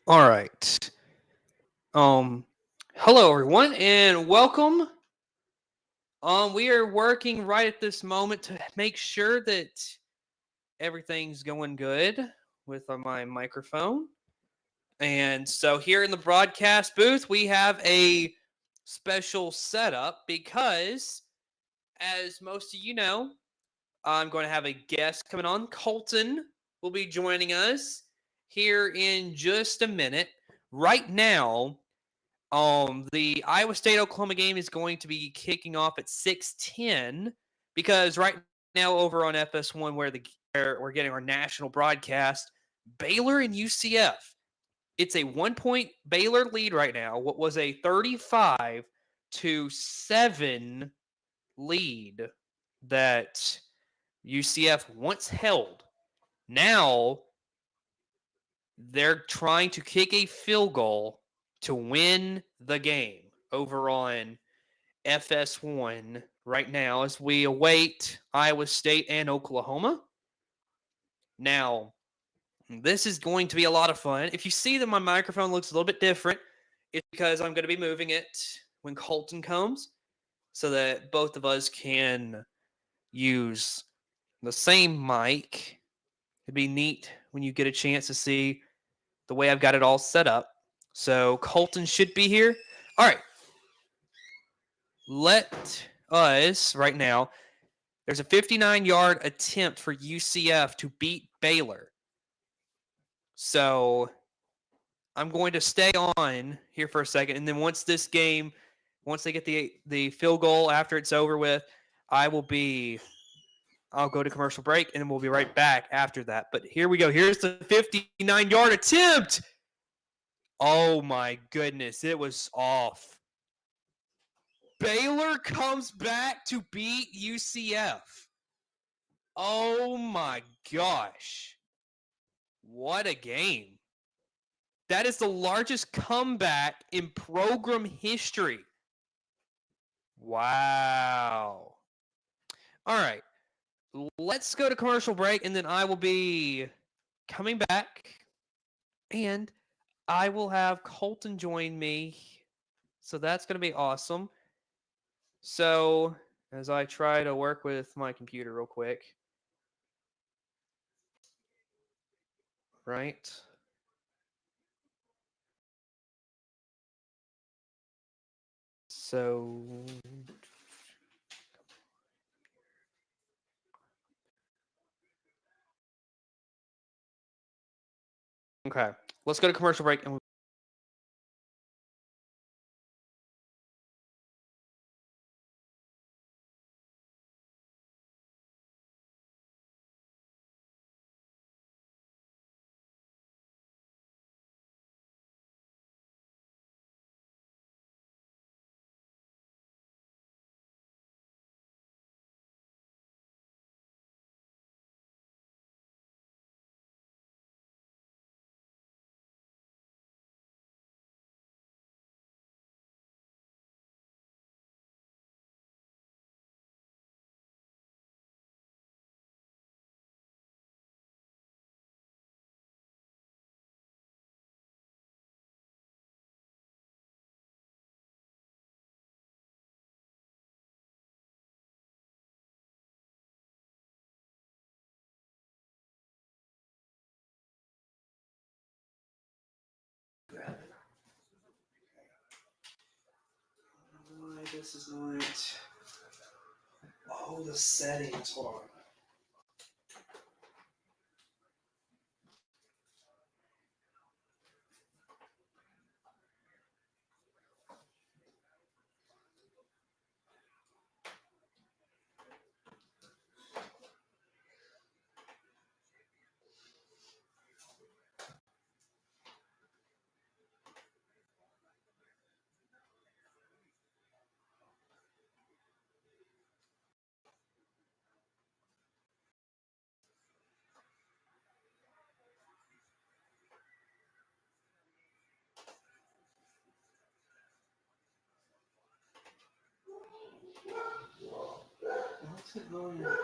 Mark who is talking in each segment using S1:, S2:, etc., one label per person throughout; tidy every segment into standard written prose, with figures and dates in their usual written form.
S1: All right. Um, Hello everyone and welcome. We are working right at this moment to make sure that everything's going good with my microphone. And so here in the broadcast booth, we have a special setup because, as most of you know, I'm going to have a guest coming on. Colton will be joining us here in just a minute. Right now, the Iowa State Oklahoma game is going to be kicking off at 6:10 because right now over on FS1 where we're getting our national broadcast, Baylor and UCF. It's a 1 point Baylor lead right now. What was a 35-7 lead that UCF once held. Now they're trying to kick a field goal to win the game over on FS1 right now as we await Iowa State and Oklahoma. Now, this is going to be a lot of fun. If you see that my microphone looks a little bit different, it's because I'm going to be moving it when Colton comes so that both of us can use the same mic. It'd be neat when you get a chance to see the way I've got it all set up. So Colton should be here. All right. Let us right now. There's a 59-yard attempt for UCF to beat Baylor. So I'm going to stay on here for a second, and then once they get the field goal after it's over with, I'll go to commercial break, and then we'll be right back after that. But here we go. Here's the 59-yard attempt. Oh my goodness, it was off. Baylor comes back to beat UCF. Oh my gosh. What a game. That is the largest comeback in program history. Wow. All right. Let's go to commercial break, and then I will be coming back, and I will have Colton join me. So that's going to be awesome. So, as I try to work with my computer real quick. Right? So okay, let's go to commercial break and grab it. Why this is not. Oh, the settings. Hold on. What's it going on?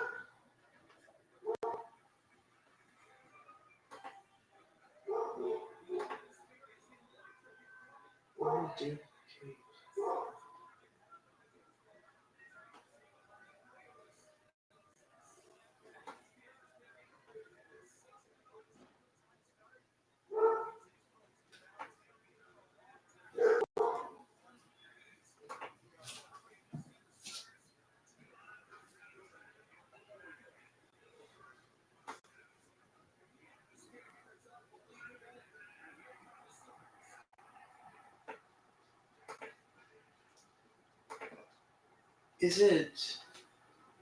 S1: Is it?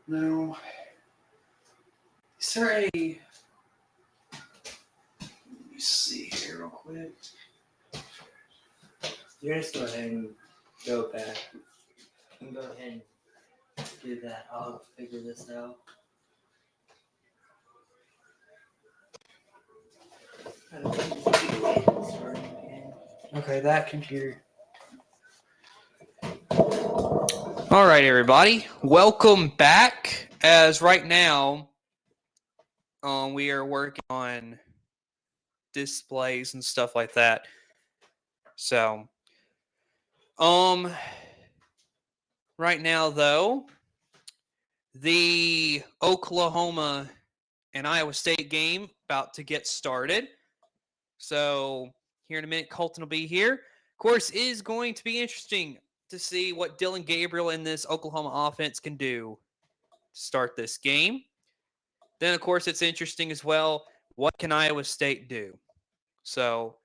S1: No. Is there a... Let me see here real quick.
S2: You're just go ahead and go back. You can go ahead and do that. I'll figure this out.
S1: Okay, that computer. All right, everybody. Welcome back. As right now, we are working on displays and stuff like that. So, right now though, the Oklahoma and Iowa State game about to get started. So here in a minute, Colton will be here. Of course, it is going to be interesting to see what Dylan Gabriel and this Oklahoma offense can do to start this game. Then, of course, it's interesting as well, what can Iowa State do? So,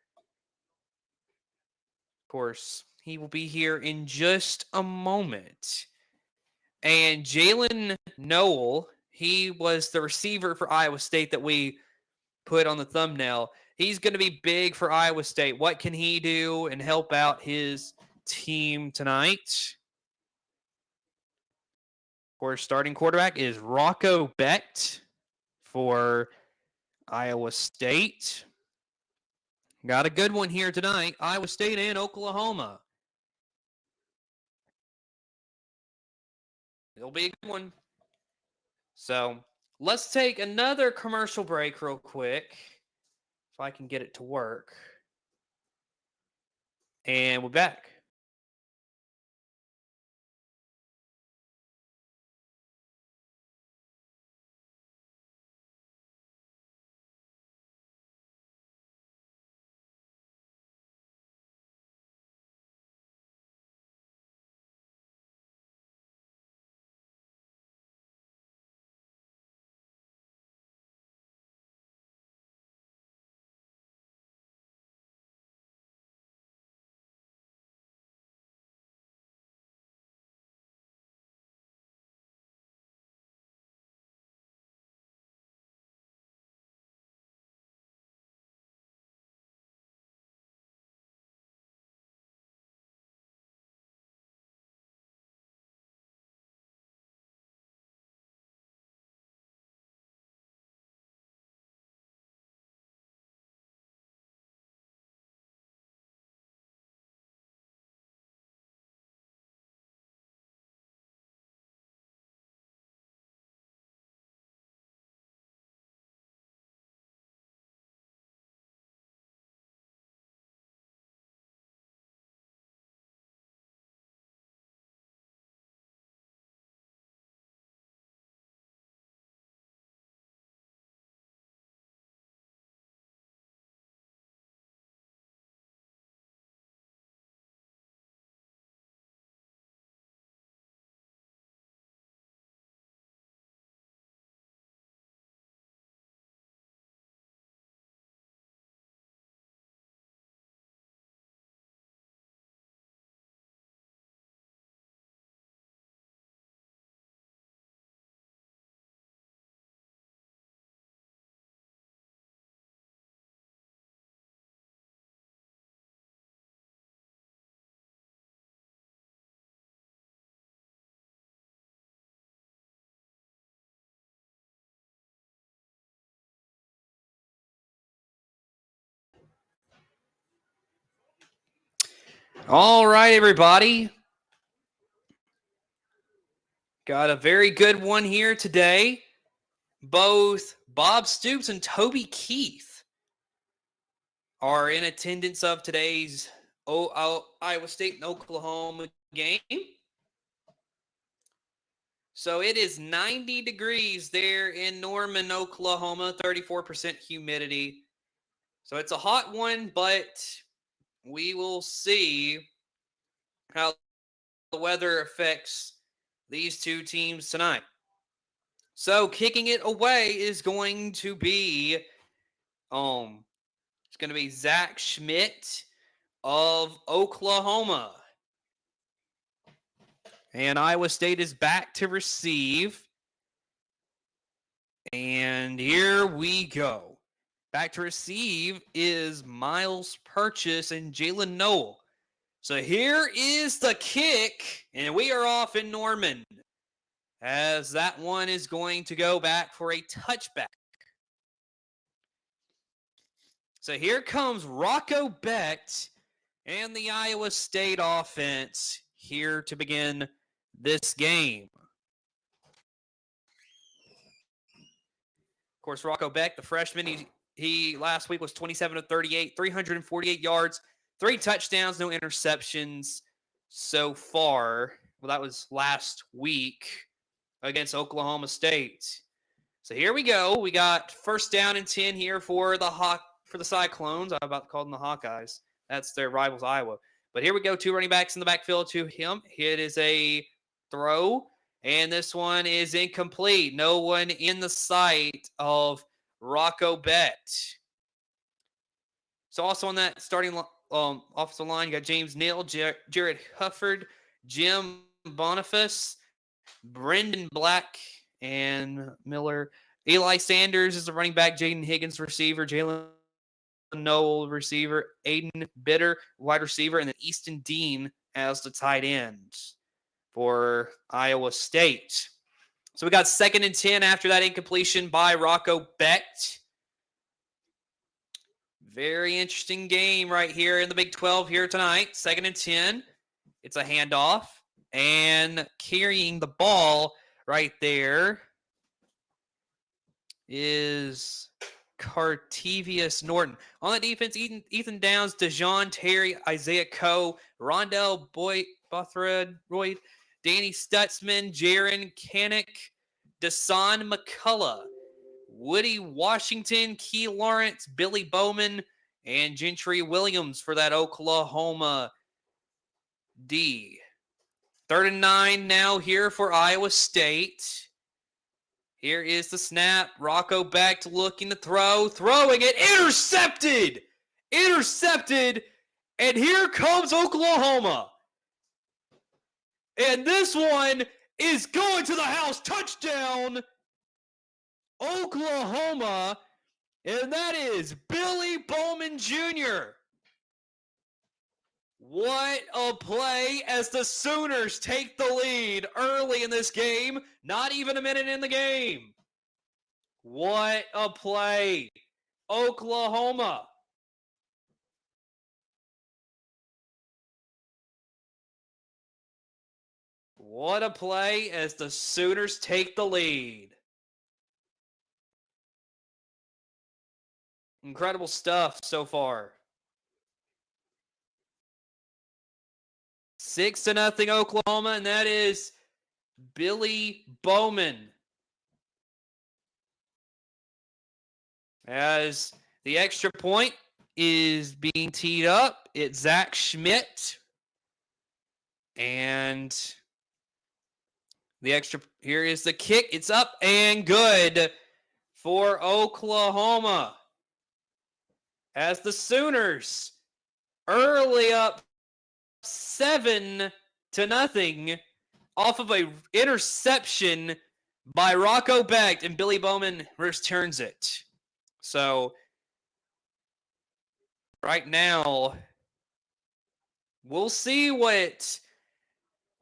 S1: of course, he will be here in just a moment. And Jalen Noel, he was the receiver for Iowa State that we put on the thumbnail. He's going to be big for Iowa State. What can he do and help out his team tonight? Of course, starting quarterback is Rocco Becht for Iowa State. Got a good one here tonight. Iowa State and Oklahoma. It'll be a good one. So let's take another commercial break real quick. If I can get it to work. And we're back. All right, everybody. Got a very good one here today. Both Bob Stoops and Toby Keith are in attendance of today's Iowa State and Oklahoma game. So it is 90 degrees there in Norman, Oklahoma, 34% humidity. So it's a hot one, but we will see how the weather affects these two teams tonight. So kicking it away is going to be Zach Schmidt of Oklahoma. And Iowa State is back to receive. And here we go. Back to receive is Miles Purchase and Jalen Noel. So here is the kick, and we are off in Norman, as that one is going to go back for a touchback. So here comes Rocco Becht and the Iowa State offense here to begin this game. Of course, Rocco Becht, the freshman, he last week was 27 of 38, 348 yards, 3 touchdowns, no interceptions so far. Well, that was last week against Oklahoma State. So here we go. We got first down and 10 here for the Cyclones. I'm about to call them the Hawkeyes. That's their rivals, Iowa. But here we go. 2 running backs in the backfield to him. It is a throw, and this one is incomplete. No one in the sight of Rocco Becht. So also on that starting offensive line, you got James Neal, Jared Hufford, Jim Boniface, Brendan Black, and Miller. Eli Sanders is the running back, Jaden Higgins receiver, Jalen Noel receiver, Aiden Bitter wide receiver, and then Easton Dean as the tight end for Iowa State. So we got 2nd and 10 after that incompletion by Rocco Becht. Very interesting game right here in the Big 12 here tonight. 2nd and 10. It's a handoff. And carrying the ball right there is Cartevius Norton. On the defense, Ethan Downs, DeJohn Terry, Isaiah Coe, Rondell Bothroyd, Danny Stutzman, Jaron Kanik, Desan McCullough, Woody Washington, Key Lawrence, Billy Bowman, and Gentry Williams for that Oklahoma D. 3rd and 9 now here for Iowa State. Here is the snap. Rocco Becht looking to throw. Throwing it. Intercepted! Intercepted! And here comes Oklahoma. And this one is going to the house. Touchdown! Oklahoma. And that is Billy Bowman Jr. What a play as the Sooners take the lead early in this game. Not even a minute in the game. What a play. Oklahoma. What a play as the Sooners take the lead. Incredible stuff so far. 6-0 Oklahoma, and that is Billy Bowman. As the extra point is being teed up, it's Zach Schmidt. And the extra, here is the kick. It's up and good for Oklahoma. As the Sooners early up 7-0 off of an interception by Rocco Becht, and Billy Bowman returns it. So right now, we'll see what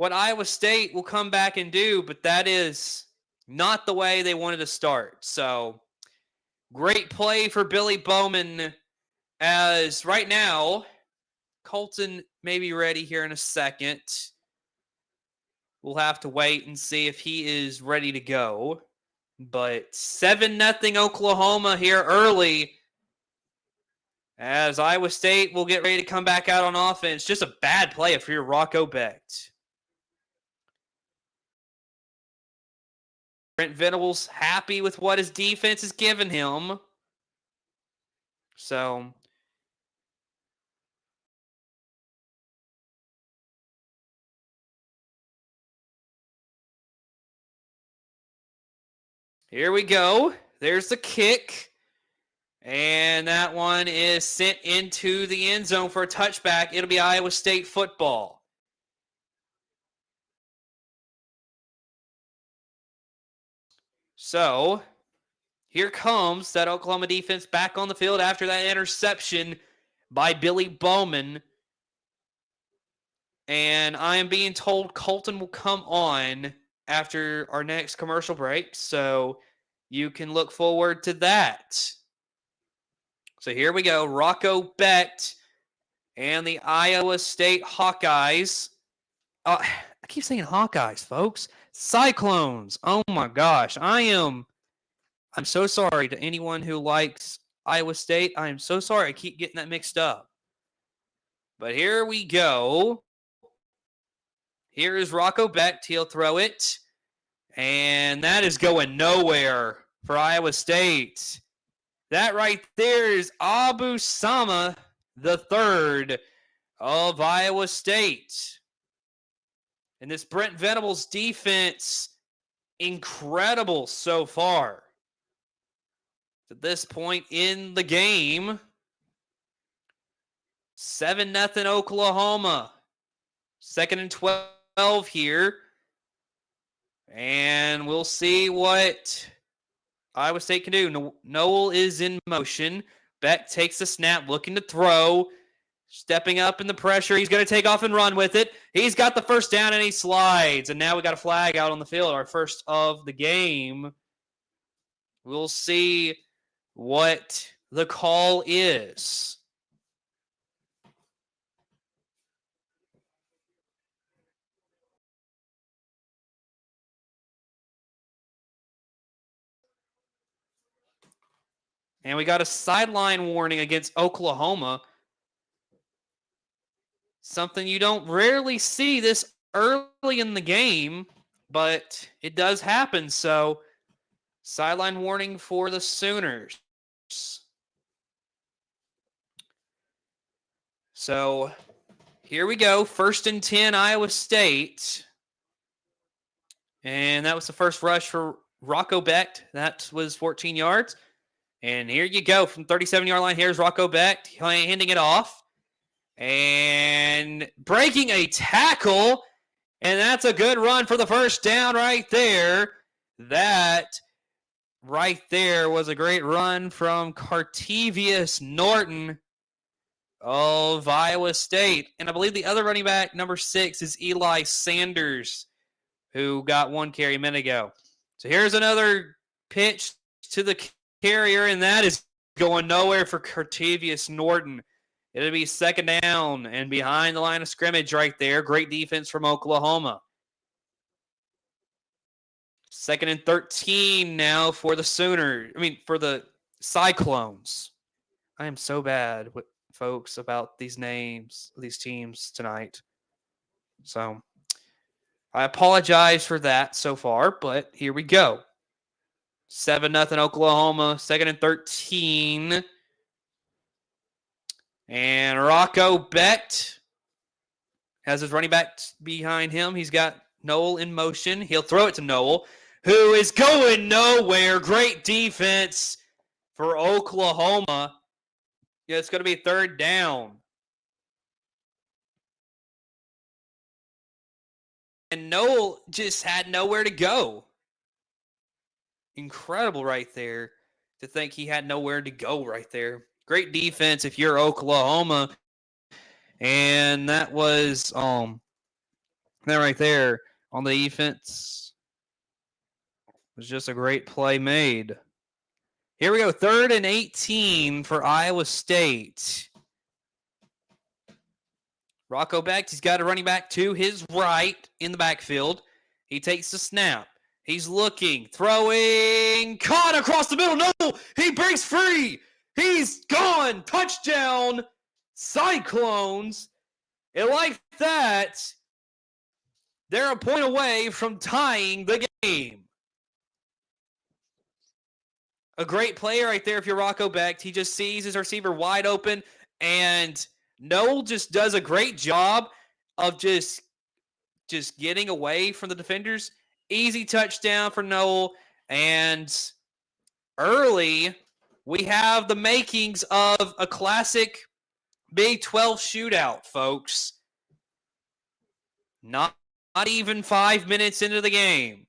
S1: Iowa State will come back and do, but that is not the way they wanted to start. So great play for Billy Bowman, as right now, Colton may be ready here in a second. We'll have to wait and see if he is ready to go. But 7-0 Oklahoma here early. as Iowa State will get ready to come back out on offense. Just a bad play if you're Rocco Becht. Brent Venables happy with what his defense has given him. So here we go. There's the kick. And that one is sent into the end zone for a touchback. It'll be Iowa State football. So here comes that Oklahoma defense back on the field after that interception by Billy Bowman. And I am being told Colton will come on after our next commercial break. So you can look forward to that. So here we go. Rocco Becht and the Iowa State Hawkeyes. I keep saying Hawkeyes, folks. Cyclones. Oh my gosh. I'm so sorry to anyone who likes Iowa State. I am so sorry. I keep getting that mixed up. But here we go. Here is Rocco Becht. He'll throw it. And that is going nowhere for Iowa State. That right there is Abu Sama the third of Iowa State. And this Brent Venables defense, incredible so far. At this point in the game, 7-0 Oklahoma. 2nd and 12 here. And we'll see what Iowa State can do. Noel is in motion. Becht takes the snap, looking to throw. Stepping up in the pressure. He's going to take off and run with it. He's got the first down and he slides. And now we got a flag out on the field, our first of the game. We'll see what the call is. And we got a sideline warning against Oklahoma. Something you don't rarely see this early in the game, but it does happen. So, sideline warning for the Sooners. So, here we go. 1st and 10, Iowa State. And that was the first rush for Rocco Becht. That was 14 yards. And here you go from 37-yard line. Here's Rocco Becht handing it off. And breaking a tackle. And that's a good run for the first down right there. That right there was a great run from Cartevious Norton of Iowa State. And I believe the other running back, number 6, is Eli Sanders, who got one carry a minute ago. So here's another pitch to the carrier, and that is going nowhere for Cartevious Norton. It'll be 2nd down and behind the line of scrimmage right there. Great defense from Oklahoma. 2nd and 13 now for the for the Cyclones. I am so bad with folks about these names, these teams tonight. So I apologize for that so far, but here we go. 7-0 Oklahoma, 2nd and 13. And Rocco Becht has his running back behind him. He's got Noel in motion. He'll throw it to Noel, who is going nowhere. Great defense for Oklahoma. Yeah, it's going to be 3rd down. And Noel just had nowhere to go. Incredible right there to think he had nowhere to go right there. Great defense if you're Oklahoma. And that was that right there on the defense was just a great play made. Here we go, 3rd and 18 for Iowa State. Rocco Becht, he's got a running back to his right in the backfield. He takes the snap. He's looking, throwing, caught across the middle. No, he breaks free. He's gone. Touchdown, Cyclones. And like that, they're a point away from tying the game. A great play right there if you're Rocco Becht. He just sees his receiver wide open, and Noel just does a great job of just getting away from the defenders. Easy touchdown for Noel. And early, we have the makings of a classic Big 12 shootout, folks. Not even 5 minutes into the game.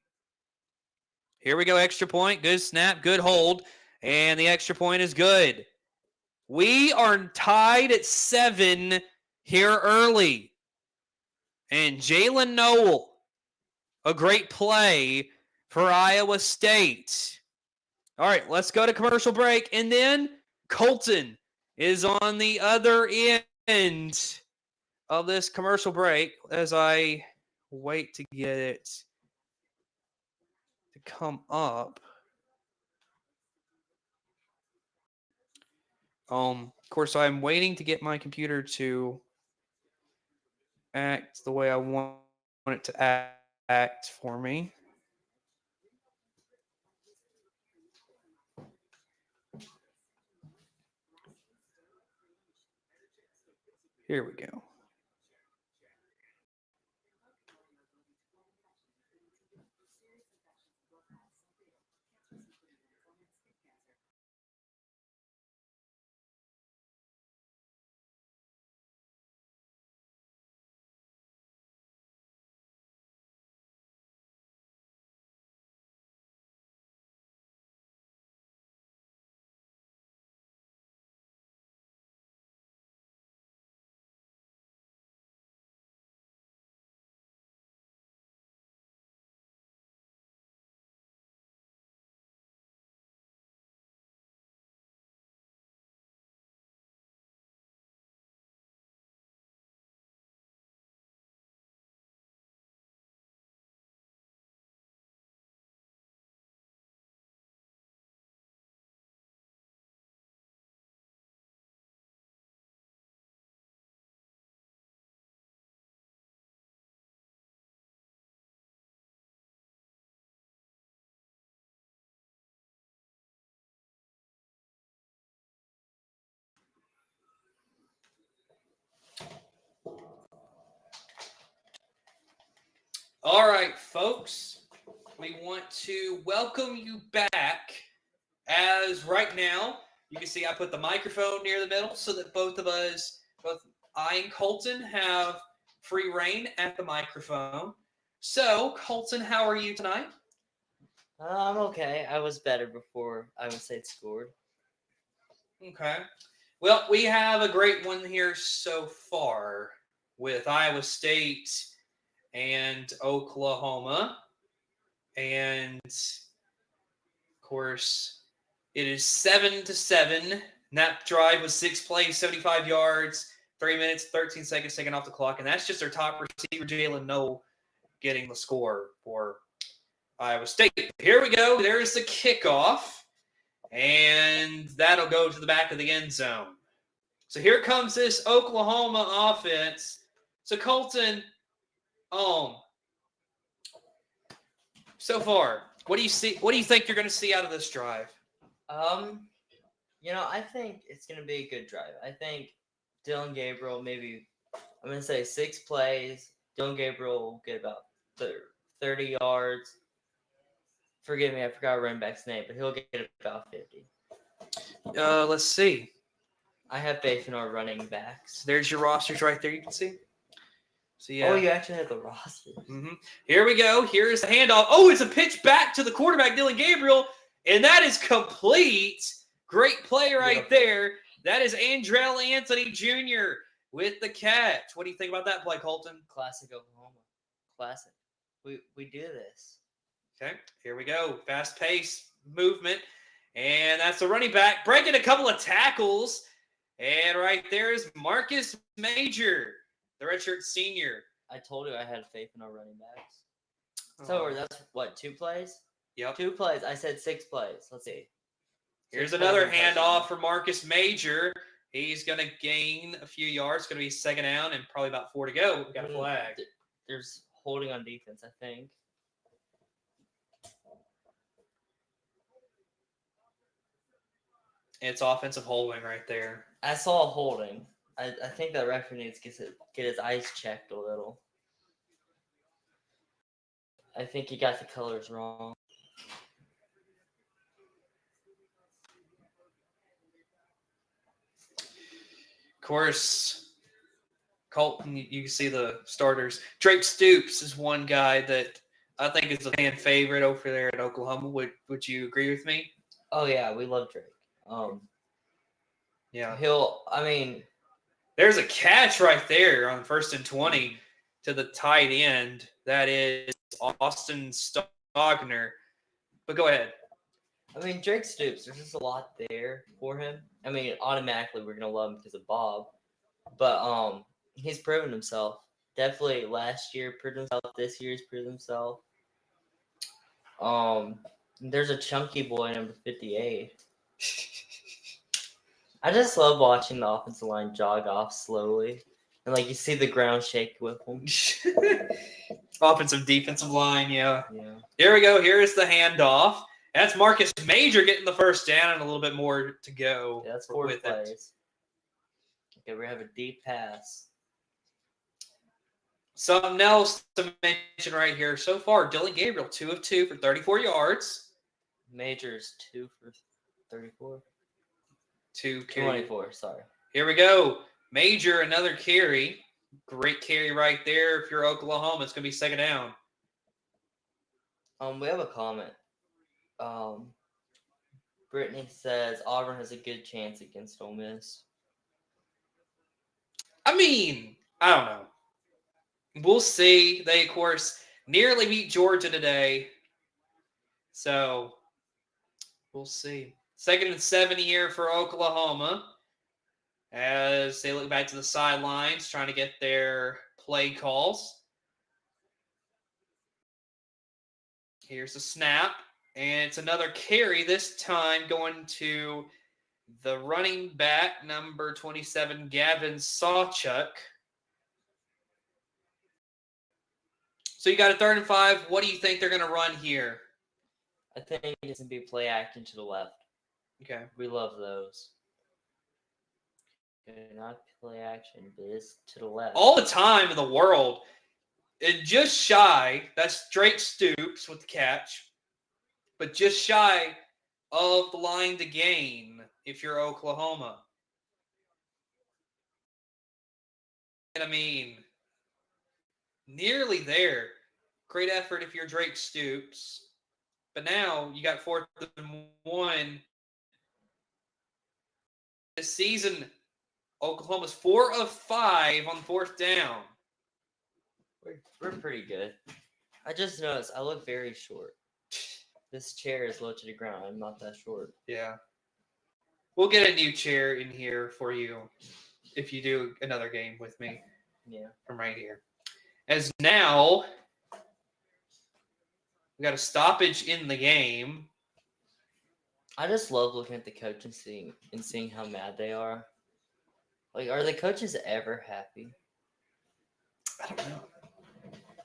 S1: Here we go, extra point. Good snap, good hold. And the extra point is good. We are tied at 7 here early. And Jalen Noel, a great play for Iowa State. All right, let's go to commercial break. And then Colton is on the other end of this commercial break as I wait to get it to come up. Of course, I'm waiting to get my computer to act the way I want it to act for me. Here we go. All right, folks, we want to welcome you back. As right now, you can see I put the microphone near the middle so that both I and Colton, have free reign at the microphone. So, Colton, how are you tonight?
S2: I'm okay. I was better before Iowa State scored.
S1: Okay. Well, we have a great one here so far with Iowa State and Oklahoma. And, of course, it is 7-7. And that drive was 6 plays, 75 yards, 3 minutes, 13 seconds taken off the clock. And that's just their top receiver, Jalen Noel, getting the score for Iowa State. Here we go. There's the kickoff. And that'll go to the back of the end zone. So here comes this Oklahoma offense. So Colton, so far, what do you see? What do you think you're going to see out of this drive?
S2: I think it's going to be a good drive. I think Dylan Gabriel, maybe, I'm going to say 6 plays. Dylan Gabriel will get about 30 yards. Forgive me, I forgot running back's name, but he'll get about 50.
S1: Let's see.
S2: I have faith in our running backs.
S1: There's your rosters right there. You can see. So yeah.
S2: Oh, you actually have the roster.
S1: Mm-hmm. Here we go. Here's the handoff. Oh, it's a pitch back to the quarterback, Dylan Gabriel, and that is complete. Great play right there. That is Andrell Anthony Jr. with the catch. What do you think about that play, Colton?
S2: Classic Oklahoma. Classic. We do this.
S1: Okay, here we go. Fast-paced movement. And that's the running back breaking a couple of tackles. And right there is Marcus Major, the redshirt senior.
S2: I told you I had faith in our running backs. So that's what, 2 plays?
S1: Yep.
S2: 2 plays. I said 6 plays. Let's see.
S1: Here's another handoff for Marcus Major. He's going to gain a few yards. Going to be second down and probably about 4 to go. We got a flag.
S2: There's holding on defense, I think.
S1: It's offensive holding right there.
S2: I saw holding. I think that referee needs to get his eyes checked a little. I think he got the colors wrong.
S1: Of course, Colton, you can see the starters. Drake Stoops is one guy that I think is a fan favorite over there at Oklahoma. Would you agree with me?
S2: Oh yeah, we love Drake.
S1: Yeah.
S2: There's
S1: a catch right there on 1st and 20 to the tight end. That is Austin Stogner. But go ahead.
S2: Drake Stoops, there's just a lot there for him. Automatically we're gonna love him because of Bob. But he's proven himself. Definitely last year proved himself. This year's proved himself. There's a chunky boy, number 58. I just love watching the offensive line jog off slowly. And you see the ground shake with them.
S1: Offensive, defensive line, yeah.
S2: Here
S1: we go. Here's the handoff. That's Marcus Major getting the first down and a little bit more to go.
S2: Yeah, that's 4 plays. Okay, we have a deep pass.
S1: Something else to mention right here. So far, Dylan Gabriel, 2 of 2 for 34 yards.
S2: Major's 2 for 34.
S1: 24,
S2: sorry.
S1: Here we go. Major, another carry. Great carry right there. If you're Oklahoma, it's going to be second down.
S2: We have a comment. Brittany says Auburn has a good chance against Ole Miss.
S1: I don't know. We'll see. They, of course, nearly beat Georgia today. So, we'll see. 2nd and 7 here for Oklahoma as they look back to the sidelines trying to get their play calls. Here's the snap, and it's another carry, this time going to the running back, number 27, Gavin Sawchuk. So you got a 3rd and 5. What do you think they're going to run here?
S2: I think it's going to be play action to the left.
S1: Okay.
S2: We love those. Okay, not play action, but it's to the left.
S1: All the time in the world. And just shy, that's Drake Stoops with the catch, but just shy of the line to gain if you're Oklahoma. And nearly there. Great effort if you're Drake Stoops. But now you got 4th and 1. This season, Oklahoma's 4 of 5 on 4th down.
S2: We're pretty good. I just noticed I look very short. This chair is low to the ground. I'm not that short.
S1: Yeah. We'll get a new chair in here for you if you do another game with me.
S2: Yeah.
S1: From right here. As now, we got a stoppage in the game.
S2: I just love looking at the coach and seeing how mad they are. Are the coaches ever happy?
S1: I don't know.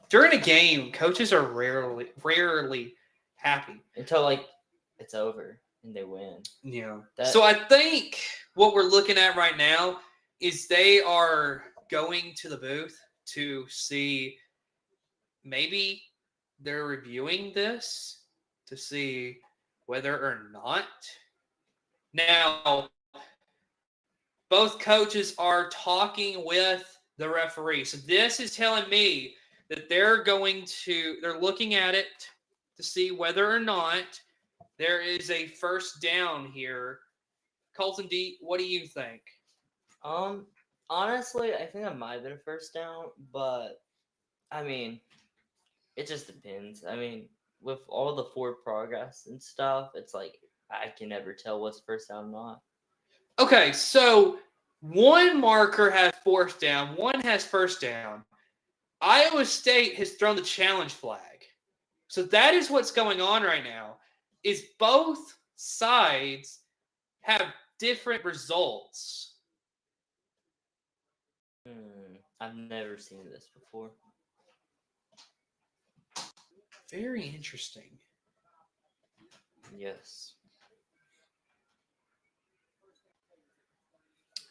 S1: During a game, coaches are rarely happy
S2: until it's over and they win.
S1: Yeah. So I think what we're looking at right now is they are going to the booth to see, maybe they're reviewing this to see whether or not. Now, both coaches are talking with the referee. So this is telling me that they're looking at it to see whether or not there is a first down here. Colton D, what do you think?
S2: Honestly, I think that might have been a first down, but it just depends. With all the forward progress and stuff, it's I can never tell what's first down or not.
S1: Okay, so one marker has 4th down, one has first down. Iowa State has thrown the challenge flag. So that is what's going on right now, is both sides have different results.
S2: I've never seen this before.
S1: Very interesting.
S2: Yes.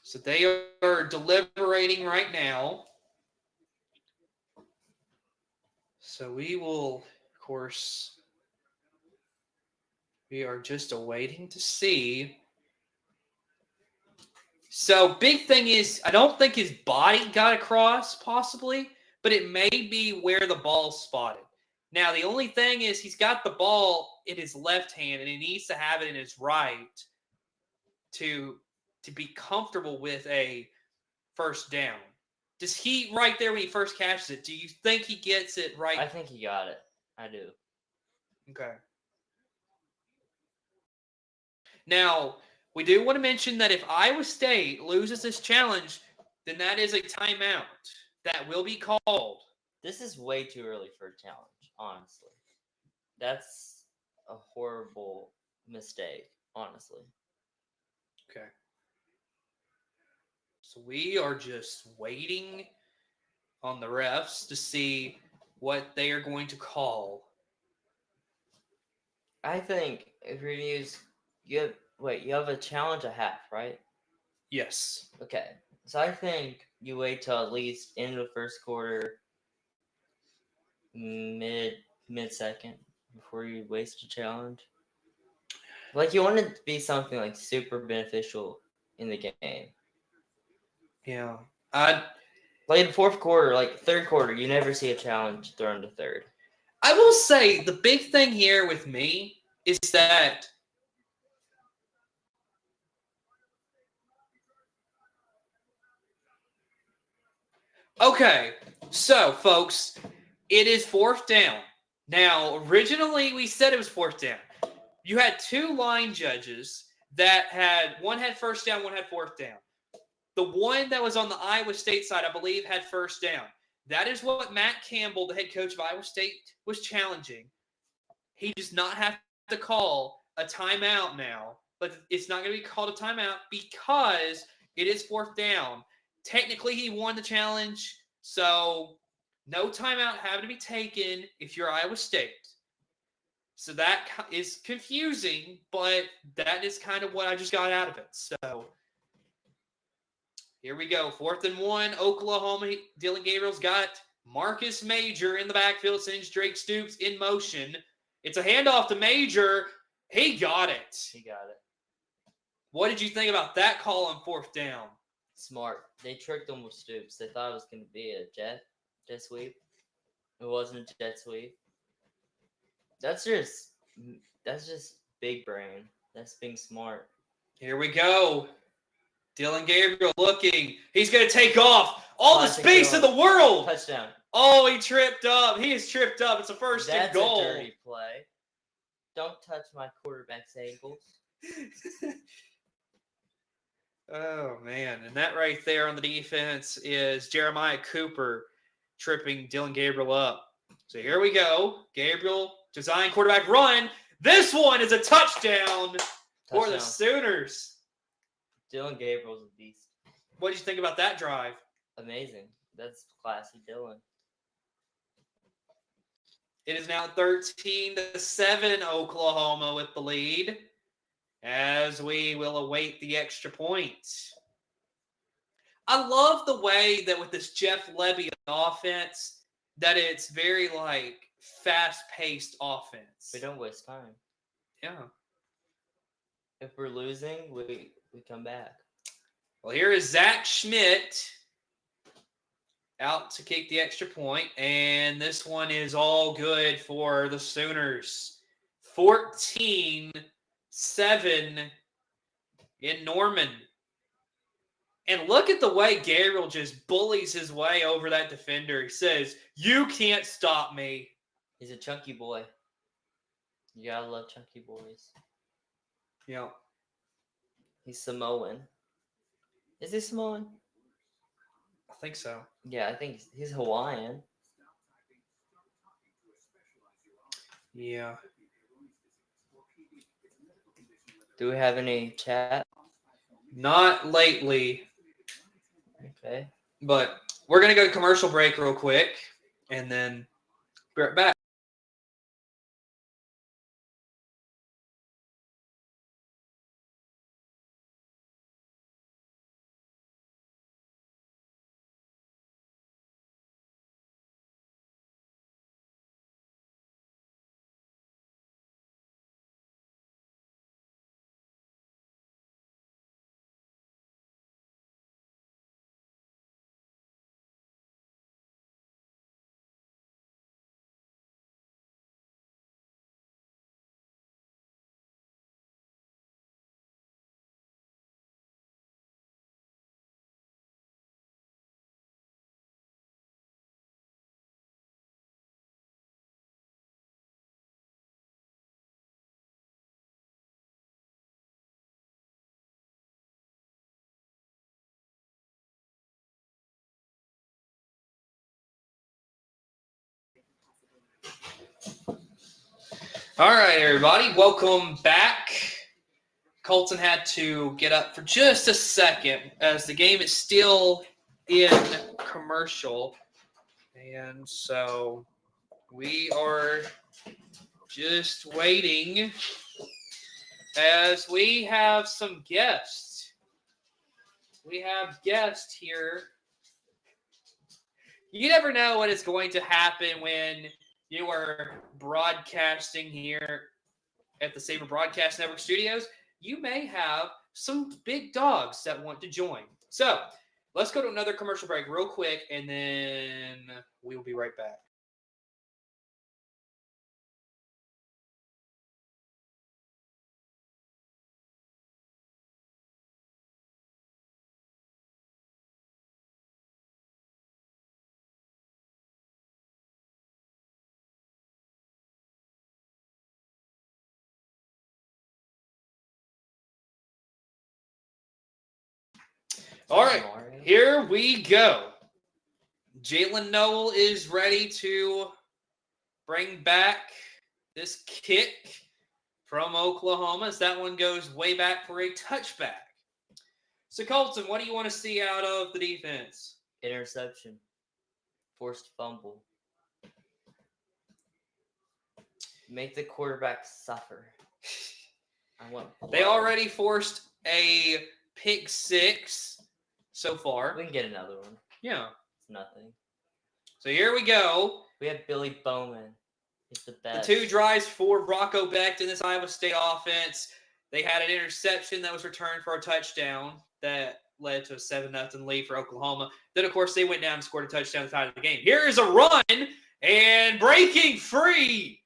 S1: So they are deliberating right now. So we will, of course, we are just awaiting to see. So big thing is, I don't think his body got across, possibly, but it may be where the ball's spotted. Now, the only thing is he's got the ball in his left hand, and he needs to have it in his right to be comfortable with a first down. Does he, right there when he first catches it, do you think he gets it right?
S2: I think he got it. I do.
S1: Okay. Now, we do want to mention that if Iowa State loses this challenge, then that is a timeout that will be called.
S2: This is way too early for a challenge, honestly. That's a horrible mistake, honestly.
S1: Okay. So we are just waiting on the refs to see what they are going to call.
S2: I think if you're gonna use you have a challenge a half, right?
S1: Yes.
S2: Okay. So I think you wait till at least end of the first quarter, mid second, before you waste a challenge. Like you want it to be something like super beneficial in the game.
S1: Yeah.
S2: Like in the fourth quarter, like third quarter, you never see a challenge thrown to third.
S1: I will say the big thing here with me is that okay, so folks, it is fourth down. Now, originally we said it was fourth down. You had two line judges that one had first down, one had fourth down. The one that was on the Iowa State side, I believe, had first down. That is what Matt Campbell, the head coach of Iowa State, was challenging. He does not have to call a timeout now, but it's not going to be called a timeout because it is fourth down. Technically, he won the challenge, so no timeout having to be taken if you're Iowa State. So that is confusing, but that is kind of what I just got out of it. So here we go. 4th and 1, Oklahoma. Dylan Gabriel's got Marcus Major in the backfield, sends Drake Stoops in motion. It's a handoff to Major. He got it.
S2: He got it.
S1: What did you think about that call on 4th down?
S2: Smart. They tricked him with Stoops. They thought it was going to be a jet sweep. It wasn't a jet sweep. That's just big brain. That's being smart.
S1: Here we go. Dylan Gabriel looking. He's going to take off. All
S2: Classic
S1: the space
S2: Dylan.
S1: in the world.
S2: Touchdown.
S1: Oh, he tripped up. He is tripped up. It's a first and goal.
S2: That's a dirty play. Don't touch my quarterback's ankles.
S1: Oh, man. And that right there on the defense is Jeremiah Cooper tripping Dylan Gabriel up. So here we go. Gabriel, design quarterback run. This one is a touchdown for the Sooners.
S2: Dylan Gabriel's a beast.
S1: What did you think about that drive?
S2: Amazing. That's classy Dylan.
S1: It is now 13-7 Oklahoma with the lead as we will await the extra point. I love the way that with this Jeff Lebby offense that it's very fast-paced offense.
S2: We don't waste time.
S1: Yeah.
S2: If we're losing, we come back.
S1: Well, here is Zach Schmidt out to kick the extra point, and this one is all good for the Sooners. 14-7 in Norman. And look at the way Gabriel just bullies his way over that defender. He says, "You can't stop me."
S2: He's a chunky boy. You gotta love chunky boys.
S1: Yeah.
S2: He's Samoan. Is he Samoan?
S1: I think so.
S2: Yeah, I think he's Hawaiian.
S1: Yeah.
S2: Do we have any chat?
S1: Not lately,
S2: Okay.
S1: but we're going to go to commercial break real quick, and then be right back. All right, everybody, welcome back. Colton had to get up for just a second as the game is still in commercial. And so we are just waiting as we have some guests. We have guests here. You never know what is going to happen when you are broadcasting here at the Saber Broadcast Network studios. You may have some big dogs that want to join. So let's go to another commercial break real quick, and then we will be right back. All right, here we go. Jalen Noel is ready to bring back this kick from Oklahoma as that one goes way back for a touchback. So, Colton, what do you want to see out of the defense?
S2: Interception. Forced fumble. Make the quarterback suffer. I want blood.
S1: They already forced a pick six so far.
S2: We can get another one.
S1: Yeah.
S2: It's nothing.
S1: So here we go.
S2: We have Billy Bowman. He's the best.
S1: The two drives for Rocco Becht in this Iowa State offense. They had an interception that was returned for a touchdown that led to a 7-0 lead for Oklahoma. Then, of course, they went down and scored a touchdown at the time of the game. Here is a run and breaking free.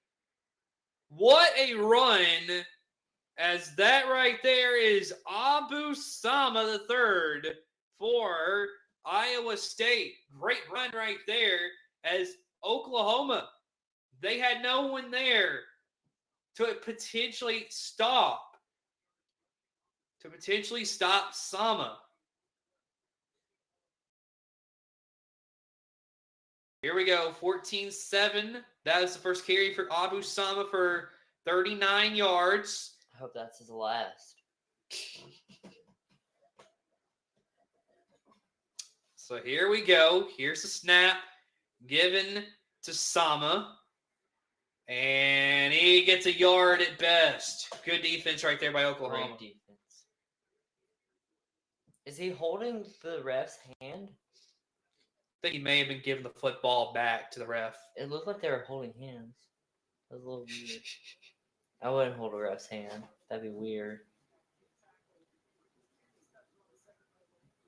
S1: What a run. As that right there is Abu Sama III for Iowa State. Great run right there as Oklahoma, they had no one there to potentially stop Sama. Here we go, 14-7. That is the first carry for Abu Sama for 39 yards.
S2: I hope that's his last.
S1: So here we go. Here's the snap given to Sama. And he gets a yard at best. Good defense right there by Oklahoma.
S2: Great defense. Is he holding the ref's hand?
S1: I think he may have been giving the football back to the ref.
S2: It looked like they were holding hands. That was a little weird. I wouldn't hold a ref's hand. That'd be weird.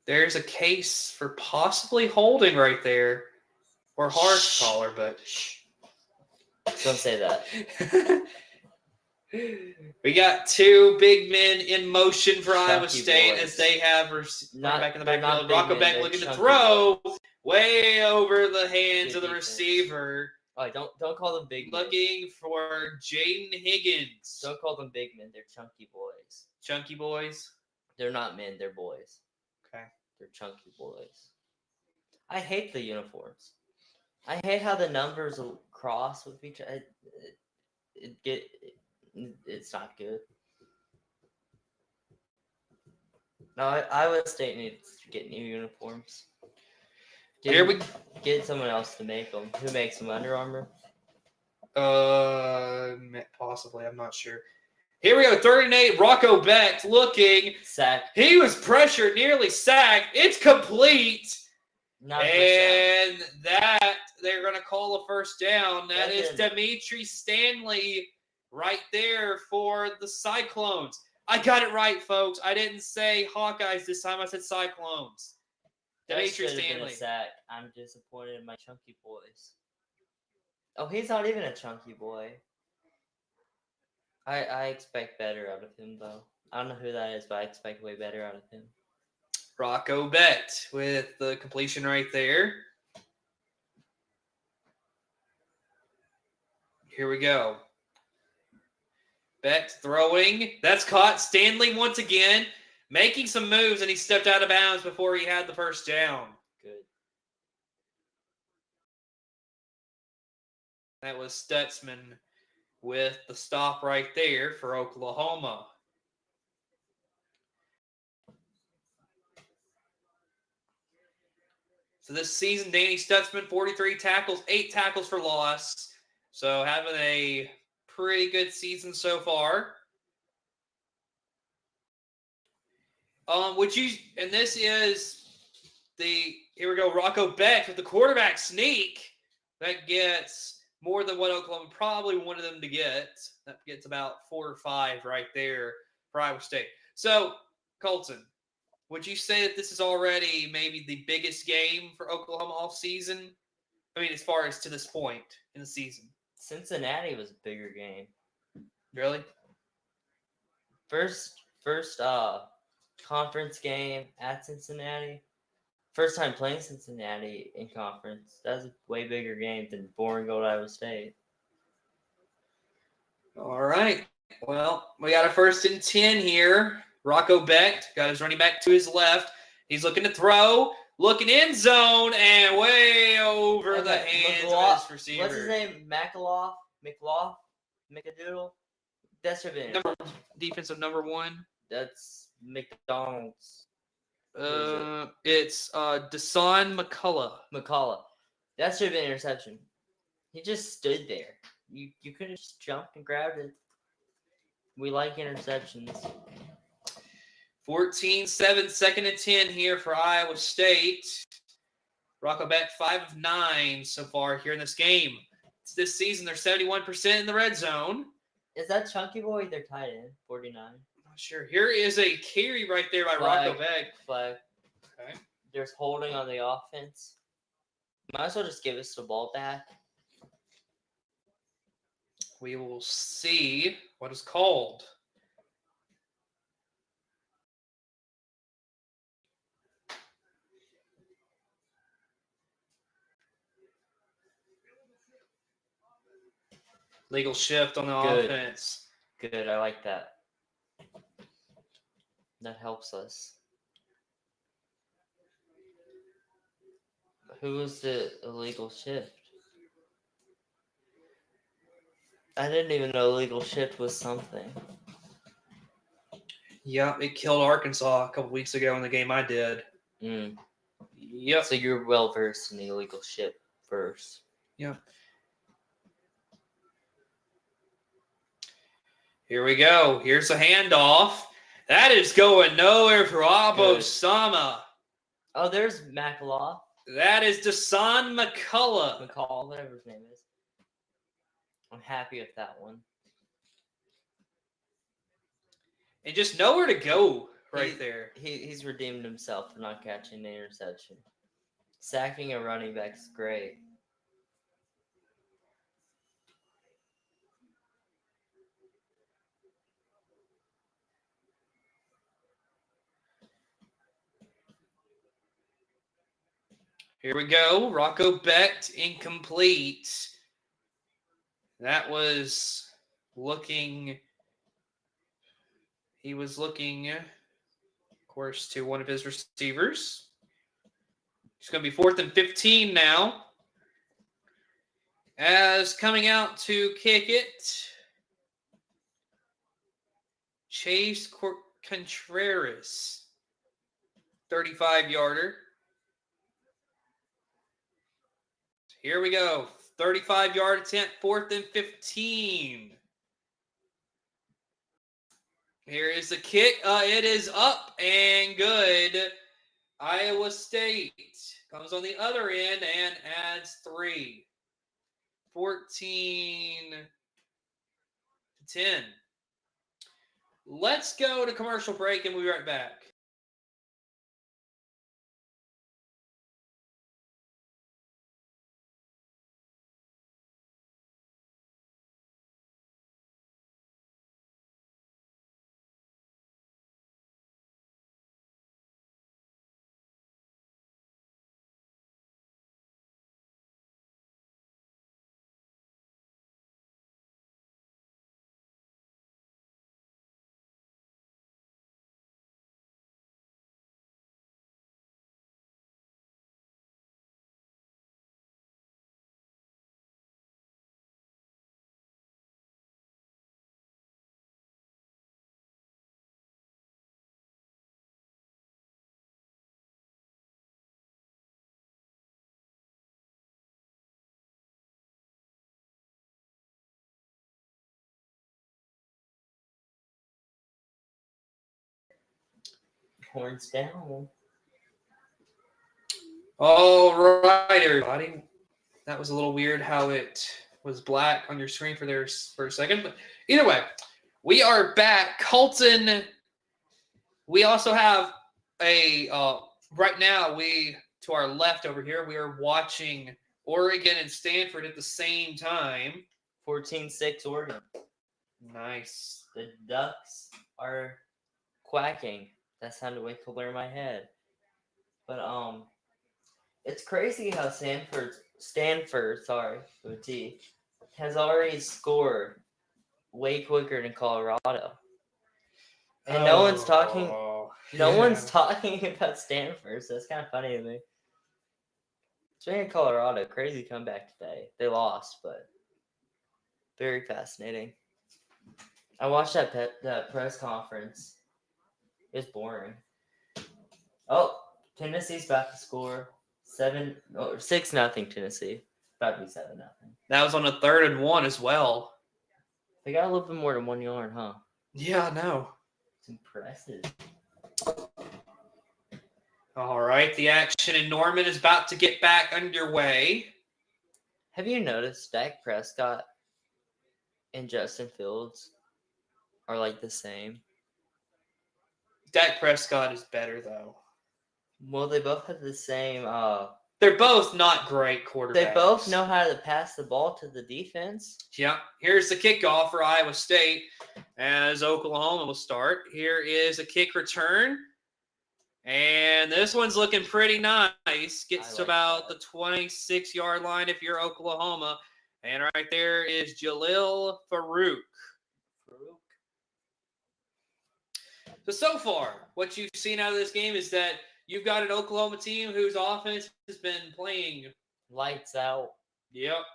S1: There's a case for possibly holding right there. Or harsh caller, but
S2: Don't say that.
S1: We got two big men in motion for
S2: Chunky
S1: Iowa State
S2: boys.
S1: as they have
S2: Not-
S1: back in the
S2: they're
S1: backfield.
S2: not big
S1: Rocco
S2: men,
S1: Becht
S2: they're
S1: looking to
S2: chunky
S1: throw
S2: boys.
S1: way over the hands
S2: Good
S1: of the
S2: defense.
S1: receiver.
S2: Oh, don't call them big men.
S1: Looking for Jaden Higgins.
S2: Don't call them big men. They're chunky boys.
S1: Chunky boys.
S2: They're not men. They're boys.
S1: Okay.
S2: They're chunky boys. I hate the uniforms. I hate how the numbers will cross with each other. It's not good. No, Iowa State needs to get new uniforms.
S1: Here we
S2: Get someone else to make them. Who makes them? Under Armour?
S1: Possibly. I'm not sure. Here we go. 38. Rocco Becht looking.
S2: Sack.
S1: He was pressured, nearly sacked. It's complete.
S2: Not
S1: and that they're going to call a first down. That is
S2: That's
S1: Dimitri Stanley right there for the Cyclones. I got it right, folks. I didn't say Hawkeyes this time. I said Cyclones. Dimitri
S2: Stanley. Been a sack. I'm disappointed in my chunky boys. Oh, he's not even a chunky boy. I expect better out of him, though. I don't know who that is, but I expect way better out of him.
S1: Rocco Becht with the completion right there. Here we go. Becht throwing. That's caught. Stanley once again making some moves, and he stepped out of bounds before he had the first down.
S2: Good.
S1: That was Stutzman with the stop right there for Oklahoma. So this season, Danny Stutzman, 43 tackles, 8 tackles for loss. So having a pretty good season so far. And this is here we go, Rocco Becht with the quarterback sneak. That gets more than what Oklahoma probably wanted them to get. That gets about 4 or 5 right there for Iowa State. So, Colton, would you say that this is already maybe the biggest game for Oklahoma all season? I mean, as far as to this point in the season.
S2: Cincinnati was a bigger game.
S1: Really?
S2: First conference game at Cincinnati. First time playing Cincinnati in conference. That's a way bigger game than boring old Iowa State.
S1: All right. Well, we got a 1st and 10 here. Rocco Becht got his running back to his left. He's looking to throw, looking end zone, and way over the hands of his receiver.
S2: What's his name? McAloff? McAdoodle? That's her name.
S1: Defensive number 1.
S2: That's McDonald's.
S1: It's Desan McCullough.
S2: That should have been an interception. He just stood there. You could have just jumped and grabbed it. We like interceptions.
S1: 14-7, 2nd and 10 here for Iowa State. Rocco Becht 5 of 9 so far here in this game. This season, they're 71% in the red zone.
S2: Is that Chunky Boy? They're tight end, 49.
S1: Not sure. Here is a carry right there by Rocco Becht.
S2: Flag.
S1: Okay.
S2: There's holding on the offense. Might as well just give us the ball back.
S1: We will see what is called. Legal shift on the offense.
S2: Good, I like that. That helps us. Who was the illegal shift? I didn't even know illegal shift was something.
S1: Yeah, it killed Arkansas a couple weeks ago in the game I did. Yep.
S2: So you're well versed in the illegal shift first.
S1: Yep. Here we go. Here's a handoff. That is going nowhere for Abo Sama.
S2: Oh, there's McAloff.
S1: That is Desan McCullough.
S2: McCall, whatever his name is. I'm happy with that one.
S1: And just nowhere to go there.
S2: He's redeemed himself for not catching the interception. Sacking a running back is great.
S1: Here we go. Rocco Becht incomplete. That was looking. He was looking, of course, to one of his receivers. It's going to be 4th and 15 now. As coming out to kick it, Chase Contreras. 35-yarder. Here we go. 35-yard attempt, 4th and 15. Here is the kick. It is up and good. Iowa State comes on the other end and adds 3. 14-10. Let's go to commercial break and we'll be right back.
S2: Horns down.
S1: All right, everybody. That was a little weird how it was black on your screen for a second. But either way, we are back. Colton, we also have a right now, to our left over here, we are watching Oregon and Stanford at the same time.
S2: 14-6 Oregon.
S1: Nice.
S2: The Ducks are quacking. That sounded way cooler in my head. But it's crazy how Stanford, with T, has already scored way quicker than Colorado. And no one's talking about Stanford, so it's kind of funny to me. Speaking of Colorado, crazy comeback today. They lost, but very fascinating. I watched that press conference. It was boring. Oh, Tennessee's about to score 6-0 Tennessee. About to be 7-0.
S1: That was on a 3rd and 1 as well.
S2: They got a little bit more than 1 yard, huh?
S1: Yeah, I know.
S2: It's impressive.
S1: All right, the action in Norman is about to get back underway.
S2: Have you noticed Dak Prescott and Justin Fields are like the same?
S1: Dak Prescott is better, though.
S2: Well, they both have the same.
S1: They're both not great quarterbacks.
S2: They both know how to pass the ball to the defense.
S1: Yeah. Here's the kickoff for Iowa State as Oklahoma will start. Here is a kick return. And this one's looking pretty nice. Gets to about the 26-yard line if you're Oklahoma. And right there is Jalil Farouk. So far, what you've seen out of this game is that you've got an Oklahoma team whose offense has been playing
S2: lights out.
S1: Yep.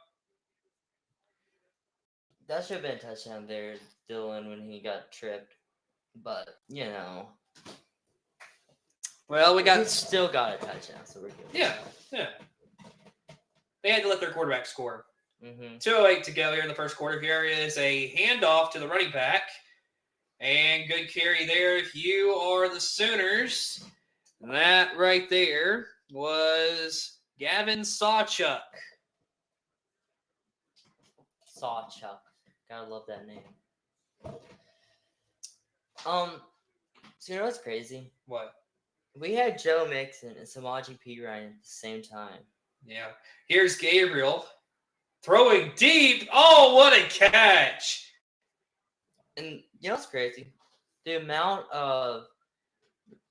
S2: That should have been a touchdown there, Dylan, when he got tripped. But, you know.
S1: Well, we
S2: still got a touchdown, so we're good.
S1: Yeah. They had to let their quarterback score.
S2: Mm-hmm.
S1: 2:08 to go here in the first quarter. Here is a handoff to the running back. And good carry there if you are the Sooners. That right there was Gavin Sawchuk.
S2: Sawchuk. Gotta love that name. So you know what's crazy?
S1: What?
S2: We had Joe Mixon and Samaje Perine at the same time.
S1: Yeah. Here's Gabriel throwing deep. Oh, what a catch.
S2: And you know what's crazy? The amount of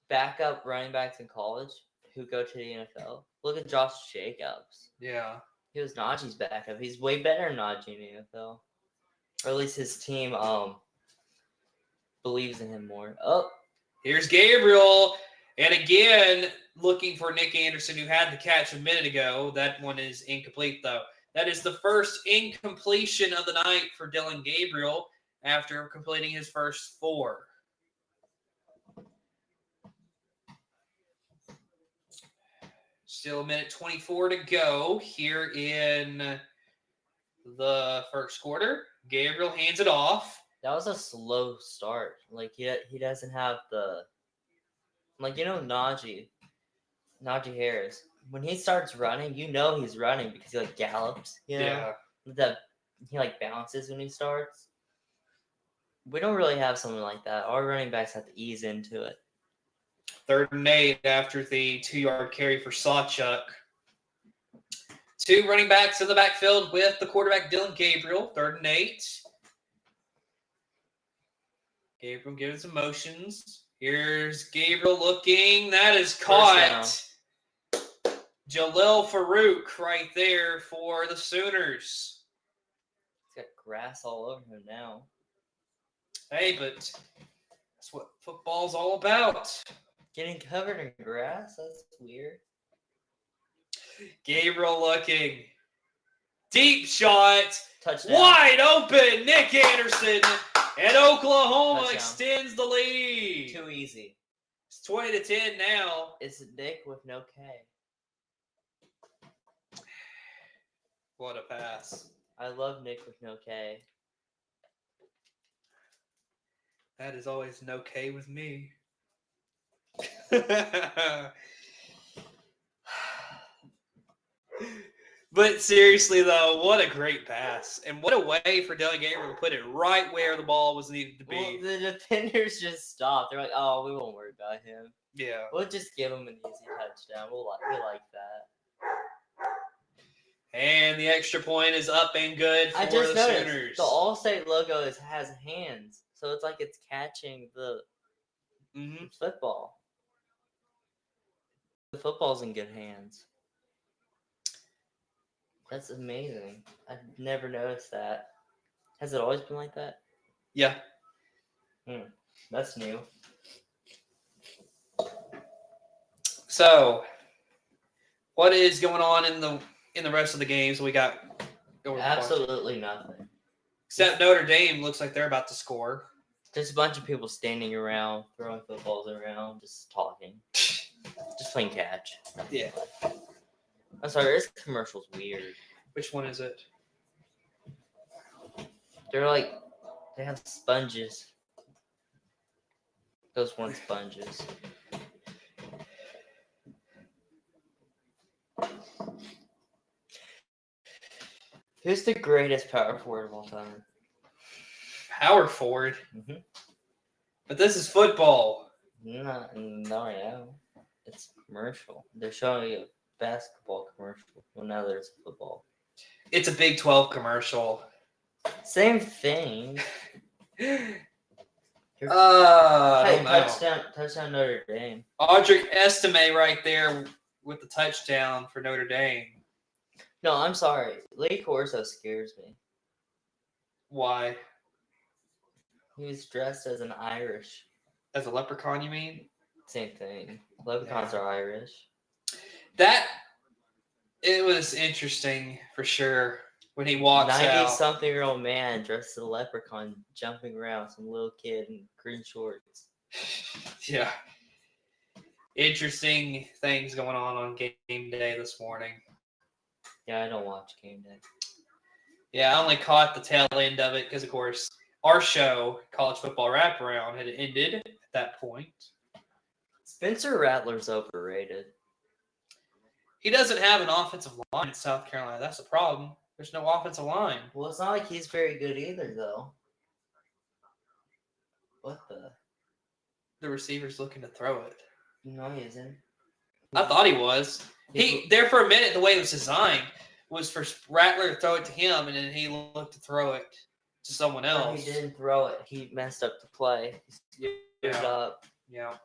S2: backup running backs in college who go to the NFL. Look at Josh Jacobs.
S1: Yeah.
S2: He was Najee's backup. He's way better than Najee in the NFL. Or at least his team believes in him more. Oh.
S1: Here's Gabriel. And again, looking for Nick Anderson, who had the catch a minute ago. That one is incomplete, though. That is the first incompletion of the night for Dylan Gabriel after completing his first 4. Still a minute 24 to go here in the first quarter. Gabriel hands it off.
S2: That was a slow start. Like he doesn't have the Najee Harris. When he starts running, he's running because he gallops.
S1: Yeah.
S2: He bounces when he starts. We don't really have something like that. Our running backs have to ease into it.
S1: 3rd and 8 after the 2-yard carry for Sawchuk. 2 running backs in the backfield with the quarterback Dylan Gabriel. 3rd and 8. Gabriel gives some motions. Here's Gabriel looking. That is caught. Jalil Farouk right there for the Sooners.
S2: He's got grass all over him now.
S1: Hey, but that's what football's all about.
S2: Getting covered in grass? That's weird.
S1: Gabriel looking. Deep shot.
S2: Touchdown.
S1: Wide open. Nick Anderson. And Oklahoma
S2: Touchdown.
S1: extends the lead.
S2: Too easy.
S1: It's 20-10 now.
S2: It's Nick with no K.
S1: What a pass.
S2: I love Nick with no K.
S1: That is always no K with me. But seriously, though, what a great pass. And what a way for Dylan Gabriel to put it right where the ball was needed to be.
S2: Well, the defenders just stopped. They're like, oh, we won't worry about him.
S1: Yeah.
S2: We'll just give him an easy touchdown. We like that.
S1: And the extra point is up and good for
S2: I just
S1: the
S2: noticed
S1: Sooners.
S2: the All-State logo has hands. So it's like it's catching the football. The football's in good hands. That's amazing. I've never noticed that. Has it always been like that?
S1: Yeah.
S2: That's new.
S1: So, what is going on in the rest of the games we got?
S2: Absolutely nothing.
S1: Except Notre Dame looks like they're about to score.
S2: Just a bunch of people standing around, throwing footballs around, just talking. Just playing catch.
S1: Yeah.
S2: I'm sorry, this commercial's weird.
S1: Which one is it?
S2: They have sponges. Those one sponges. Who's the greatest power forward of all time?
S1: Power forward?
S2: Mm-hmm.
S1: But this is football.
S2: No, yeah. It's a commercial. They're showing a basketball commercial. Well, now there's football.
S1: It's a Big 12 commercial.
S2: Same thing.
S1: Hey,
S2: touchdown Notre Dame.
S1: Audric Estime right there with the touchdown for Notre Dame.
S2: No, I'm sorry. Lee Corso scares me.
S1: Why?
S2: He was dressed as an Irish.
S1: As a leprechaun, you mean?
S2: Same thing. Leprechauns are Irish.
S1: It was interesting for sure when he walks out.
S2: 90-something-year-old man dressed as a leprechaun jumping around some little kid in green shorts.
S1: Yeah. Interesting things going on game day this morning.
S2: Yeah, I don't watch game day.
S1: Yeah, I only caught the tail end of it because, of course, our show, College Football Wraparound, had ended at that point.
S2: Spencer Rattler's overrated.
S1: He doesn't have an offensive line in South Carolina. That's the problem. There's no offensive line.
S2: Well, it's not like he's very good either, though. What the?
S1: The receiver's looking to throw it.
S2: No, he isn't.
S1: I thought he was. There for a minute, the way it was designed was for Rattler to throw it to him, and then he looked to throw it to someone else.
S2: No, he didn't throw it. He messed up the play. He screwed up.
S1: Yeah.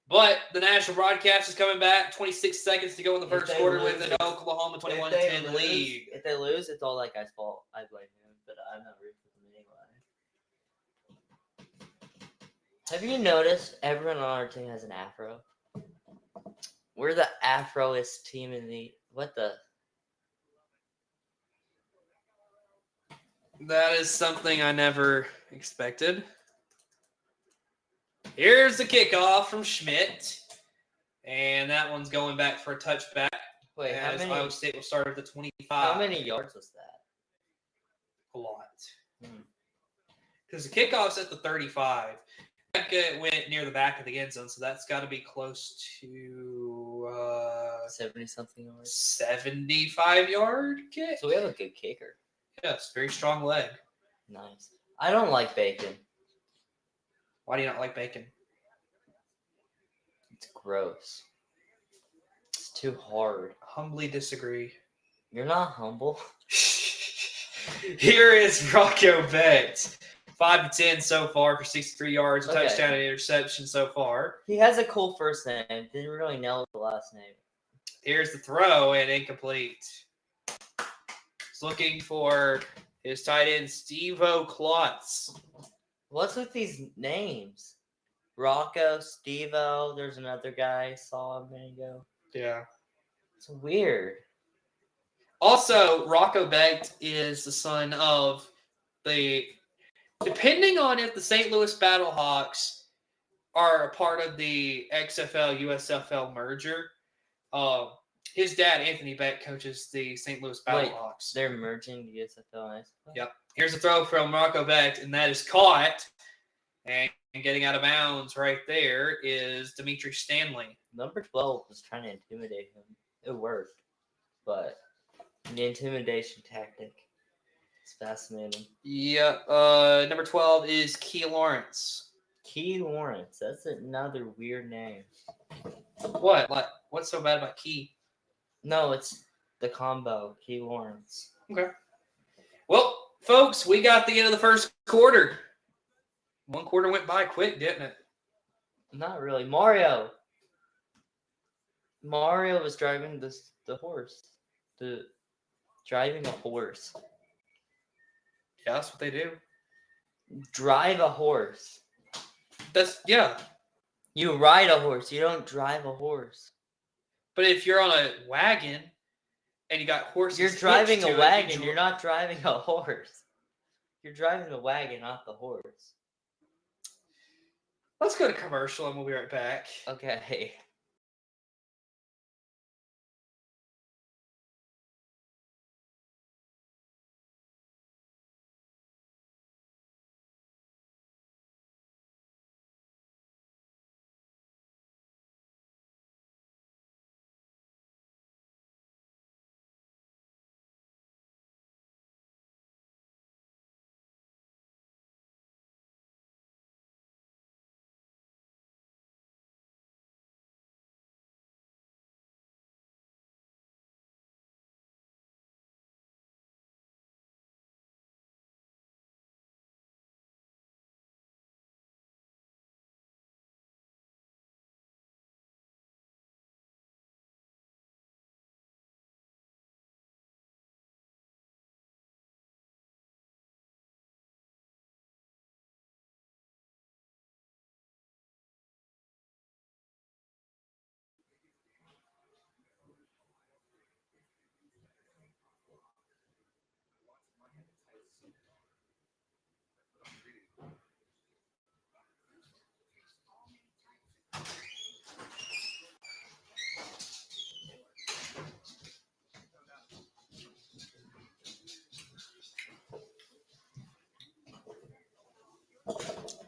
S1: But the national broadcast is coming back. 26 seconds to go in the first quarter with an Oklahoma 21-10 lead.
S2: If they lose, it's all that guy's fault. I blame him, but I'm not rooting for them anyway. Have you noticed everyone on our team has an afro? We're the afroest team in the... What the...
S1: That is something I never expected. Here's the kickoff from Schmidt. And that one's going back for a touchback.
S2: Wait,
S1: as Iowa State will start at the 25.
S2: How many yards was that?
S1: A lot. Because the kickoff's at the 35. That went near the back of the end zone, so that's got to be close to
S2: 70-something yards.
S1: 75-yard kick.
S2: So we have a good kicker.
S1: Yes, very strong leg.
S2: Nice. I don't like bacon.
S1: Why do you not like bacon?
S2: It's gross. It's too hard.
S1: Humbly disagree.
S2: You're not humble.
S1: Here is Rocco Becht. 5 to 10 so far for 63 yards, a touchdown and interception so far.
S2: He has a cool first name. Didn't really know the last name.
S1: Here's the throw and incomplete. He's looking for his tight end, Steve-O Klotz.
S2: What's with these names? Rocco, Steve-O, there's another guy I saw a minute ago.
S1: Yeah.
S2: It's weird.
S1: Also, Rocco Becht is the son of depending on if the St. Louis Battlehawks are a part of the XFL, USFL merger, his dad, Anthony Becht, coaches the St. Louis Battlehawks.
S2: They're merging the USFL and XFL?
S1: Yep. Here's a throw from Rocco Becht, and that is caught. And getting out of bounds right there is Dimitri Stanley.
S2: Number 12 was trying to intimidate him. It worked. But the intimidation tactic is fascinating.
S1: Yeah. Number 12 is Key Lawrence.
S2: Key Lawrence. That's another weird name.
S1: What? Like, what's so bad about Key?
S2: No, it's the combo. Key Lawrence.
S1: Okay. Well, folks, we got the end of the first quarter. One quarter went by quick, didn't it?
S2: Not really. Mario was driving the horse. Driving a horse.
S1: Yeah, that's what they do.
S2: Drive a horse.
S1: Yeah.
S2: You ride a horse. You don't drive a horse.
S1: But if you're on a wagon and you got horses,
S2: you're driving a wagon.
S1: You're
S2: not driving a horse. You're driving the wagon, not the horse.
S1: Let's go to commercial and we'll be right back.
S2: Okay.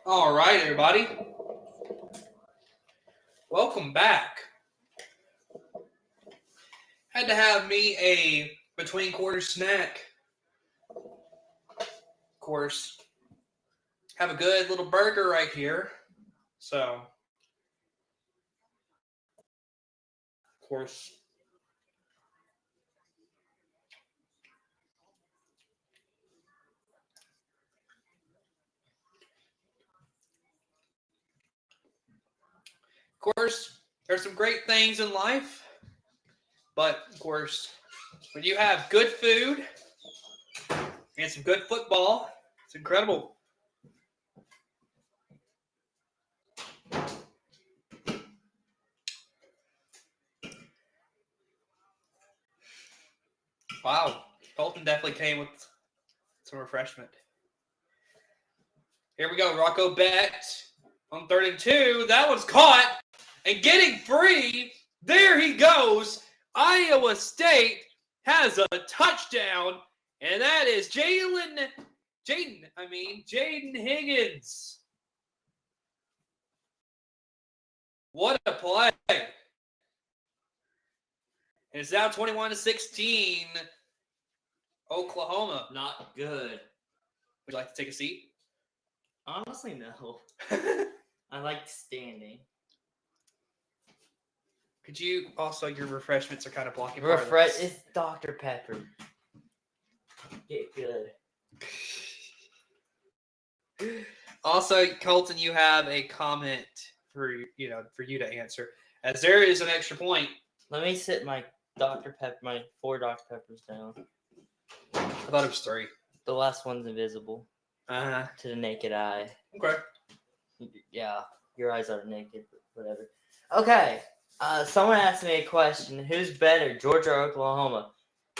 S1: All right, everybody. Welcome back. Had to have me a between quarter snack. Of course, have a good little burger right here. So, of course, there's some great things in life, but of course, when you have good food and some good football, it's incredible. Wow, Colton definitely came with some refreshment. Here we go, Rocco Becht on 3rd and 2. That one's caught, and getting free. There he goes. Iowa State has a touchdown, and that is Jaden Higgins. What a play. And it's now 21-16, Oklahoma.
S2: Not good.
S1: Would you like to take a seat?
S2: Honestly, no. I like standing.
S1: Could you also, your refreshments are kind of blocking
S2: It's Dr. Pepper. Get good.
S1: Also, Colton, you have a comment for you to answer, as there is an extra point.
S2: Let me sit my my 4 Dr. Peppers down.
S1: I thought it was 3.
S2: The last one's invisible to the naked eye.
S1: Okay.
S2: Yeah, your eyes are naked, but whatever. Okay, someone asked me a question. Who's better, Georgia or Oklahoma?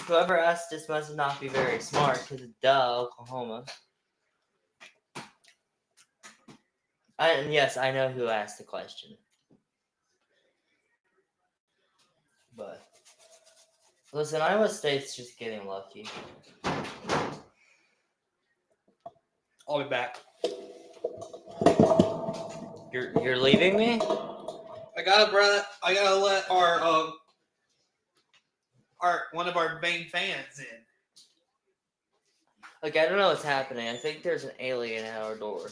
S2: Whoever asked this must not be very smart, because duh, Oklahoma. And yes, I know who asked the question. But listen, Iowa State's just getting lucky.
S1: I'll be back.
S2: You're leaving me?
S1: I gotta let our one of our main fans in.
S2: Okay, I don't know what's happening. I think there's an alien at our door.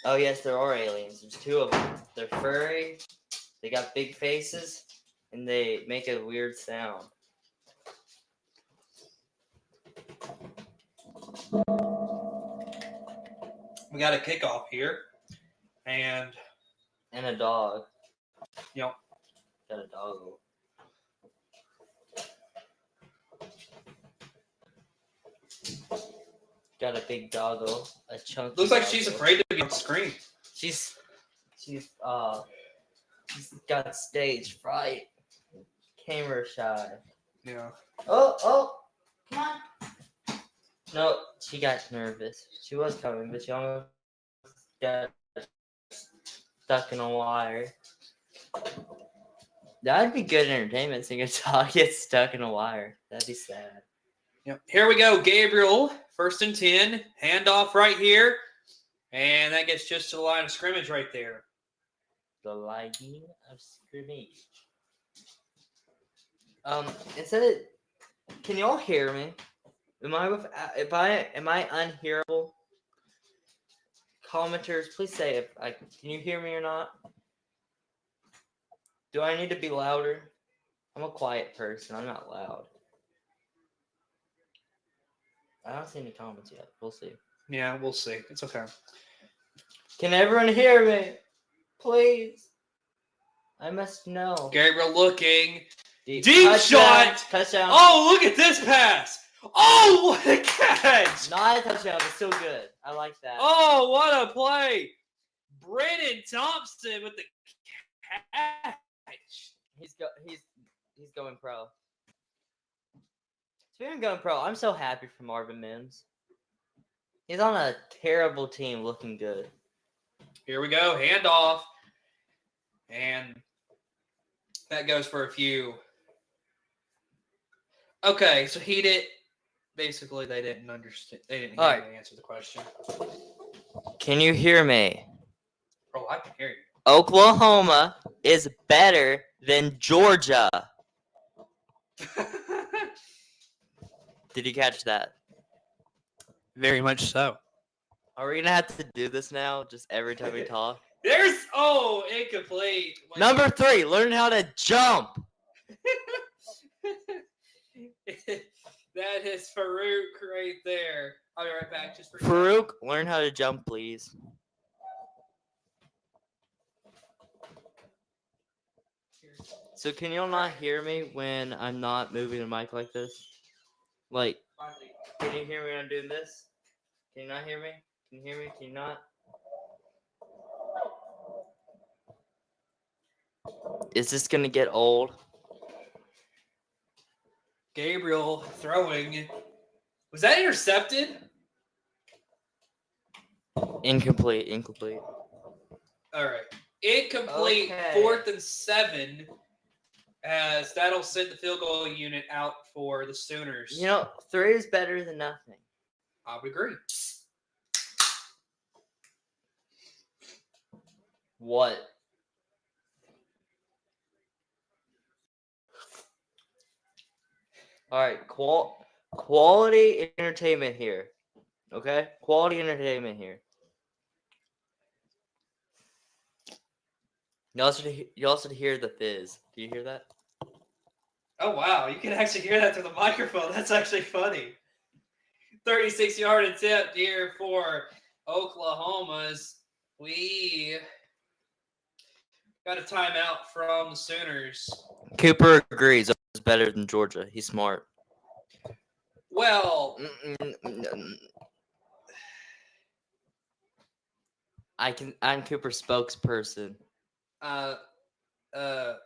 S2: Oh yes, there are aliens. There's 2 of them. They're furry. They got big faces, and they make a weird sound.
S1: We got a kickoff here, and
S2: a dog.
S1: Yep.
S2: Got a doggo. Got a big doggo, a chunky.
S1: Looks like
S2: doggo.
S1: she's afraid to be on screen.
S2: She's got stage fright, camera shy.
S1: Yeah.
S2: Oh, come on. No, she got nervous. She was coming, but she almost got stuck in a wire. That'd be good entertainment, seeing a dog get stuck in a wire. That'd be sad.
S1: Yep. Here we go, Gabriel. 1st and 10. Handoff right here. And that gets just to the line of scrimmage right there.
S2: The line of scrimmage. Instead of, can you all hear me? Am I unhearable? Commenters, please say can you hear me or not? Do I need to be louder? I'm a quiet person. I'm not loud. I don't see any comments yet. We'll see.
S1: Yeah, we'll see. It's okay.
S2: Can everyone hear me? Please. I must know.
S1: Gabriel looking. Deep
S2: touchdown,
S1: shot.
S2: Touchdown.
S1: Oh, look at this pass. Oh, what a catch.
S2: Not a touchdown, but still good. I like that.
S1: Oh, what a play. Brennan Thompson with the catch.
S2: He's going pro. Speaking of going pro, I'm so happy for Marvin Mims. He's on a terrible team looking good.
S1: Here we go. Handoff. And that goes for a few. Okay, so he did. Basically, they didn't understand. They didn't answer the question.
S2: Can you hear me?
S1: Oh, I can hear you.
S2: Oklahoma is better than Georgia. Did you catch that?
S1: Very much so.
S2: Are we gonna have to do this now? Just every time we talk?
S1: There's incomplete.
S2: Number 3, learn how to jump.
S1: That is Farouk right there. I'll be right back. Just for
S2: Farouk, learn how to jump, please. So can y'all not hear me when I'm not moving the mic like this? Like, can you hear me when I'm doing this? Can you not hear me? Can you hear me? Can you not? Is this gonna get old?
S1: Gabriel throwing. Was that intercepted?
S2: Incomplete.
S1: All right. Incomplete.
S2: Okay.
S1: 4th and 7. As that'll send the field goal unit out for the Sooners.
S2: 3 is better than nothing.
S1: I would agree.
S2: What? All right, quality entertainment here. Okay? Quality entertainment here. You also hear the fizz. Do you hear that?
S1: Oh, wow. You can actually hear that through the microphone. That's actually funny. 36-yard attempt here for Oklahoma's. We got a timeout from the Sooners.
S2: Cooper agrees. It's better than Georgia. He's smart.
S1: Well,
S2: I'm Cooper's spokesperson.
S1: That's a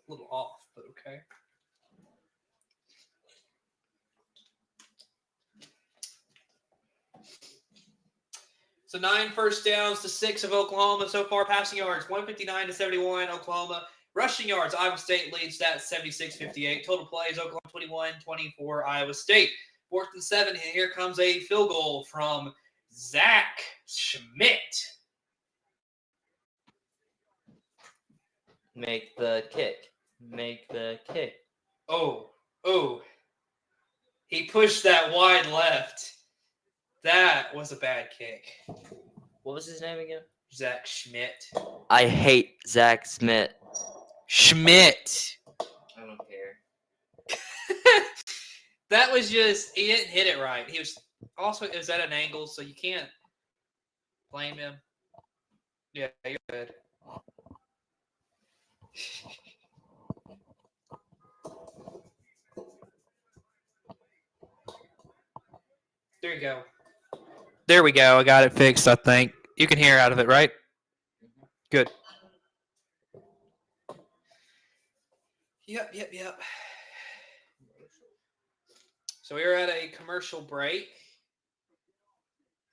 S1: little off, but okay. So 9 first downs to 6 of Oklahoma so far. Passing yards, 159 to 71, Oklahoma. Rushing yards, Iowa State leads that 76-58. Total plays, Oklahoma 21-24, Iowa State. 4th and 7, and here comes a field goal from Zach Schmidt.
S2: Make the kick.
S1: Oh. He pushed that wide left. That was a bad kick.
S2: What was his name again?
S1: Zach Schmidt.
S2: I hate Zach Schmidt.
S1: Schmidt.
S2: I don't care.
S1: That was just, he didn't hit it right. He was also, it was at an angle, so you can't blame him. Yeah, you're good. There you go. There we go. I got it fixed, I think. You can hear out of it, right? Good. Yep. So we are at a commercial break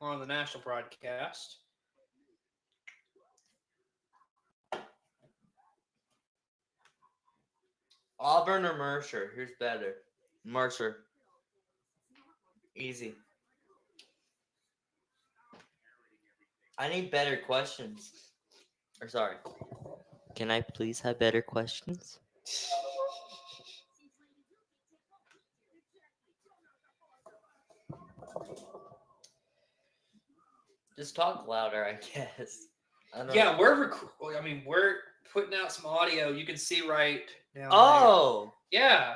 S1: on the national broadcast.
S2: Auburn or Mercer? Who's better? Mercer. Easy. I need better questions. Or sorry. Can I please have better questions? Just talk louder, I guess.
S1: Yeah, we're putting out some audio. You can see right now.
S2: Oh.
S1: There. Yeah.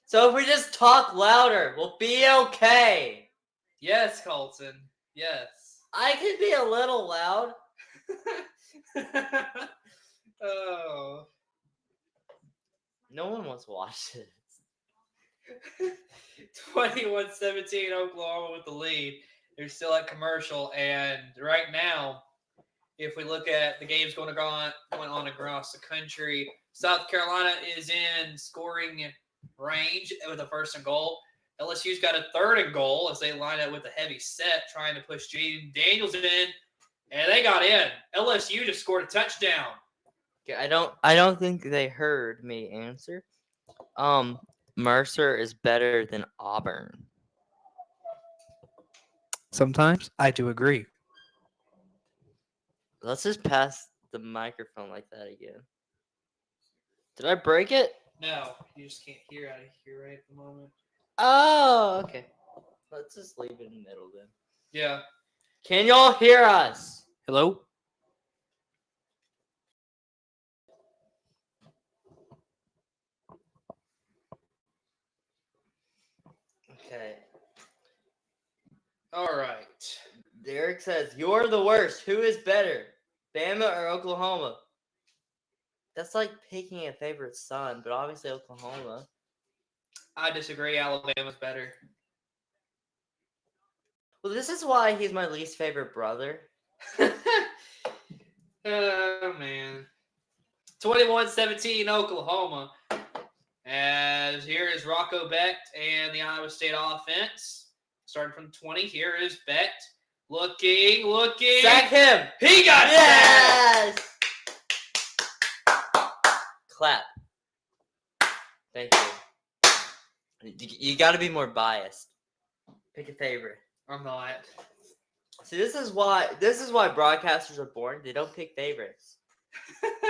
S2: So if we just talk louder, we'll be okay.
S1: Yes, Colton. Yes.
S2: I could be a little loud.
S1: Oh.
S2: No one wants to watch it.
S1: 21-17 Oklahoma with the lead. They're still at commercial, and right now, if we look at the games going on across the country, South Carolina is in scoring range with a 1st and goal. LSU's got a 3rd and goal as they line up with a heavy set, trying to push Jaden Daniels in, and they got in. LSU just scored a touchdown.
S2: Okay, I don't think they heard me answer. Mercer is better than Auburn.
S1: Sometimes I do agree.
S2: Let's just pass the microphone like that again. Did I break it?
S1: No, you just can't hear out of here right at the moment.
S2: Oh, okay. Let's just leave it in the middle then.
S1: Yeah.
S2: Can y'all hear us?
S1: Hello?
S2: Okay.
S1: All right.
S2: Derek says, "You're the worst. Who is better, Bama or Oklahoma?" That's like picking a favorite son, but obviously Oklahoma.
S1: I disagree. Alabama's better.
S2: Well, this is why he's my least favorite brother.
S1: Oh, man. 21-17 Oklahoma. As here is Rocco Becht and the Iowa State offense. Starting from 20, here is Becht. Looking.
S2: Sack him.
S1: He got sacked.
S2: Yes. Clap. Thank you. You got to be more biased. Pick a favorite.
S1: I'm not.
S2: See, this is why broadcasters are born. They don't pick favorites.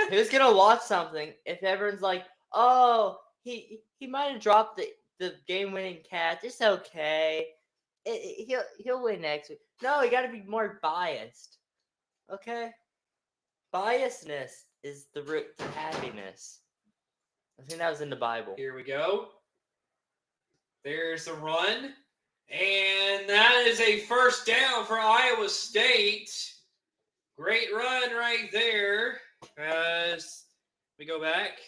S2: Who's gonna watch something if everyone's like, "Oh, he might have dropped the game-winning catch. It's okay. He'll win next week." No, you got to be more biased. Okay, biasness is the root to happiness. I think that was in the Bible.
S1: Here we go. There's the run. And that is a first down for Iowa State. Great run right there. As we go back.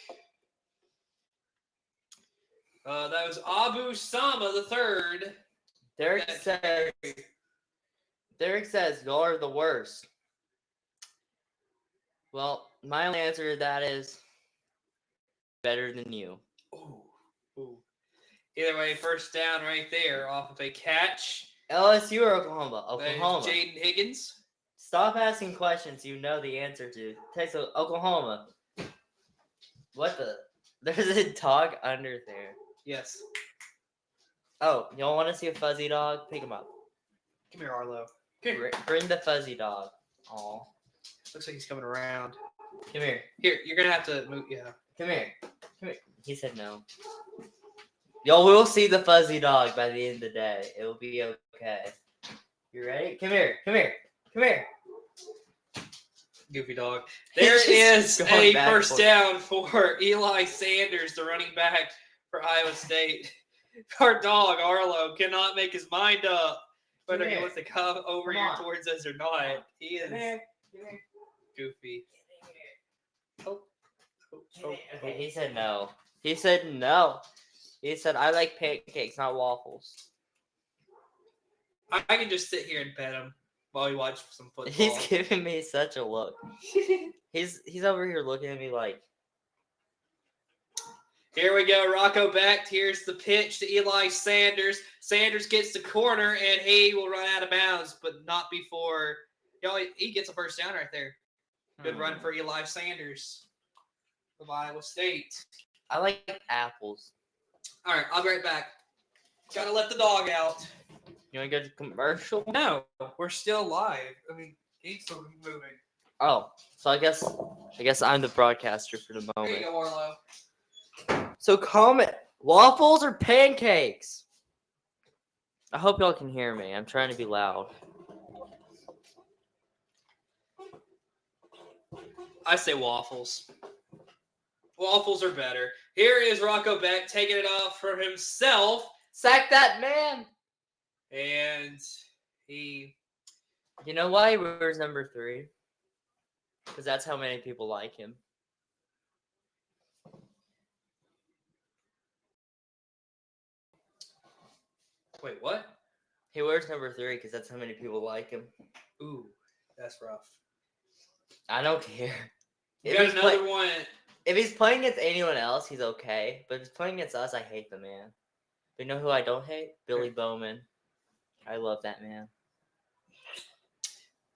S1: That was Abu Sama the third.
S2: Derek says, y'all are the worst. Well, my only answer to that is better than you.
S1: Ooh. Either way, first down right there off of a catch.
S2: LSU or Oklahoma? Oklahoma.
S1: Jaden Higgins.
S2: Stop asking questions you know the answer to. Text Oklahoma. What the? There's a dog under there.
S1: Yes.
S2: Oh, y'all want to see a fuzzy dog? Pick him up.
S1: Come here, Arlo. Come here.
S2: Bring the fuzzy dog. Aw.
S1: Looks like he's coming around.
S2: Come here.
S1: Here, you're going to have to move. Yeah.
S2: Come here. He said no. Y'all will see the fuzzy dog by the end of the day. It will be okay. You ready? Come here.
S1: Goofy dog. There is a first down for Eli Sanders, the running back for Iowa State. Our dog, Arlo, cannot make his mind up whether he wants to come over here towards us or not. He is goofy.
S2: Okay, he said no. He said, I like pancakes, not waffles.
S1: I can just sit here and pet him while we watch some football.
S2: He's giving me such a look. He's over here looking at me like.
S1: Here we go. Rocco back. Here's the pitch to Eli Sanders. Sanders gets the corner, and he will run out of bounds, but not before. He gets a first down right there. Good run for Eli Sanders of Iowa State.
S2: I like apples.
S1: All right, I'll be right back. Gotta let the dog out.
S2: You want to go to commercial?
S1: No, we're still live. I mean, he's still moving.
S2: Oh, so I guess I'm the broadcaster for the moment.
S1: There you go, Arlo.
S2: So comment, waffles or pancakes? I hope y'all can hear me. I'm trying to be loud.
S1: I say waffles. Waffles are better. Here is Rocco Beck taking it off for himself.
S2: Sack that man.
S1: And he...
S2: You know why he wears number 3? Because that's how many people like him.
S1: Wait, what?
S2: He wears number 3 because that's how many people like him.
S1: Ooh, that's rough.
S2: I don't care.
S1: We got another one.
S2: If he's playing against anyone else, he's okay. But if he's playing against us, I hate the man. But you know who I don't hate? Billy Bowman. I love that man.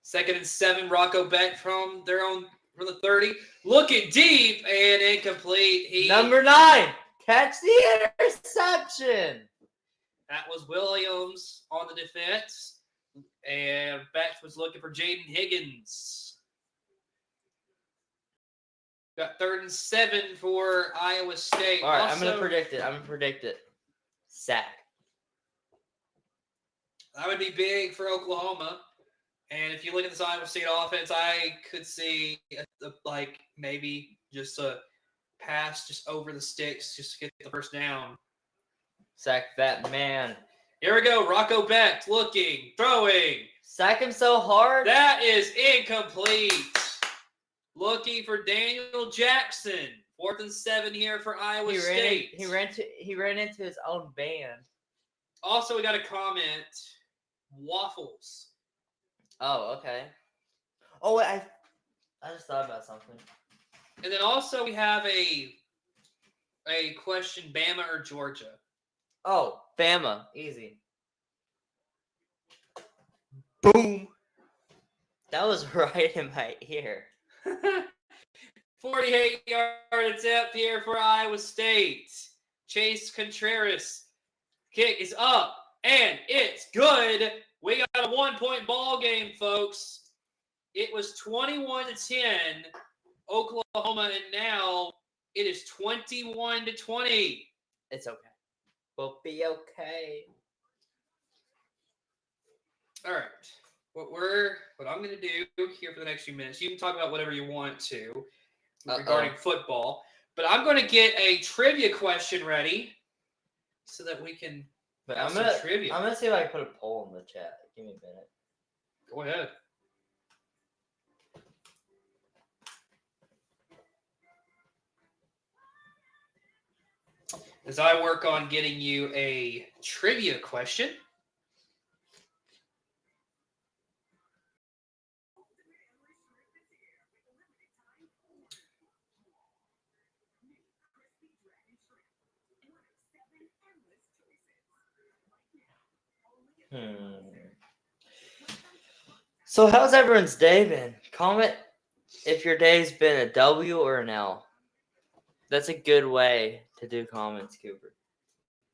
S1: 2nd and 7, Rocco Beck from the 30. Looking deep and incomplete.
S2: Number 9. Catch the interception.
S1: That was Williams on the defense. And Beck was looking for Jaden Higgins. Got 3rd and 7 for Iowa State.
S2: All right, I'm going to predict it. Sack.
S1: That would be big for Oklahoma. And if you look at this Iowa State offense, I could see maybe just a pass just over the sticks just to get the first down.
S2: Sack that man.
S1: Here we go. Rocco Beck looking, throwing.
S2: Sack him so hard.
S1: That is incomplete. Looking for Daniel Jackson. 4th and 7 here for Iowa State.
S2: He ran into his own band.
S1: Also, we got a comment. Waffles.
S2: Oh, okay. Oh, wait, I just thought about something.
S1: And then also we have a question, Bama or Georgia?
S2: Oh, Bama. Easy.
S1: Boom.
S2: That was right in my ear.
S1: 48-yard attempt here for Iowa State. Chase Contreras. Kick is up, and it's good. We got a 1-point ball game, folks. It was 21-10, Oklahoma, and now it is 21-20.
S2: It's okay. We'll be okay.
S1: All right. What I'm going to do here for the next few minutes, you can talk about whatever you want to regarding football, but I'm going to get a trivia question ready so that we can have some trivia.
S2: I'm going to see if I can put a poll in the chat. Give me a minute.
S1: Go ahead. As I work on getting you a trivia question.
S2: So how's everyone's day been? Comment if your day's been a W or an L. That's a good way to do comments, Cooper.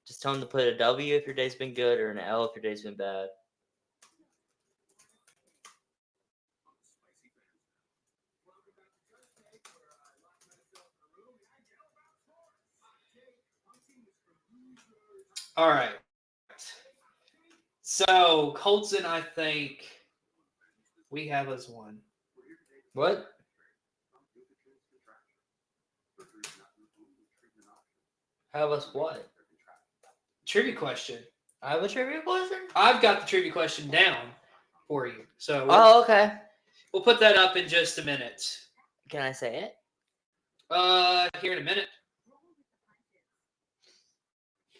S2: Just tell them to put a W if your day's been good or an L if your day's been bad.
S1: All right. So, Colton, I think we have as one.
S2: What? Have us what?
S1: Trivia question.
S2: I have a trivia question?
S1: I've got the trivia question down for you. So,
S2: okay.
S1: We'll put that up in just a minute.
S2: Can I say it?
S1: Here in a minute.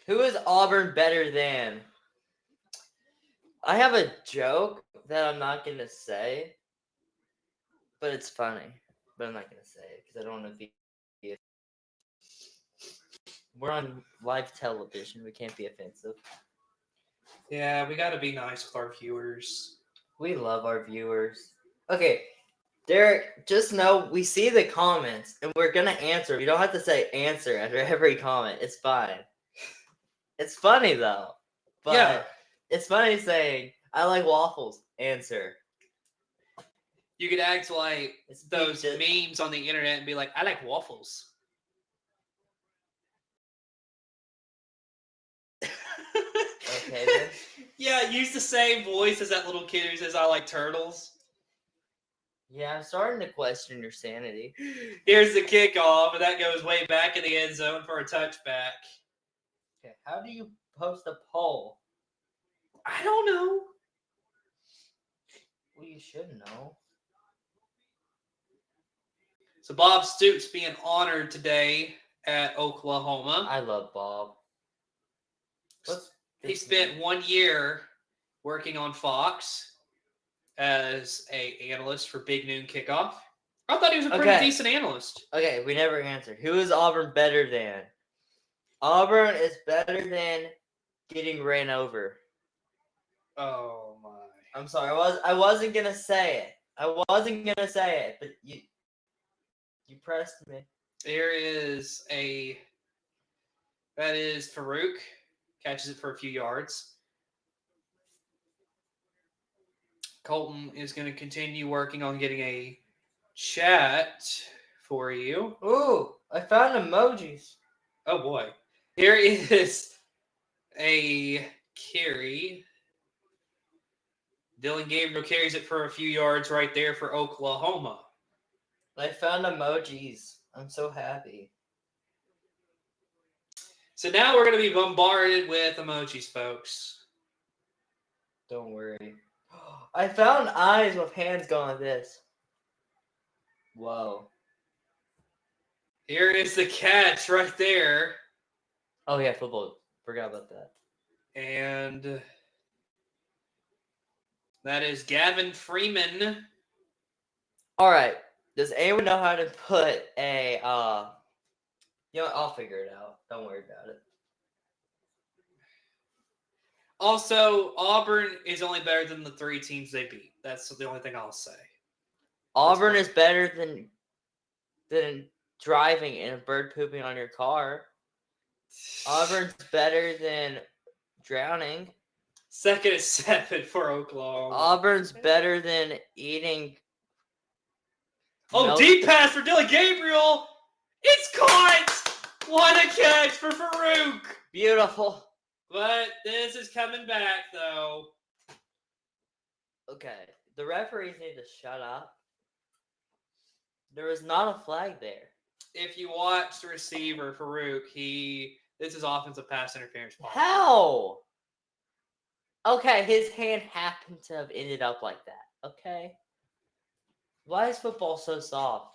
S2: Who is Auburn better than? I have a joke that I'm not going to say, but it's funny. But I'm not going to say it because I don't want to be. We're on live television. We can't be offensive.
S1: Yeah, we got to be nice with our viewers.
S2: We love our viewers. Okay, Derek, just know we see the comments and we're going to answer. You don't have to say answer after every comment. It's fine. It's funny, though. But yeah. It's funny saying, I like waffles. Answer.
S1: You could act like those memes on the internet and be like, I like waffles.
S2: Okay, then.
S1: Yeah, use the same voice as that little kid who says, I like turtles.
S2: Yeah, I'm starting to question your sanity.
S1: Here's the kickoff, and that goes way back in the end zone for a touchback.
S2: Okay, how do you post a poll?
S1: I don't know.
S2: Well, you should know.
S1: So Bob Stoops being honored today at Oklahoma.
S2: I love Bob.
S1: He spent 1 year working on Fox as an analyst for Big Noon Kickoff. I thought he was a pretty decent analyst.
S2: Okay, we never answered. Who is Auburn better than? Auburn is better than getting ran over.
S1: Oh my!
S2: I'm sorry. I wasn't gonna say it. But you pressed me.
S1: That is Farouk. Catches it for a few yards. Colton is going to continue working on getting a chat for you.
S2: Ooh, I found emojis.
S1: Oh boy. Here is a carry. Dylan Gabriel carries it for a few yards right there for Oklahoma.
S2: I found emojis. I'm so happy.
S1: So now we're going to be bombarded with emojis, folks.
S2: Don't worry. I found eyes with hands going like this. Whoa.
S1: Here is the catch right there.
S2: Oh, yeah, football. Forgot about that.
S1: And that is Gavin Freeman.
S2: All right. Does anyone know how to put a, I'll figure it out. Don't worry about it.
S1: Also, Auburn is only better than the 3 teams they beat. That's the only thing I'll say.
S2: Auburn is better than driving and a bird pooping on your car. Auburn's better than drowning.
S1: 2nd and 7 for Oklahoma.
S2: Auburn's better than eating.
S1: Deep pass for Dylan Gabriel. It's caught. What a catch for Farouk.
S2: Beautiful.
S1: But this is coming back, though.
S2: Okay, the referees need to shut up. There was not a flag there.
S1: If you watch the receiver, Farouk, this is offensive pass interference.
S2: How? Okay, his hand happened to have ended up like that. Okay. Why is football so soft?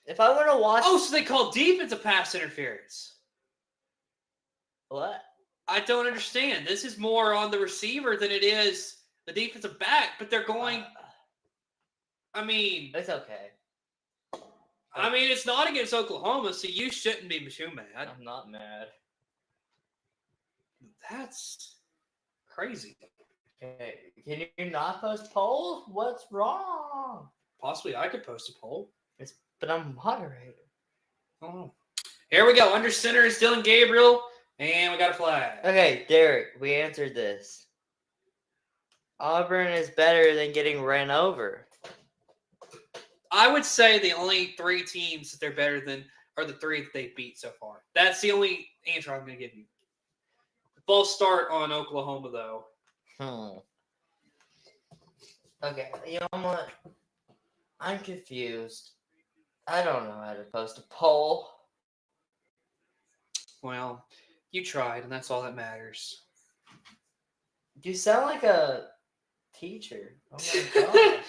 S2: If I want to watch...
S1: Oh, so they call defensive pass interference.
S2: What?
S1: I don't understand. This is more on the receiver than it is the defensive back, but they're going... I mean...
S2: It's okay.
S1: I mean, it's not against Oklahoma, so you shouldn't be too mad.
S2: I'm not mad.
S1: That's crazy.
S2: Okay, can you not post polls? What's wrong?
S1: Possibly I could post a poll.
S2: But I'm moderator.
S1: Oh. Here we go. Under center is Dylan Gabriel, and we got a flag.
S2: Okay, Derek, we answered this. Auburn is better than getting ran over.
S1: I would say the only 3 teams that they're better than are the 3 that they beat so far. That's the only answer I'm going to give you. False start on Oklahoma, though.
S2: Okay, you know what? I'm confused. I don't know how to post a poll.
S1: Well, you tried, and that's all that matters.
S2: You sound like a teacher. Oh my gosh.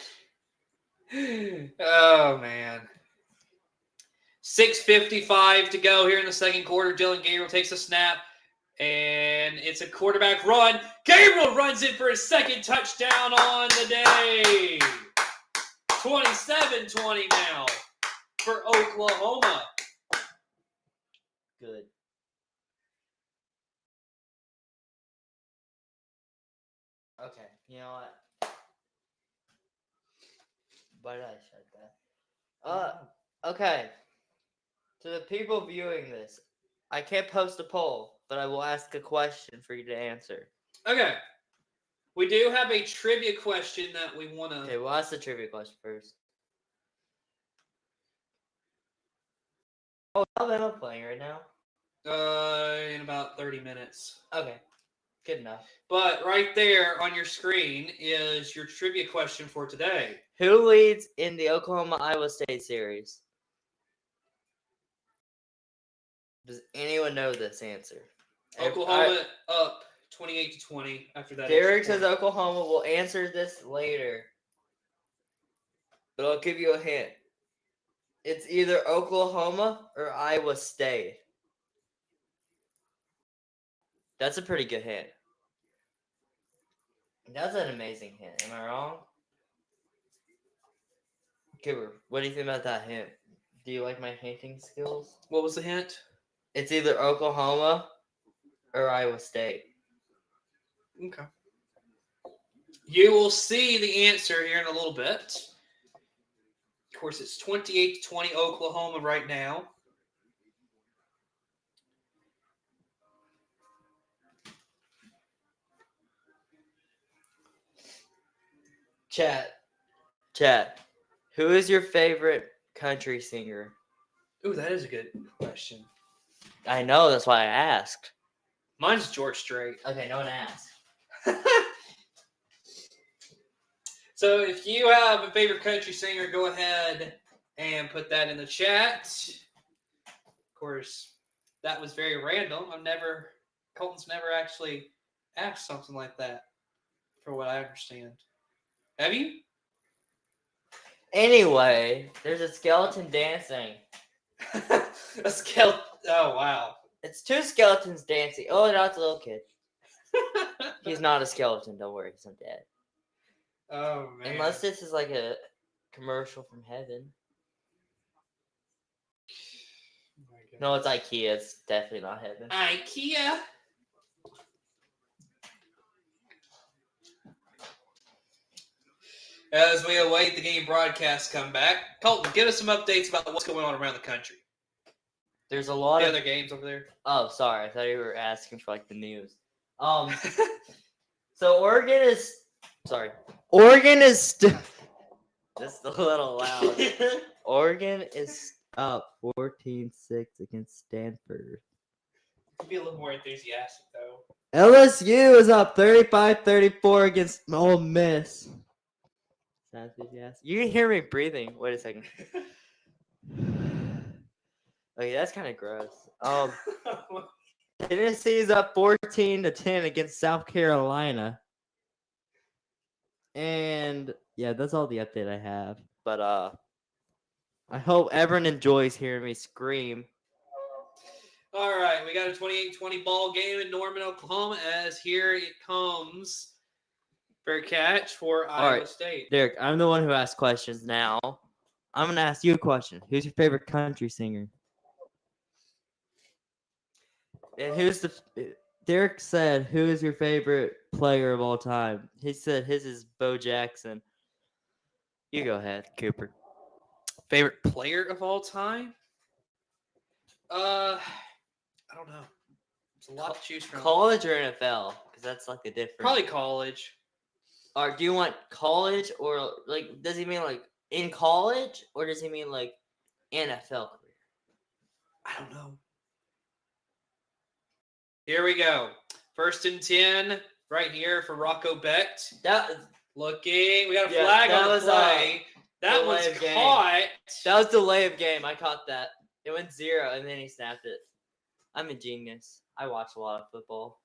S1: Oh, man. 6:55 to go here in the second quarter. Dylan Gabriel takes a snap, and it's a quarterback run. Gabriel runs in for his 2nd touchdown on the day. 27-20 now for Oklahoma.
S2: Good. Okay, you know what? Why did I shut that? Okay. To the people viewing this, I can't post a poll, but I will ask a question for you to answer.
S1: Okay. We do have a trivia question that we want to...
S2: Okay, we'll ask the trivia question first. Oh, how am I playing right now?
S1: In about 30 minutes.
S2: Okay, good enough.
S1: But right there on your screen is your trivia question for today.
S2: Who leads in the Oklahoma-Iowa State series? Does anyone know this answer?
S1: Oklahoma up 28-20 after that.
S2: Derek says Oklahoma will answer this later. But I'll give you a hint. It's either Oklahoma or Iowa State. That's a pretty good hint. That's an amazing hint. Am I wrong? Cooper, what do you think about that hint? Do you like my hinting skills?
S1: What was the hint?
S2: It's either Oklahoma or Iowa State.
S1: Okay. You will see the answer here in a little bit. Of course, it's 28-20 Oklahoma right now.
S2: Chat. Who is your favorite country singer?
S1: Ooh, that is a good question.
S2: I know, that's why I asked.
S1: Mine's George Strait.
S2: Okay, no one asked.
S1: So if you have a favorite country singer, go ahead and put that in the chat. Of course, that was very random. Colton's never actually asked something like that, for what I understand. Have you?
S2: Anyway, there's a skeleton dancing.
S1: A skeleton. Oh, wow.
S2: It's 2 skeletons dancing. Oh, no, it's a little kid. He's not a skeleton. Don't worry, he's not dead.
S1: Oh, man.
S2: Unless this is like a commercial from heaven.
S1: Oh, my
S2: No, it's IKEA. It's definitely not heaven.
S1: IKEA. As we await the game broadcast come back, Colton, give us some updates about what's going on around the country.
S2: There's a lot
S1: The
S2: of
S1: other games over there.
S2: Oh, sorry. I thought you were asking for like the news. So Oregon is just a little loud. Oregon is up 14-6 against Stanford.
S1: Be a little more enthusiastic though.
S2: LSU is up 35-34 against Ole Miss. Sounds enthusiastic. You can hear me breathing. Wait a second. Okay, that's kind of gross. Tennessee's up 14-10 against South Carolina. And yeah, that's all the update I have. But I hope everyone enjoys hearing me scream.
S1: All right, we got a 28-20 ball game in Norman, Oklahoma. As here it comes. Fair catch for Iowa State.
S2: Derek, I'm the one who asks questions now. I'm going to ask you a question. Who's your favorite country singer? And Derek said, who is your favorite player of all time? He said his is Bo Jackson. You go ahead, Cooper.
S1: Favorite player of all time? I don't know. It's a lot to choose from.
S2: College or NFL? Because that's like the difference.
S1: Probably college.
S2: Or do you want college or like? Does he mean like in college or does he mean like NFL career?
S1: I don't know. Here we go. 1st and 10 right here for Rocco Becht. Looking. We got a flag on the play. That was caught.
S2: That was delay of game. I caught that. It went 0 and then he snapped it. I'm a genius. I watch a lot of football.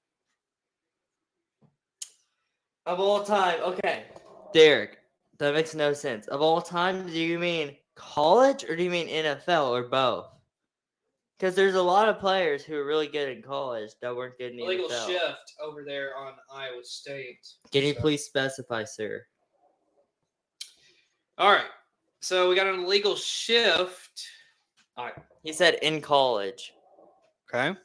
S2: Of all time. Okay. Derek, that makes no sense. Of all time, do you mean college or do you mean NFL or both? Because there's a lot of players who are really good in college that weren't good in the
S1: Illegal
S2: NFL.
S1: shift over there on Iowa State.
S2: Can you please specify, sir?
S1: All right. So we got an illegal shift.
S2: All right. He said in college.
S1: Okay.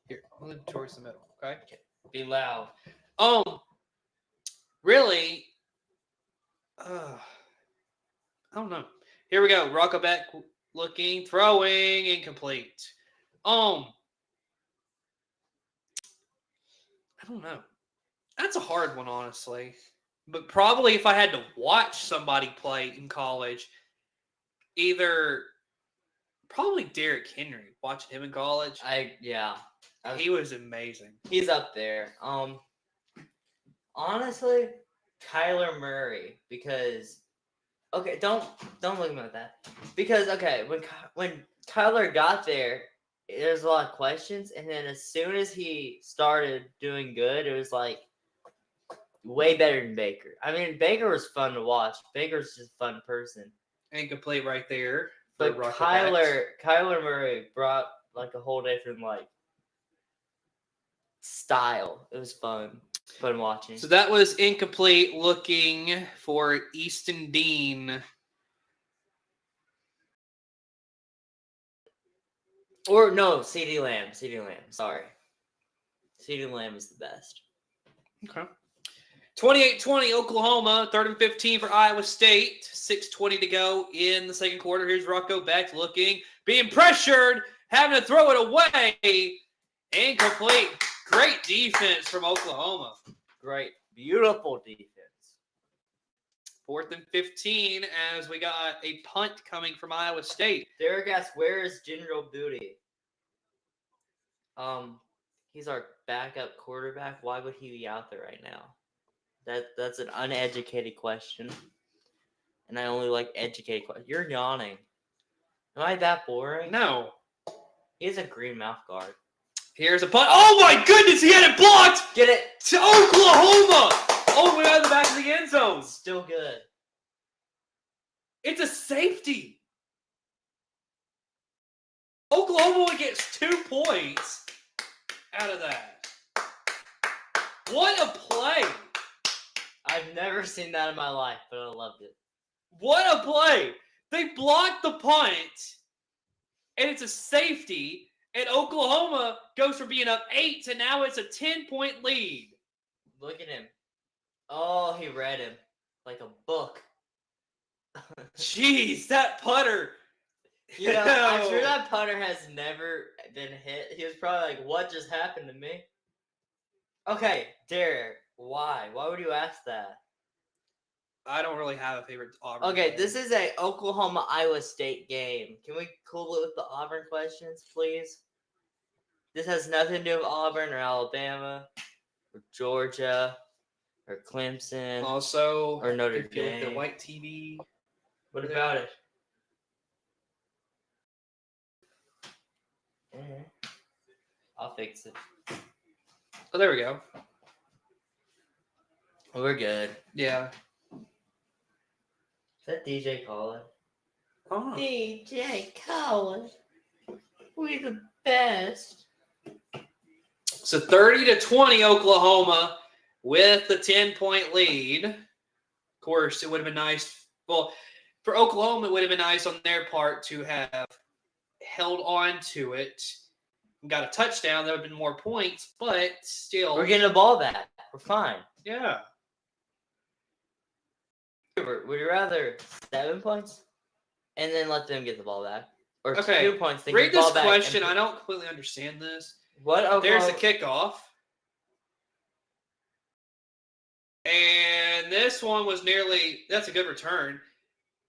S1: Here, I'll leave towards the middle. Okay.
S2: Be loud.
S1: Really? I don't know. Here we go. Rocco back looking, throwing, incomplete. I don't know. That's a hard one, honestly. But probably if I had to watch somebody play in college, probably Derrick Henry. Watching him in college, he was amazing.
S2: He's up there. Honestly, Kyler Murray, because don't look at me like that. Because when Kyler got there, there's a lot of questions, and then as soon as he started doing good, it was like way better than Baker. I mean, Baker was fun to watch. Baker's just a fun person.
S1: Incomplete right there.
S2: But Kyler Murray brought like a whole different like style. It was fun watching.
S1: So that was incomplete. Looking for Easton Dean.
S2: Or no, CeeDee Lamb. Sorry. CeeDee Lamb is the best.
S1: Okay. 28-20 Oklahoma, 3rd and 15 for Iowa State. 6:20 to go in the second quarter. Here's Rocco Becht looking, being pressured, having to throw it away. Incomplete. Great defense from Oklahoma.
S2: Great. Beautiful defense.
S1: 4th and 15 as we got a punt coming from Iowa State.
S2: Derek asks, where is General Booty? He's our backup quarterback. Why would he be out there right now? That's an uneducated question. And I only like educated questions. You're yawning. Am I that boring?
S1: No.
S2: He has a green mouth guard.
S1: Here's a punt. Oh my goodness, he had it blocked!
S2: Get it!
S1: To Oklahoma! All the way out of the back of the end zone.
S2: Still good.
S1: It's a safety. Oklahoma gets 2 points out of that. What a play.
S2: I've never seen that in my life, but I loved it.
S1: What a play! They blocked the punt, and it's a safety, and Oklahoma goes from being up 8 to now it's a 10-point lead.
S2: Look at him. Oh, he read him like a book.
S1: Jeez, that putter.
S2: You know, I'm sure that punter has never been hit. He was probably like, what just happened to me? Okay, Derek, why? Why would you ask that?
S1: I don't really have a favorite Auburn
S2: Okay,
S1: game.
S2: this is a Oklahoma-Iowa State game. Can we cool it with the Auburn questions, please? This has nothing to do with Auburn or Alabama or Georgia or Clemson
S1: Also,
S2: or Notre
S1: if you look at
S2: Dame.
S1: the white TV.
S2: What about it? I'll fix it.
S1: Oh, there we go.
S2: We're good.
S1: Yeah.
S2: Is that DJ Colin?
S1: Oh.
S2: DJ Colin. We the best.
S1: So 30-20 Oklahoma with the 10-point lead. Of course, it would have been nice. Well, for Oklahoma, it would have been nice on their part to have held on to it. Got a touchdown. That would have been more points, but still.
S2: We're getting the ball back. We're fine.
S1: Yeah.
S2: Would you rather 7 points and then let them get the ball back? Or
S1: Okay.
S2: 2 points, then
S1: Read
S2: get the ball
S1: this
S2: back
S1: question.
S2: and
S1: I don't completely understand this.
S2: What Oklahoma?
S1: There's the kickoff. And this one was that's a good return.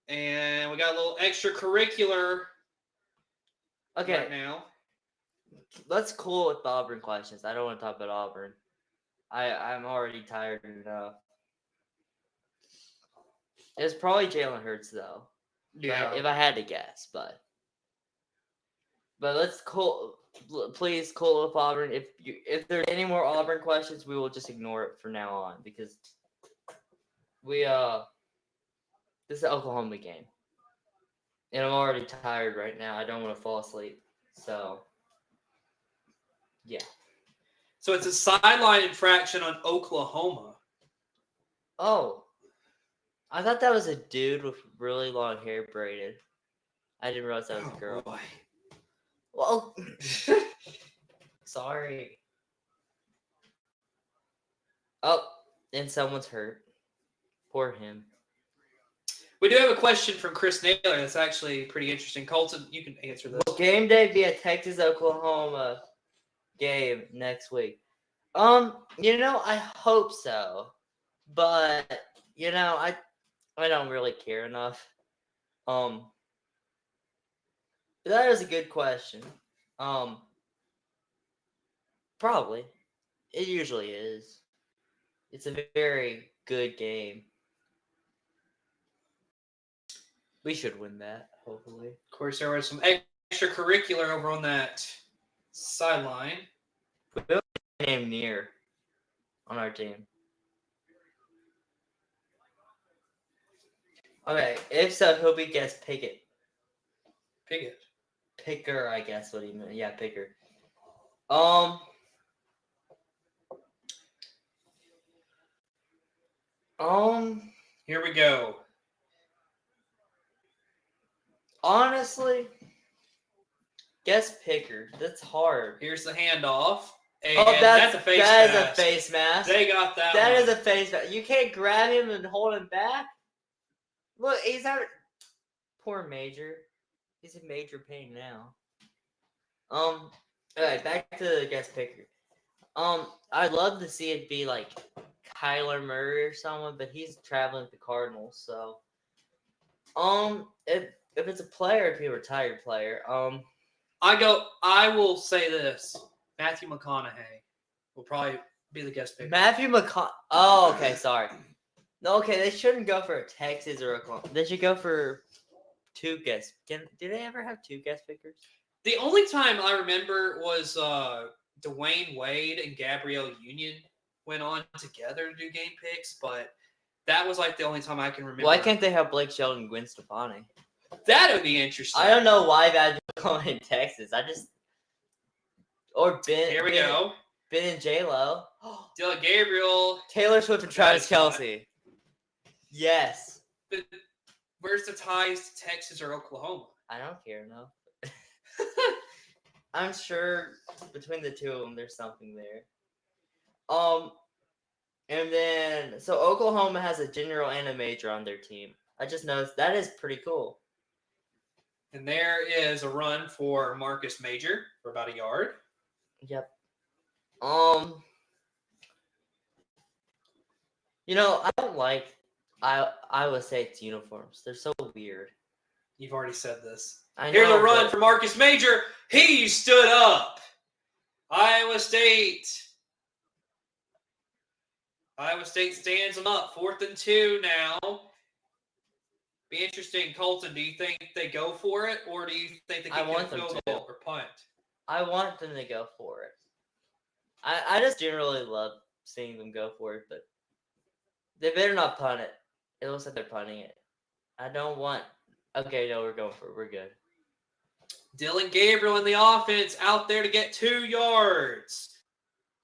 S1: And we got a little extracurricular
S2: Okay,
S1: right now.
S2: let's cool with the Auburn questions. I don't want to talk about Auburn. I'm already tired enough. It's probably Jalen Hurts though.
S1: Yeah.
S2: If I had to guess, but let's please cool with Auburn. If there's any more Auburn questions, we will just ignore it from now on because this is an Oklahoma game, and I'm already tired right now. I don't want to fall asleep, so yeah.
S1: So it's a sideline infraction on Oklahoma.
S2: Oh, I thought that was a dude with really long hair braided. I didn't realize that was a girl.
S1: Boy.
S2: Well, sorry. Oh, and someone's hurt. Poor him.
S1: We do have a question from Chris Naylor that's actually pretty interesting. Colton, you can answer this.
S2: Will game day be a Texas-Oklahoma game next week? I hope so. But, I don't really care enough. But that is a good question. Probably. It usually is. It's a very good game. We should win that, hopefully.
S1: Of course, there was some extracurricular over on that sideline.
S2: We have a name near on our team. Okay, if so, he'll be guest Pickett.
S1: Pickett.
S2: Picker, I guess what he meant. Yeah, Picker.
S1: Here we go.
S2: Honestly, guess Picker. That's hard.
S1: Here's the handoff.
S2: And that's a face mask. That is a face mask.
S1: They got that
S2: That
S1: one.
S2: is a face mask. You can't grab him and hold him back. Look, he's not. Poor Major. He's in major pain now. Alright, back to the guest Picker. I'd love to see it be like Kyler Murray or someone, but he's traveling with the Cardinals, so. If it's a player, it'd be a retired player.
S1: I will say this. Matthew McConaughey will probably be the guest picker.
S2: Matthew McConaughey. Oh, okay, sorry. No, okay, they shouldn't go for a Texas or Oklahoma. They should go for two guest. Do they ever have two guest pickers?
S1: The only time I remember was Dwayne Wade and Gabrielle Union went on together to do game picks, but that was like the only time I can remember.
S2: Why can't they have Blake Shelton and Gwen Stefani?
S1: That would be interesting.
S2: I don't know why that's going in Texas. Or Ben.
S1: Here we go.
S2: Ben and J-Lo.
S1: Dylan Gabriel.
S2: Taylor Swift and Travis Kelce. Yes.
S1: Where's the ties to Texas or Oklahoma?
S2: I don't care, no. I'm sure between the two of them, there's something there. And then so Oklahoma has a general and a major on their team. I just noticed that is pretty cool.
S1: And there is a run for Marcus Major for about a yard.
S2: Yep. I don't like Iowa State's uniforms. They're so weird.
S1: You've already said this.
S2: I
S1: Here's
S2: know,
S1: a run
S2: but-
S1: for Marcus Major. He stood up. Iowa State stands them up. 4th and 2 now. Be interesting, Colton. Do you think they go for it, or do you think they
S2: I
S1: kick
S2: want
S1: a
S2: them
S1: field
S2: to.
S1: goal or punt?
S2: I want them to go for it. I just generally love seeing them go for it, but they better not punt it. It looks like they're punting it. I don't want. Okay, no, we're going for it. We're good.
S1: Dylan Gabriel in the offense out there to get 2 yards.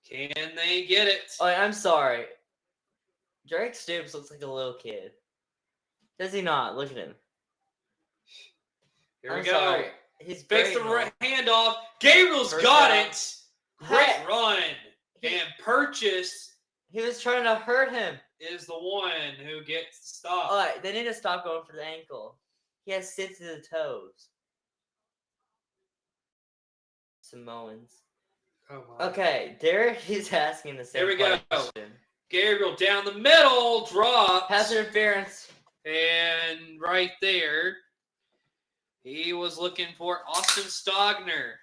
S1: Can they get it?
S2: Oh, I'm sorry. Drake Stoops looks like a little kid. Does he not? Look at him.
S1: Here we
S2: I'm
S1: go.
S2: sorry. He's
S1: Fakes
S2: great
S1: the
S2: and all.
S1: handoff. Gabriel's
S2: First
S1: got
S2: down.
S1: it. Great
S2: Hey.
S1: run.
S2: He-
S1: And Purchase
S2: He was trying to hurt him.
S1: is the one who gets the stop.
S2: All right, they need to stop going for the ankle. He has sensitive toes. Samoans.
S1: Oh, my.
S2: Okay, Derek is asking the same
S1: Here we go.
S2: question.
S1: Gabriel down the middle, dropped.
S2: Pass interference.
S1: And right there, he was looking for Austin Stogner.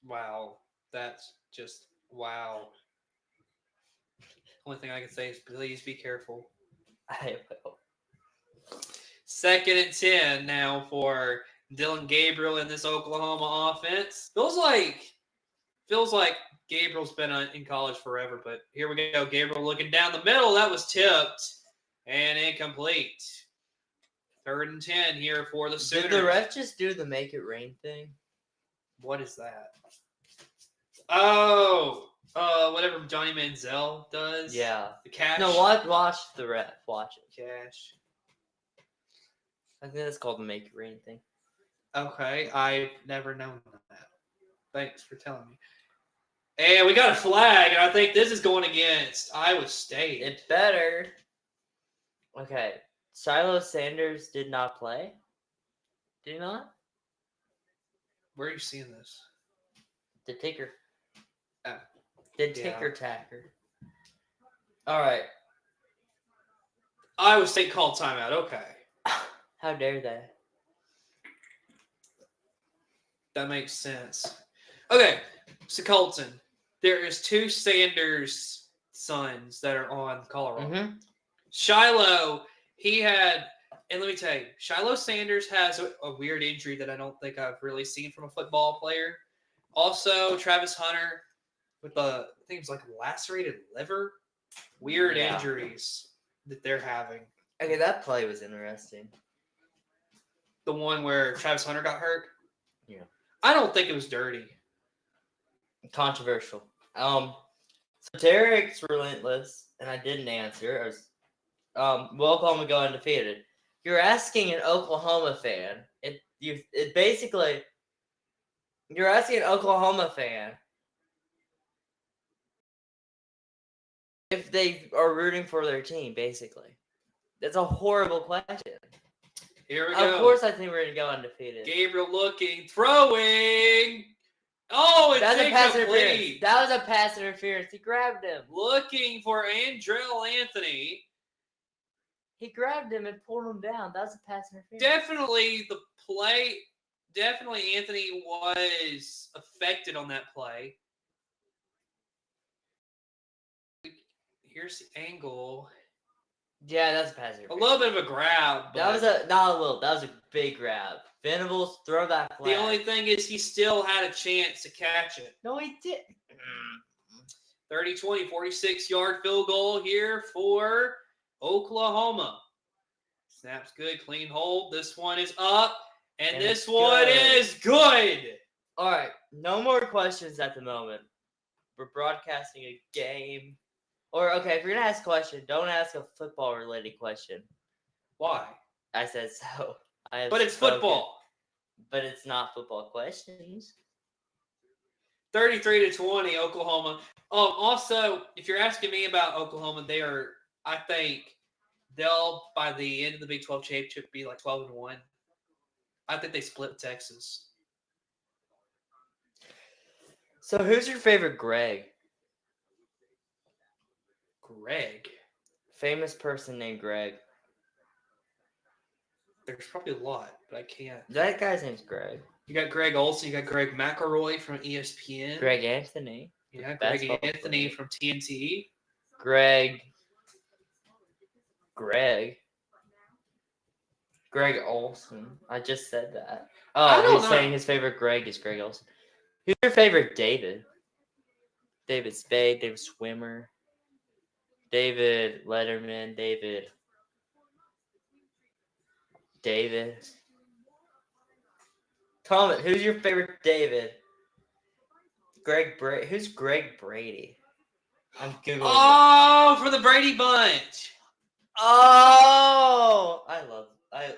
S1: Wow. That's just wow. Only thing I can say is please be careful.
S2: I will.
S1: 2nd and 10 now for Dylan Gabriel in this Oklahoma offense. Feels like Gabriel's been in college forever, but here we go. Gabriel looking down the middle. That was tipped and incomplete. 3rd and 10 here for the Sooners.
S2: Did the ref just do the make it rain thing?
S1: What is that? Oh, whatever Johnny Manziel does.
S2: Yeah.
S1: The cash.
S2: No, watch the ref. Watch it.
S1: Cash.
S2: I think that's called the make it rain thing.
S1: Okay, I've never known that. Thanks for telling me. And we got a flag, and I think this is going against Iowa State.
S2: It's better. Okay. Shiloh Sanders did not play. Did he not?
S1: Where are you seeing this?
S2: The ticker.
S1: Oh,
S2: The
S1: yeah.
S2: ticker tacker. All right.
S1: Iowa State called timeout. Okay.
S2: How dare they?
S1: That makes sense. Okay, so Colton, there is 2 Sanders sons that are on Colorado.
S2: Mm-hmm.
S1: Shiloh, he had, and let me tell you, Shiloh Sanders has a weird injury that I don't think I've really seen from a football player. Also, Travis Hunter with I think it was like lacerated liver. Weird
S2: Yeah.
S1: injuries that they're having.
S2: Okay, that play was interesting.
S1: The one where Travis Hunter got hurt?
S2: Yeah.
S1: I don't think it was dirty.
S2: Controversial. So Derek's relentless, and I didn't answer. I was, will Oklahoma go undefeated? You're asking an Oklahoma fan. You're asking an Oklahoma fan if they are rooting for their team. Basically, that's a horrible question.
S1: Here we go.
S2: Of course, I think we're gonna go undefeated.
S1: Gabriel looking, throwing. Oh, it's
S2: That was a pass interference.
S1: incomplete.
S2: That was a pass interference. He grabbed him.
S1: Looking for Andrell Anthony.
S2: He grabbed him and pulled him down. That was a pass interference.
S1: Definitely the play. Definitely Anthony was affected on that play. Here's the angle.
S2: Yeah, that's a pass
S1: A
S2: interference.
S1: little bit of a grab.
S2: That was
S1: but
S2: not a little. That was a big grab. Venables, throw that flag.
S1: the only thing is he still had a chance to catch it.
S2: No, he did.
S1: 30-20, 46-yard field goal here for Oklahoma. Snaps good, clean hold. This one is up, and this
S2: it's
S1: one
S2: good.
S1: is good.
S2: All right, no more questions at the moment. we're broadcasting a game. Or okay, if you're gonna ask a question, don't ask a football related question.
S1: Why?
S2: I said so. I have
S1: But it's
S2: spoken.
S1: football.
S2: But it's not football questions.
S1: 33-20, Oklahoma. Also, if you're asking me about Oklahoma, I think they'll, by the end of the Big 12 championship, be like 12-1. I think they split Texas.
S2: So who's your favorite Greg?
S1: Greg?
S2: Famous person named Greg.
S1: There's probably a lot, but I can't.
S2: That guy's name's Greg.
S1: You got Greg Olson. You got Greg McElroy from ESPN.
S2: Greg Anthony.
S1: Yeah, Greg Anthony from TNT.
S2: Greg Olson. I just said that. Oh, he's saying his favorite Greg is Greg Olson. Who's your favorite David? David Spade, David Swimmer, David Letterman, David. Comment, who's your favorite David? Who's Greg Brady? I'm Googling
S1: Oh, for the Brady Bunch.
S2: Oh,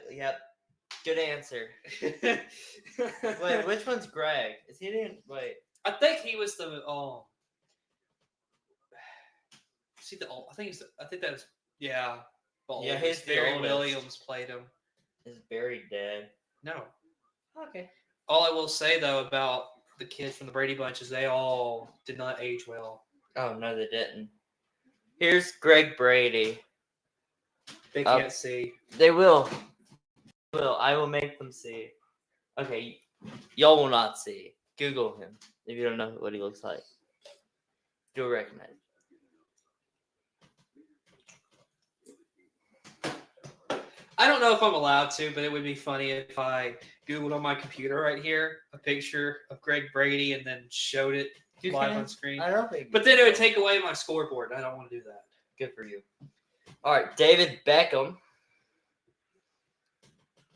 S2: yep. Good answer. Wait, which one's Greg? Is he in? Wait.
S1: I think he was the. I think that was. Yeah.
S2: Yeah, he's the
S1: Barry
S2: oldest.
S1: Williams played him.
S2: Is Barry dead?
S1: No.
S2: Okay.
S1: All I will say though about the kids from the Brady Bunch is they all did not age well.
S2: Oh no, they didn't. Here's Greg Brady.
S1: They can't see.
S2: They will. I will make them see. Okay, y'all will not see. Google him if you don't know what he looks like. You'll recognize.
S1: I don't know if I'm allowed to, but it would be funny if I Googled on my computer right here a picture of Greg Brady and then showed it live on screen.
S2: I don't think.
S1: But then it would take away my scoreboard. I don't want to do that.
S2: Good for you. All right, David Beckham.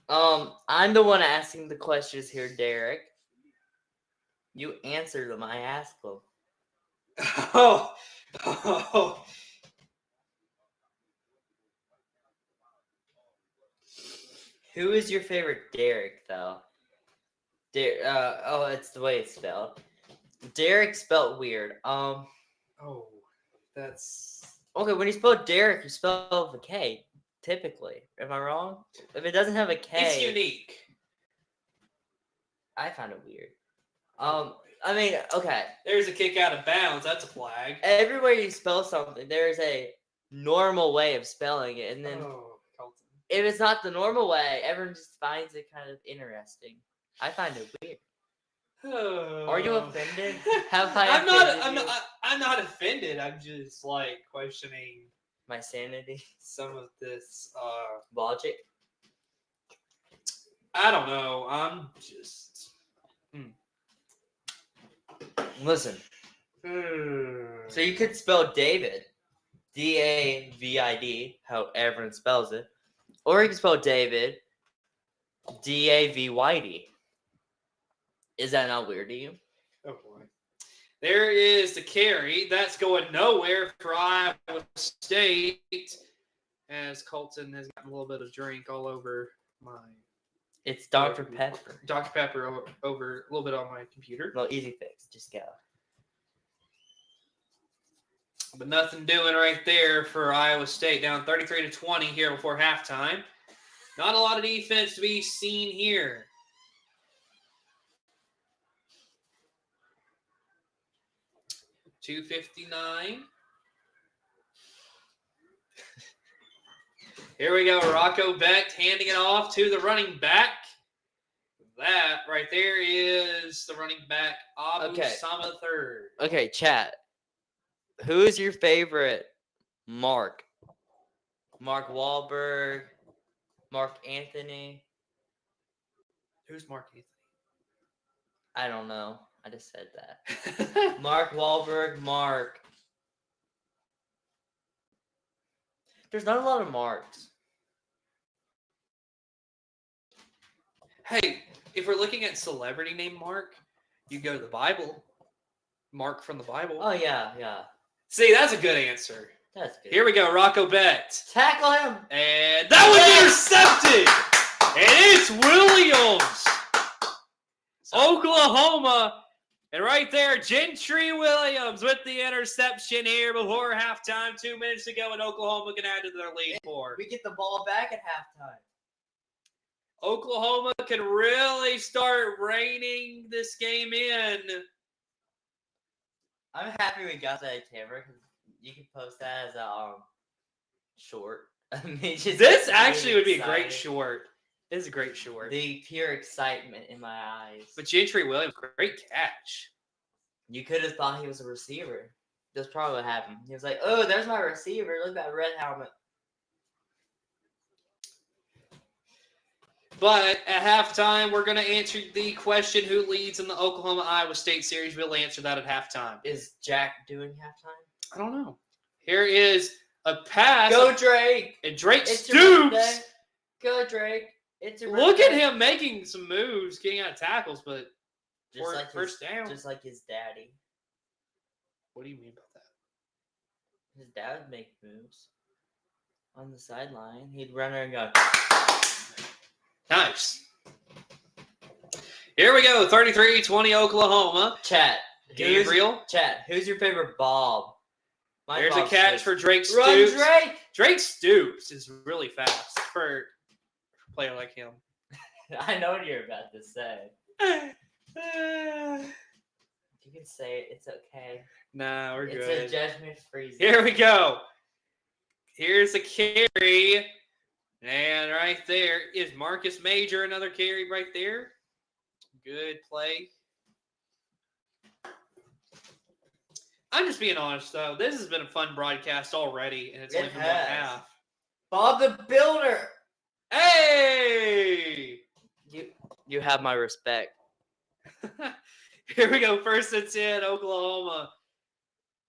S2: I'm the one asking the questions here, Derek. You answer them. I ask them.
S1: Oh.
S2: Who is your favorite Derek, though? It's the way it's spelled. Derek spelled weird.
S1: That's
S2: okay. When you spell Derek, you spell with a K. Typically, am I wrong? If it doesn't have a K,
S1: it's unique.
S2: I find it weird. I mean, okay.
S1: There's a kick out of bounds. That's a flag.
S2: Everywhere you spell something, there's a normal way of spelling it, and then if it's not the normal way, everyone just finds it kind of interesting. I find it weird. Are you offended?
S1: I'm not offended. I'm just like questioning
S2: my sanity.
S1: Some of this
S2: logic.
S1: I don't know. I'm just
S2: listen. So you could spell David, David, how everyone spells it, or you can spell David, Davyd. Is that not weird to you?
S1: Oh boy. There is the carry. That's going nowhere for Iowa State. As Colton has gotten a little bit of drink all over my.
S2: It's Dr. Pepper.
S1: Dr. Pepper over a little bit on my computer.
S2: Well, easy fix. Just go.
S1: But nothing doing right there for Iowa State. Down 33-20 here before halftime. Not a lot of defense to be seen here. .259. Here we go. Rocco Becht handing it off to the running back. That right there is the running back, Abu Sama third.
S2: Okay, chat. Who is your favorite Mark? Mark Wahlberg? Mark Anthony?
S1: Who's Mark Anthony?
S2: I don't know. I just said that. Mark Wahlberg, Mark. There's not a lot of Marks.
S1: Hey, if we're looking at celebrity named Mark, you go to the Bible. Mark from the Bible.
S2: Oh, yeah, yeah.
S1: See, that's a good answer.
S2: That's good.
S1: Here we go, Rocco Bet.
S2: Tackle him.
S1: And that was intercepted. And it's Williams. Oklahoma. And right there, Gentry Williams with the interception here before halftime. 2 minutes to go, and Oklahoma can add to their lead four.
S2: We get the ball back at halftime.
S1: Oklahoma can really start reining this game in.
S2: I'm happy we got that camera because you can post that as a short.
S1: This actually would be a great short. This is a great short.
S2: The pure excitement in my eyes.
S1: But Gentry Williams, great catch.
S2: You could have thought he was a receiver. That's probably what happened. He was like, "Oh, there's my receiver. Look at that red helmet."
S1: But at halftime, we're going to answer the question, who leads in the Oklahoma-Iowa State series. We'll answer that at halftime.
S2: Is Jack doing halftime?
S1: I don't know. Here is a pass.
S2: Go, Drake.
S1: And Drake
S2: It's
S1: stoops.
S2: Go, Drake. It's your
S1: Look
S2: birthday.
S1: at him making some moves, getting out of tackles, but
S2: just like
S1: first down.
S2: Just like his daddy.
S1: What do you mean about that?
S2: His dad would make moves on the sideline. He'd run there and go.
S1: Nice. Here we go, 33-20 Oklahoma.
S2: Chat.
S1: Gabriel.
S2: Who's your favorite Bob?
S1: There's a catch for Drake Stoops.
S2: Run, Drake!
S1: Drake Stoops is really fast for a player like him.
S2: I know what you're about to say. You can say it. It's okay.
S1: Nah, we're good.
S2: It's a judgment-free zone.
S1: Here we go. Here's a carry. And right there is Marcus Major, another carry right there. Good play. I'm just being honest, though. This has been a fun broadcast already, and it's only been 1/2.
S2: Bob the Builder.
S1: Hey!
S2: You have my respect.
S1: Here we go. First and 10, Oklahoma.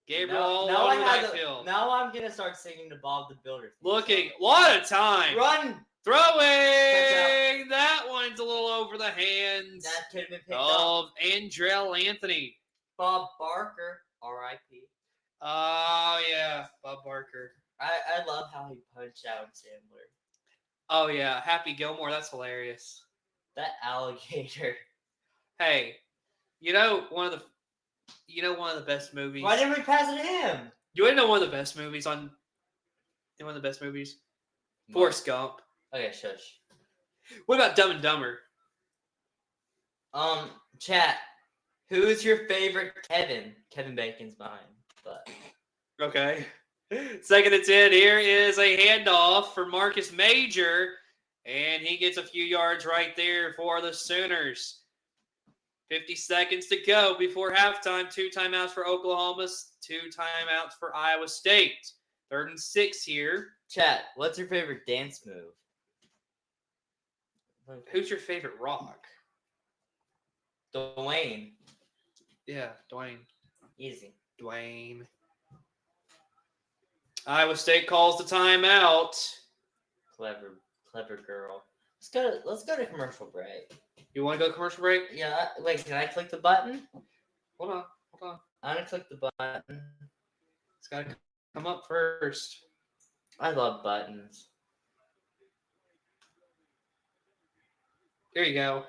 S1: Gabriel all over the backfield.
S2: Now I'm going to start singing the Bob the Builder.
S1: Looking. What a time.
S2: Run.
S1: Throwing. That one's a little over the hands
S2: That could have been picked
S1: of
S2: up.
S1: Andrell Anthony.
S2: Bob Barker. R.I.P.
S1: Oh, yeah. Bob Barker.
S2: I love how he punched Adam Sandler.
S1: Oh, yeah. Happy Gilmore. That's hilarious.
S2: That alligator.
S1: Hey, one of the best movies.
S2: Why didn't we pass it to him?
S1: You want to know one of the best movies Forrest Gump.
S2: Okay, shush.
S1: What about Dumb and Dumber?
S2: Chat. Who's your favorite Kevin? Kevin Bacon's mine, but
S1: okay. Second and 10. Here is a handoff for Marcus Major, and he gets a few yards right there for the Sooners. 50 seconds to go before halftime. 2 timeouts for Oklahoma, 2 timeouts for Iowa State. 3rd and 6 here.
S2: Chat, what's your favorite dance move?
S1: Who's your favorite rock?
S2: Dwayne.
S1: Yeah, Dwayne.
S2: Easy.
S1: Dwayne. Iowa State calls the timeout.
S2: Clever girl. Let's go to commercial break.
S1: You want to go to commercial break?
S2: Yeah. Wait, can I click the button?
S1: Hold on.
S2: I'm gonna click the button.
S1: It's got to come up first.
S2: I love buttons.
S1: There you go.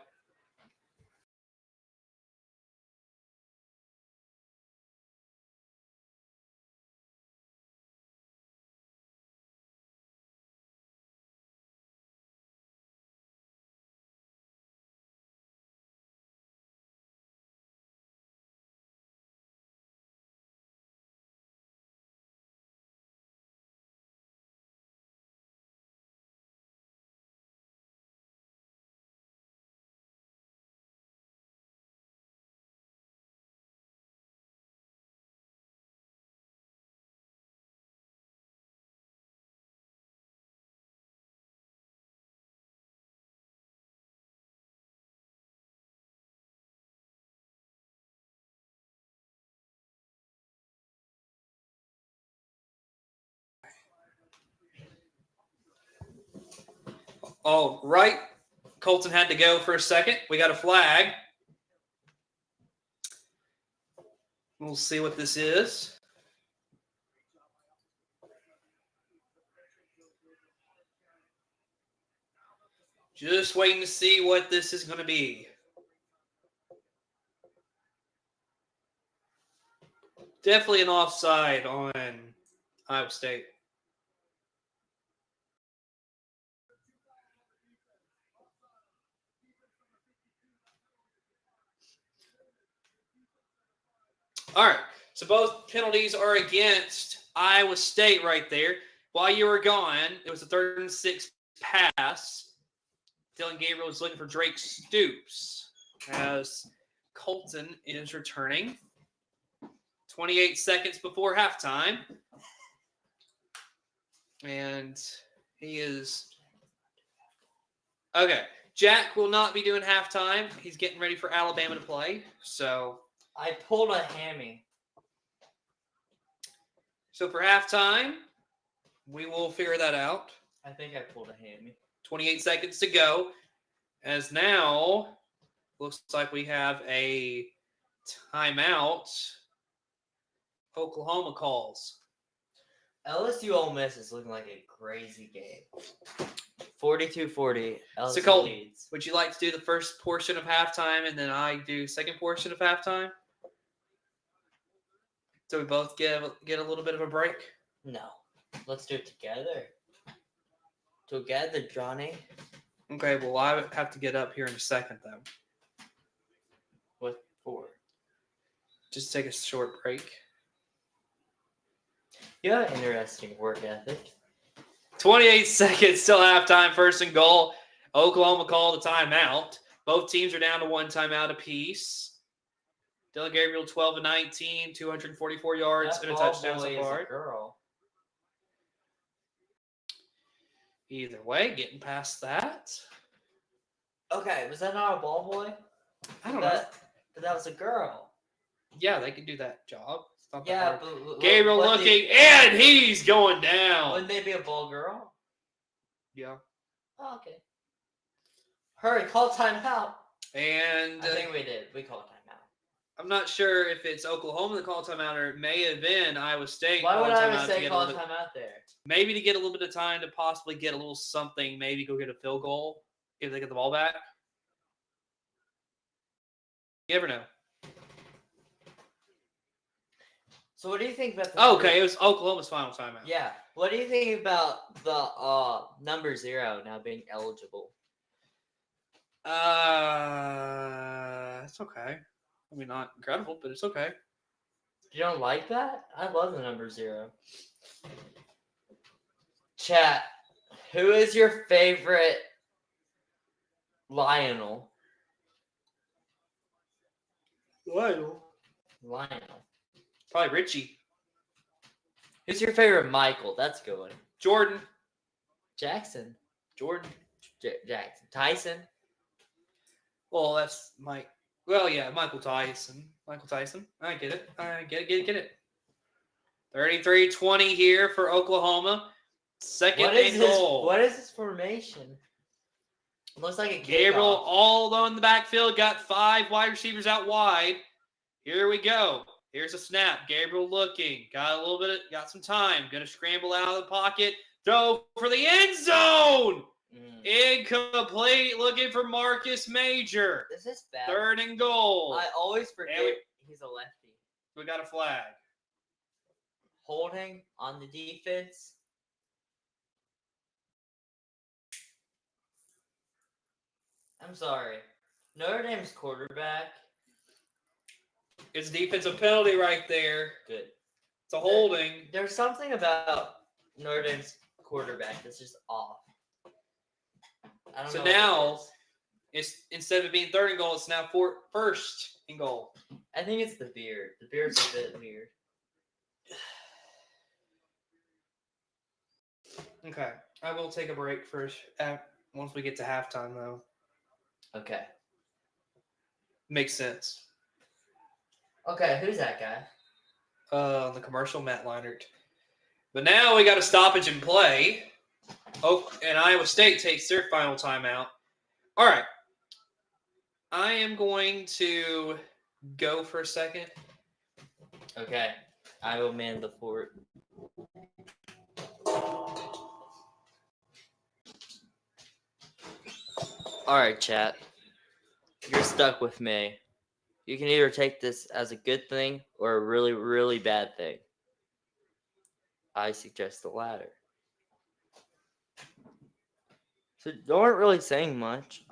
S1: All right. Colton had to go for a second. We got a flag. We'll see what this is. Just waiting to see what this is going to be. Definitely an offside on Iowa State. All right. So both penalties are against Iowa State right there. While you were gone, it was a 3rd and 6 pass. Dylan Gabriel was looking for Drake Stoops as Colton is returning. 28 seconds before halftime. And he is... Okay. Jack will not be doing halftime. He's getting ready for Alabama to play. So...
S2: I pulled a hammy.
S1: So for halftime, we will figure that out.
S2: I think I pulled a hammy.
S1: 28 seconds to go. As now, looks like we have a timeout. Oklahoma calls.
S2: LSU Ole Miss is looking like a crazy game. 42-40. LSU
S1: So Colton,
S2: leads.
S1: would you like to do the first portion of halftime and then I do second portion of halftime? So we both get a little bit of a break?
S2: No. Let's do it together. Together, Johnny.
S1: Okay, well, I would have to get up here in a second, though.
S2: What for?
S1: Just take a short break.
S2: You have an interesting work ethic.
S1: 28 seconds till halftime, 1st and goal. Oklahoma called a timeout. Both teams are down to 1 timeout apiece. Dylan Gabriel, 12 of 19, 244 yards, and a touchdown so far.
S2: Girl.
S1: Either way, getting past that.
S2: Okay, was that not a ball boy?
S1: I don't know.
S2: But that was a girl.
S1: Yeah, they can do that job. It's not that
S2: Yeah,
S1: hard.
S2: but
S1: Gabriel looking, and he's going down.
S2: Wouldn't they be a ball girl?
S1: Yeah.
S2: Oh, okay. Hurry, call timeout.
S1: And
S2: I think we did. We called timeout.
S1: I'm not sure if it's Oklahoma that called timeout or it may have been Iowa State.
S2: Why would Iowa
S1: timeout
S2: State call timeout there?
S1: Maybe to get a little bit of time to possibly get a little something, maybe go get a field goal if they get the ball back. You never know.
S2: So what do you think about the
S1: Okay, it was Oklahoma's final timeout.
S2: Yeah. What do you think about the number 0 now being eligible?
S1: It's okay. I mean, not incredible, but it's okay.
S2: You don't like that? I love the number 0. Chat, who is your favorite Lionel?
S1: Lionel. Probably Richie.
S2: Who's your favorite Michael? That's a good one.
S1: Jordan.
S2: Jackson.
S1: Jordan.
S2: Jackson. Tyson.
S1: Well, that's Mike. Well, yeah, Michael Tyson. I get it. Get it. 33-20 here for Oklahoma. Second and goal.
S2: What is this formation? It looks like a kickoff.
S1: Gabriel all alone in the backfield. Got 5 wide receivers out wide. Here we go. Here's a snap. Gabriel looking. Got some time. Going to scramble out of the pocket. Throw for the end zone. Incomplete. Looking for Marcus Major.
S2: This is bad.
S1: 3rd and goal.
S2: I always forget he's a lefty.
S1: We got a flag.
S2: Holding on the defense. I'm sorry. Notre Dame's quarterback.
S1: It's a defensive penalty right there.
S2: Good.
S1: It's a holding.
S2: There's something about Notre Dame's quarterback that's just off. I don't know.
S1: So now, it's instead of being 3rd and goal, it's now 1st and goal.
S2: I think it's the beard. The beard's a bit weird.
S1: Okay. I will take a break first once we get to halftime, though.
S2: Okay.
S1: Makes sense.
S2: Okay, who's that guy?
S1: The commercial, Matt Leinart. But now we got a stoppage in play. And Iowa State takes their final timeout. All right. I am going to go for a second.
S2: Okay, I will man the fort. Alright, chat. You're stuck with me. You can either take this as a good thing or a really, really bad thing. I suggest the latter. So you aren't really saying much.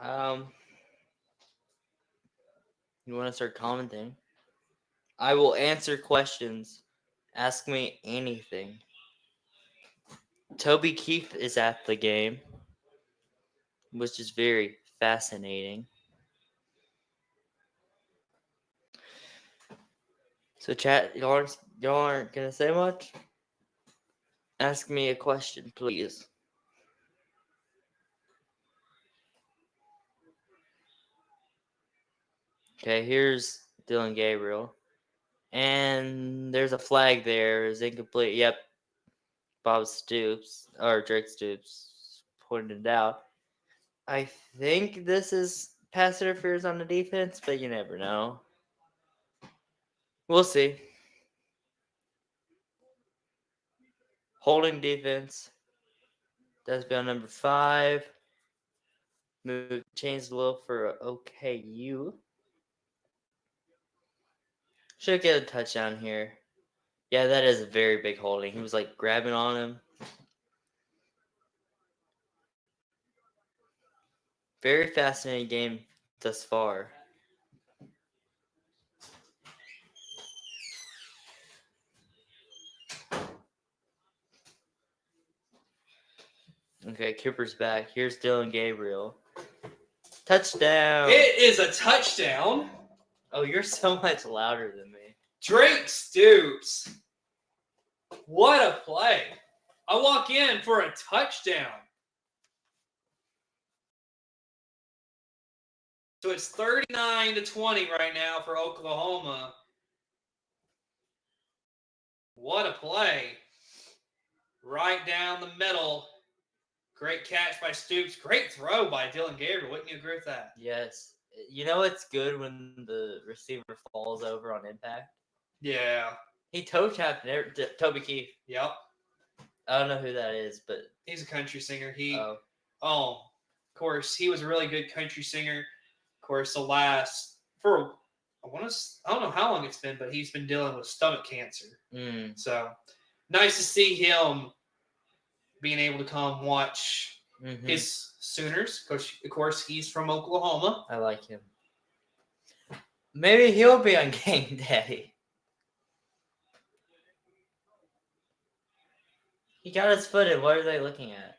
S2: You want to start commenting? I will answer questions. Ask me anything. Toby Keith is at the game, which is very fascinating. So chat, y'all aren't gonna say much? Ask me a question, please. Okay, here's Dylan Gabriel. And there's a flag there. It's incomplete. Yep. Bob Stoops, or Drake Stoops, pointed it out. I think this is pass interference on the defense, but you never know. We'll see. Holding defense. That's been number 5. Move changed a little for OKU. Should get a touchdown here. Yeah, that is a very big holding. He was like grabbing on him. Very fascinating game thus far. Okay, Cooper's back. Here's Dylan Gabriel. Touchdown!
S1: It is a touchdown.
S2: Oh, you're so much louder than me.
S1: Drake Stoops. What a play. I walk in for a touchdown. So it's 39-20 right now for Oklahoma. What a play. Right down the middle. Great catch by Stoops. Great throw by Dylan Gabriel. Wouldn't you agree with that?
S2: Yes. You know it's good when the receiver falls over on impact?
S1: Yeah.
S2: He toe tapped Toby Keith.
S1: Yep.
S2: I don't know who that is, but
S1: he's a country singer.
S2: oh,
S1: Of course, he was a really good country singer. Of course, I don't know how long it's been, but he's been dealing with stomach cancer. So nice to see him being able to come watch his Sooners. Of course, he's from Oklahoma.
S2: I like him. Maybe he'll be on game day. He got his foot in. What are they looking at?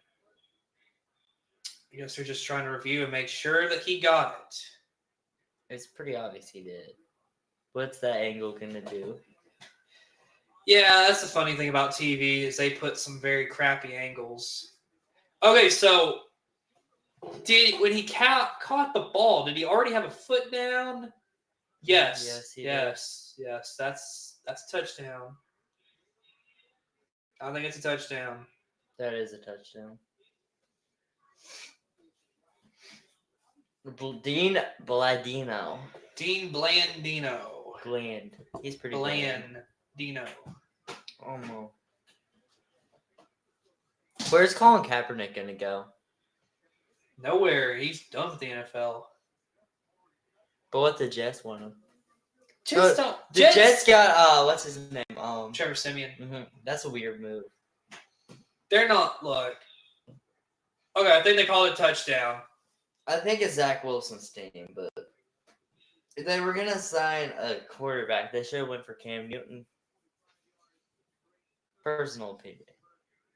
S1: I guess they're just trying to review and make sure that he got it.
S2: It's pretty obvious he did. What's that angle going to do?
S1: Yeah, that's the funny thing about TV is they put some very crappy angles. Okay, so when he caught the ball, did he already have a foot down? Yes. Yes. That's a touchdown. I think it's a touchdown.
S2: That is a touchdown. Dean Blandino.
S1: Dean Blandino.
S2: Bland. He's pretty
S1: Blandino.
S2: Almost. Where's Colin Kaepernick gonna go?
S1: Nowhere. He's done with the NFL.
S2: But what the Jets want him?
S1: The
S2: Jets got what's his name?
S1: Trevor Siemian.
S2: Mm-hmm. That's a weird move.
S1: They're not. Look. Okay, I think they call it a touchdown.
S2: I think it's Zach Wilson's team, but if they were gonna sign a quarterback, they should have went for Cam Newton. Personal opinion.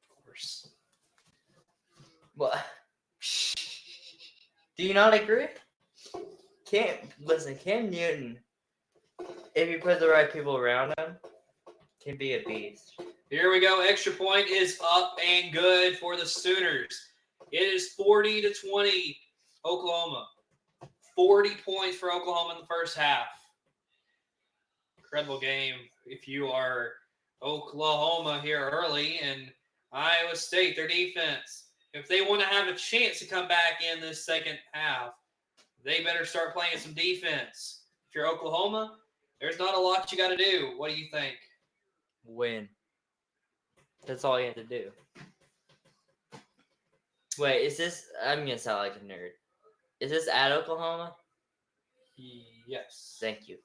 S1: Of course.
S2: What? Do you not agree? Cam Newton, if you put the right people around him, can be a beast.
S1: Here we go. Extra point is up and good for the Sooners. It is 40-20 Oklahoma. 40 points for Oklahoma in the first half. Incredible game. If you are Oklahoma here early and Iowa State, their defense, if they want to have a chance to come back in this second half, they better start playing some defense. If you're Oklahoma, There's not a lot you got to do. What do you think?
S2: Win. That's all you have to do. Wait, is this? I'm gonna sound like a nerd. Is this at Oklahoma?
S1: Yes.
S2: Thank you.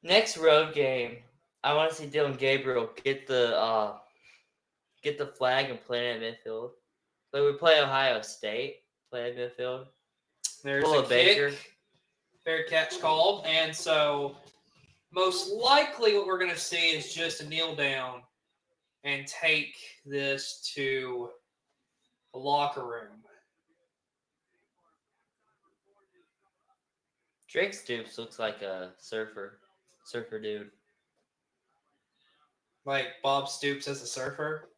S2: Next road game, I want to see Dylan Gabriel get the flag and play it at midfield. Like we play Ohio State, play at midfield.
S1: There's
S2: Pull
S1: a
S2: a Baker.
S1: kick. Fair catch called. And so most likely what we're going to see is just a kneel down and take this to the locker room.
S2: Drake Stoops looks like a surfer dude.
S1: Like Bob Stoops as a surfer.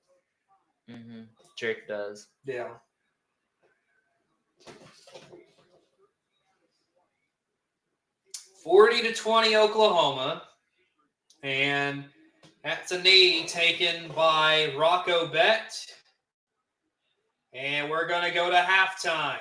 S2: Mm-hmm. Drake does.
S1: Yeah. (40-20) Oklahoma, and that's a knee taken by Rocco Bett, and we're going to go to halftime.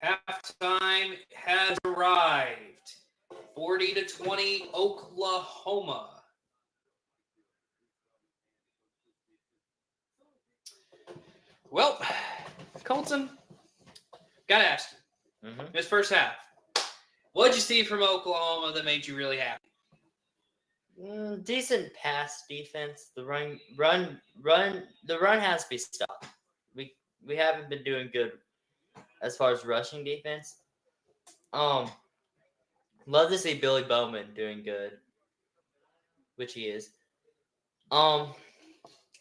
S1: Halftime has arrived. 40-20 Oklahoma. Well, Colton, gotta ask you. This first half, what'd you see from Oklahoma that made you really happy?
S2: Decent pass defense. The run has to be stopped. We haven't been doing good as far as rushing defense. Love to see Billy Bowman doing good, which he is.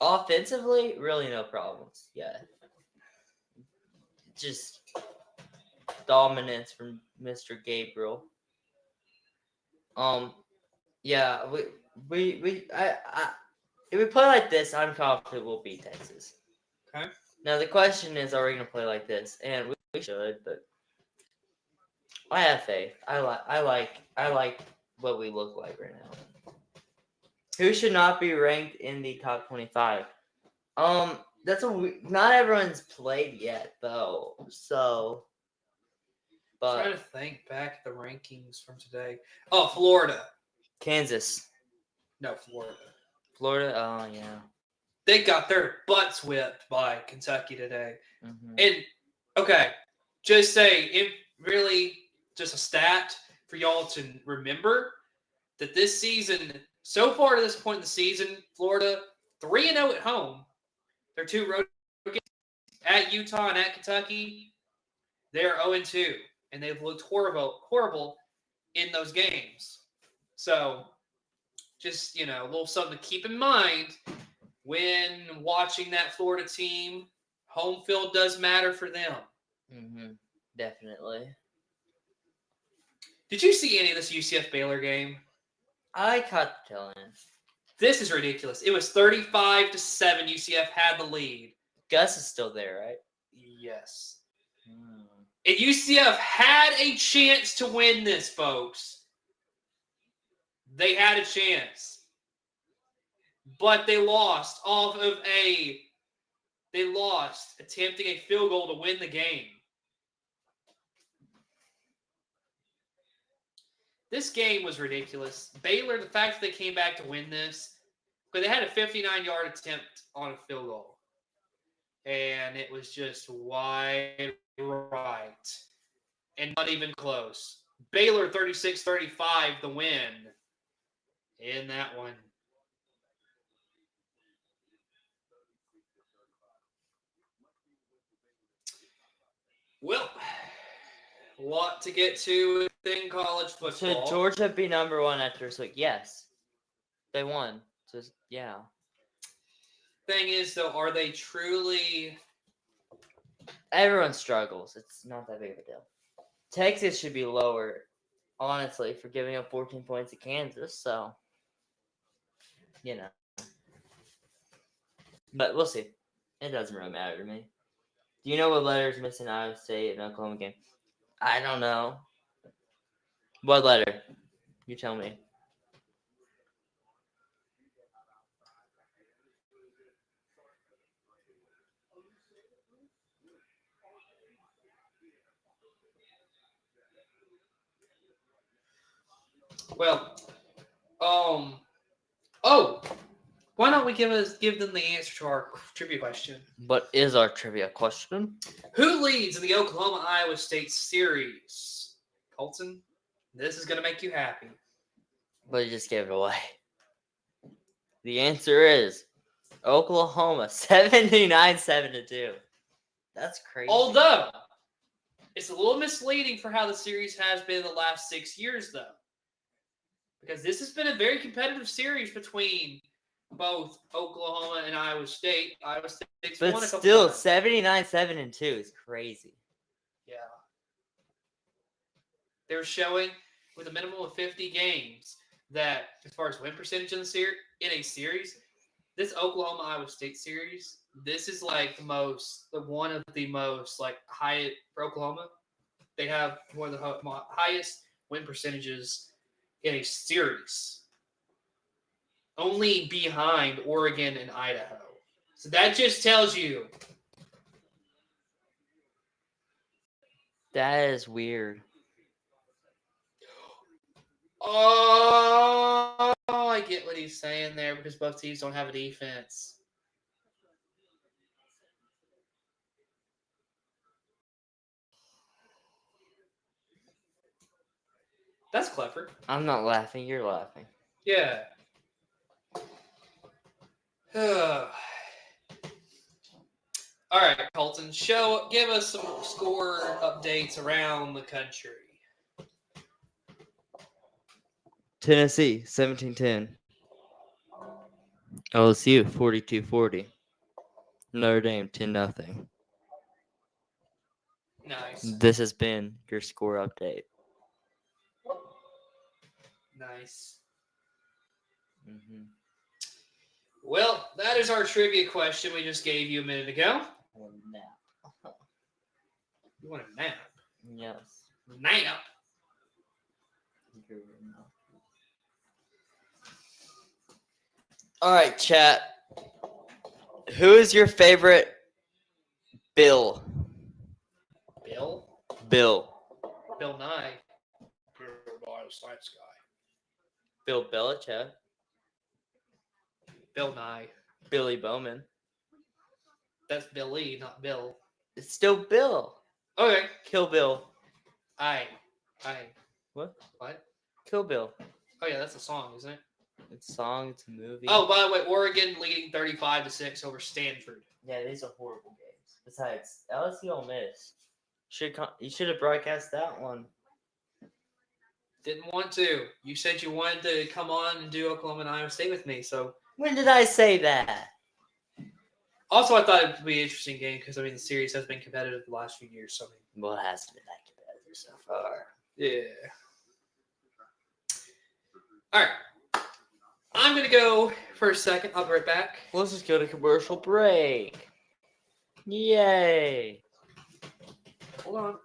S2: Offensively, really no problems. Yeah, just dominance from Mr. Gabriel. Yeah, if we play like this, I'm confident we'll beat Texas.
S1: Okay.
S2: Now the question is, are we gonna play like this? And we should, but I have faith. I like what we look like right now. Who should not be ranked in the top 25? Not everyone's played yet though. So,
S1: I'm trying to think back at the rankings from today. Oh, Florida.
S2: Kansas.
S1: No, Florida.
S2: Florida. Oh yeah.
S1: They got their butts whipped by Kentucky today.
S2: Mm-hmm.
S1: And okay, just say it really just a stat for y'all to remember that this season, so far to this point in the season, Florida 3-0 at home. Their 2 road games at Utah and at Kentucky. They're 0-2, and they've looked horrible in those games. So, just a little something to keep in mind when watching that Florida team. Home field does matter for them.
S2: Mm-hmm. Definitely.
S1: Did you see any of this UCF Baylor game?
S2: I caught the tail end.
S1: This is ridiculous. It was 35-7. UCF had the lead.
S2: Gus is still there, right?
S1: Yes. And UCF had a chance to win this, folks. They had a chance. But they lost attempting a field goal to win the game. This game was ridiculous. Baylor, the fact that they came back to win this, but they had a 59-yard attempt on a field goal. And it was just wide right. And not even close. Baylor 36-35, the win in that one. Well, a lot to get to in college football.
S2: Should Georgia be number 1 after this week? Yes. They won. So, yeah.
S1: Thing is, though, are they truly...
S2: Everyone struggles. It's not that big of a deal. Texas should be lower, honestly, for giving up 14 points to Kansas. So, But we'll see. It doesn't really matter to me. Do you know what letters missing Iowa State and Oklahoma game? I don't know. What letter? You tell me.
S1: Well, oh, why don't we give them the answer to our trivia question?
S2: What is our trivia question?
S1: Who leads in the Oklahoma Iowa State series? Colton, this is gonna make you happy.
S2: But you just gave it away. The answer is Oklahoma 79-7-2. That's crazy.
S1: Although it's a little misleading for how the series has been the last 6 years, though, because this has been a very competitive series between both Oklahoma and Iowa State. Iowa State's
S2: but
S1: won a couple
S2: still,
S1: times.
S2: 79-7-2 is crazy.
S1: Yeah. They're showing with a minimum of 50 games that, as far as win percentage in a series, this Oklahoma Iowa State series, this is like one of the most like high for Oklahoma. They have one of the highest win percentages in a series, only behind Oregon and Idaho. So that just tells you.
S2: That is weird.
S1: Oh, I get what he's saying there because both teams don't have a defense. That's clever.
S2: I'm not laughing. You're laughing.
S1: Yeah. All right, Colton, give us some score updates around the country.
S2: Tennessee 17-10. LSU 42-40. Notre Dame 10-0.
S1: Nice.
S2: This has been your score update.
S1: Nice.
S2: Mm-hmm.
S1: Well, that is our trivia question we just gave you a minute ago.
S2: I want a nap.
S1: You want a nap?
S2: Yes.
S1: Nap.
S2: All right, chat. Who is your favorite Bill?
S1: Bill?
S2: Bill.
S1: Bill Nye. Bill Nye, the science guy.
S2: Bill Belichick.
S1: Bill Nye.
S2: Billy Bowman.
S1: That's Billy, not Bill.
S2: It's still Bill.
S1: Okay.
S2: Kill Bill.
S1: Aye.
S2: What?
S1: What?
S2: Kill Bill.
S1: Oh yeah, that's a song, isn't it?
S2: It's a song. It's a movie.
S1: Oh, by the way, Oregon leading 35-6 over Stanford.
S2: Yeah, these are horrible games. Besides, LSU Ole Miss. You should have broadcast that one.
S1: Didn't want to. You said you wanted to come on and do Oklahoma and Iowa State with me, so.
S2: When did I say that?
S1: Also, I thought it would be an interesting game because, the series has been competitive the last few years. So,
S2: Well, it hasn't been that competitive so far.
S1: Yeah. All right. I'm going to go for a second. I'll be right back.
S2: Let's just go to commercial break. Yay.
S1: Hold on.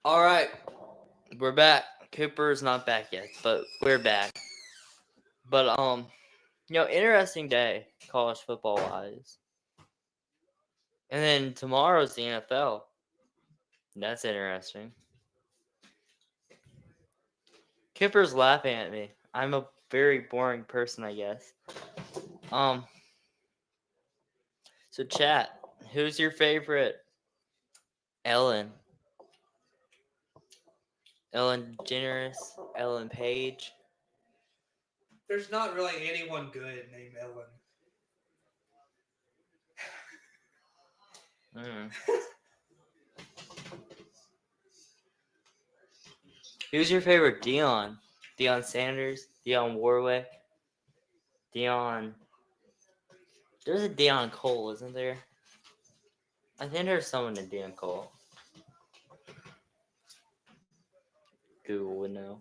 S2: All right. We're back. Cooper is not back yet, but we're back. But, Interesting day, college football wise. And then tomorrow's the NFL. That's interesting. Kipper's laughing at me. I'm a very boring person, I guess. So chat, who's your favorite? Ellen DeGeneres, Ellen Page.
S1: There's not really anyone good named Ellen.
S2: Who's your favorite? Deion Sanders, Deion Warwick, Deion. There's a Deion Cole, isn't there? I think there's someone named Deion Cole. Google would know.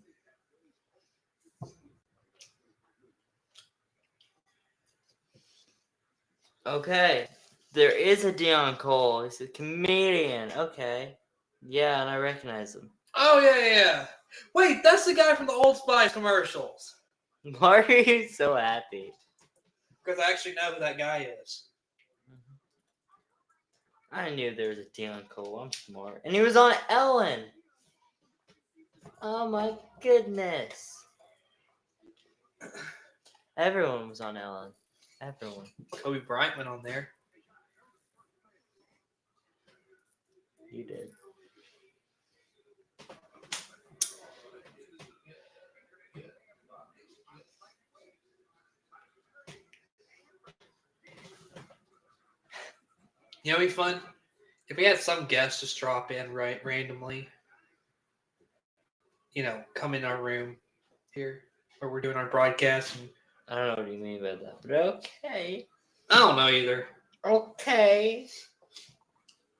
S2: Okay, there is a Deion Cole. He's a comedian. Okay, yeah, and I recognize him.
S1: Oh yeah. Wait, that's the guy from the Old Spice commercials.
S2: Why are you so happy?
S1: Because I actually know who that guy is.
S2: I knew there was a Deion Cole. I'm smart. And he was on Ellen. Oh my goodness. Everyone was on Ellen. Everyone.
S1: Kobe Bryant went on there.
S2: You did.
S1: You know, it'd be fun if we had some guests just drop in randomly. Come in our room here where we're doing our broadcast. And
S2: I don't know what you mean by that, but okay.
S1: I don't know either.
S2: Okay.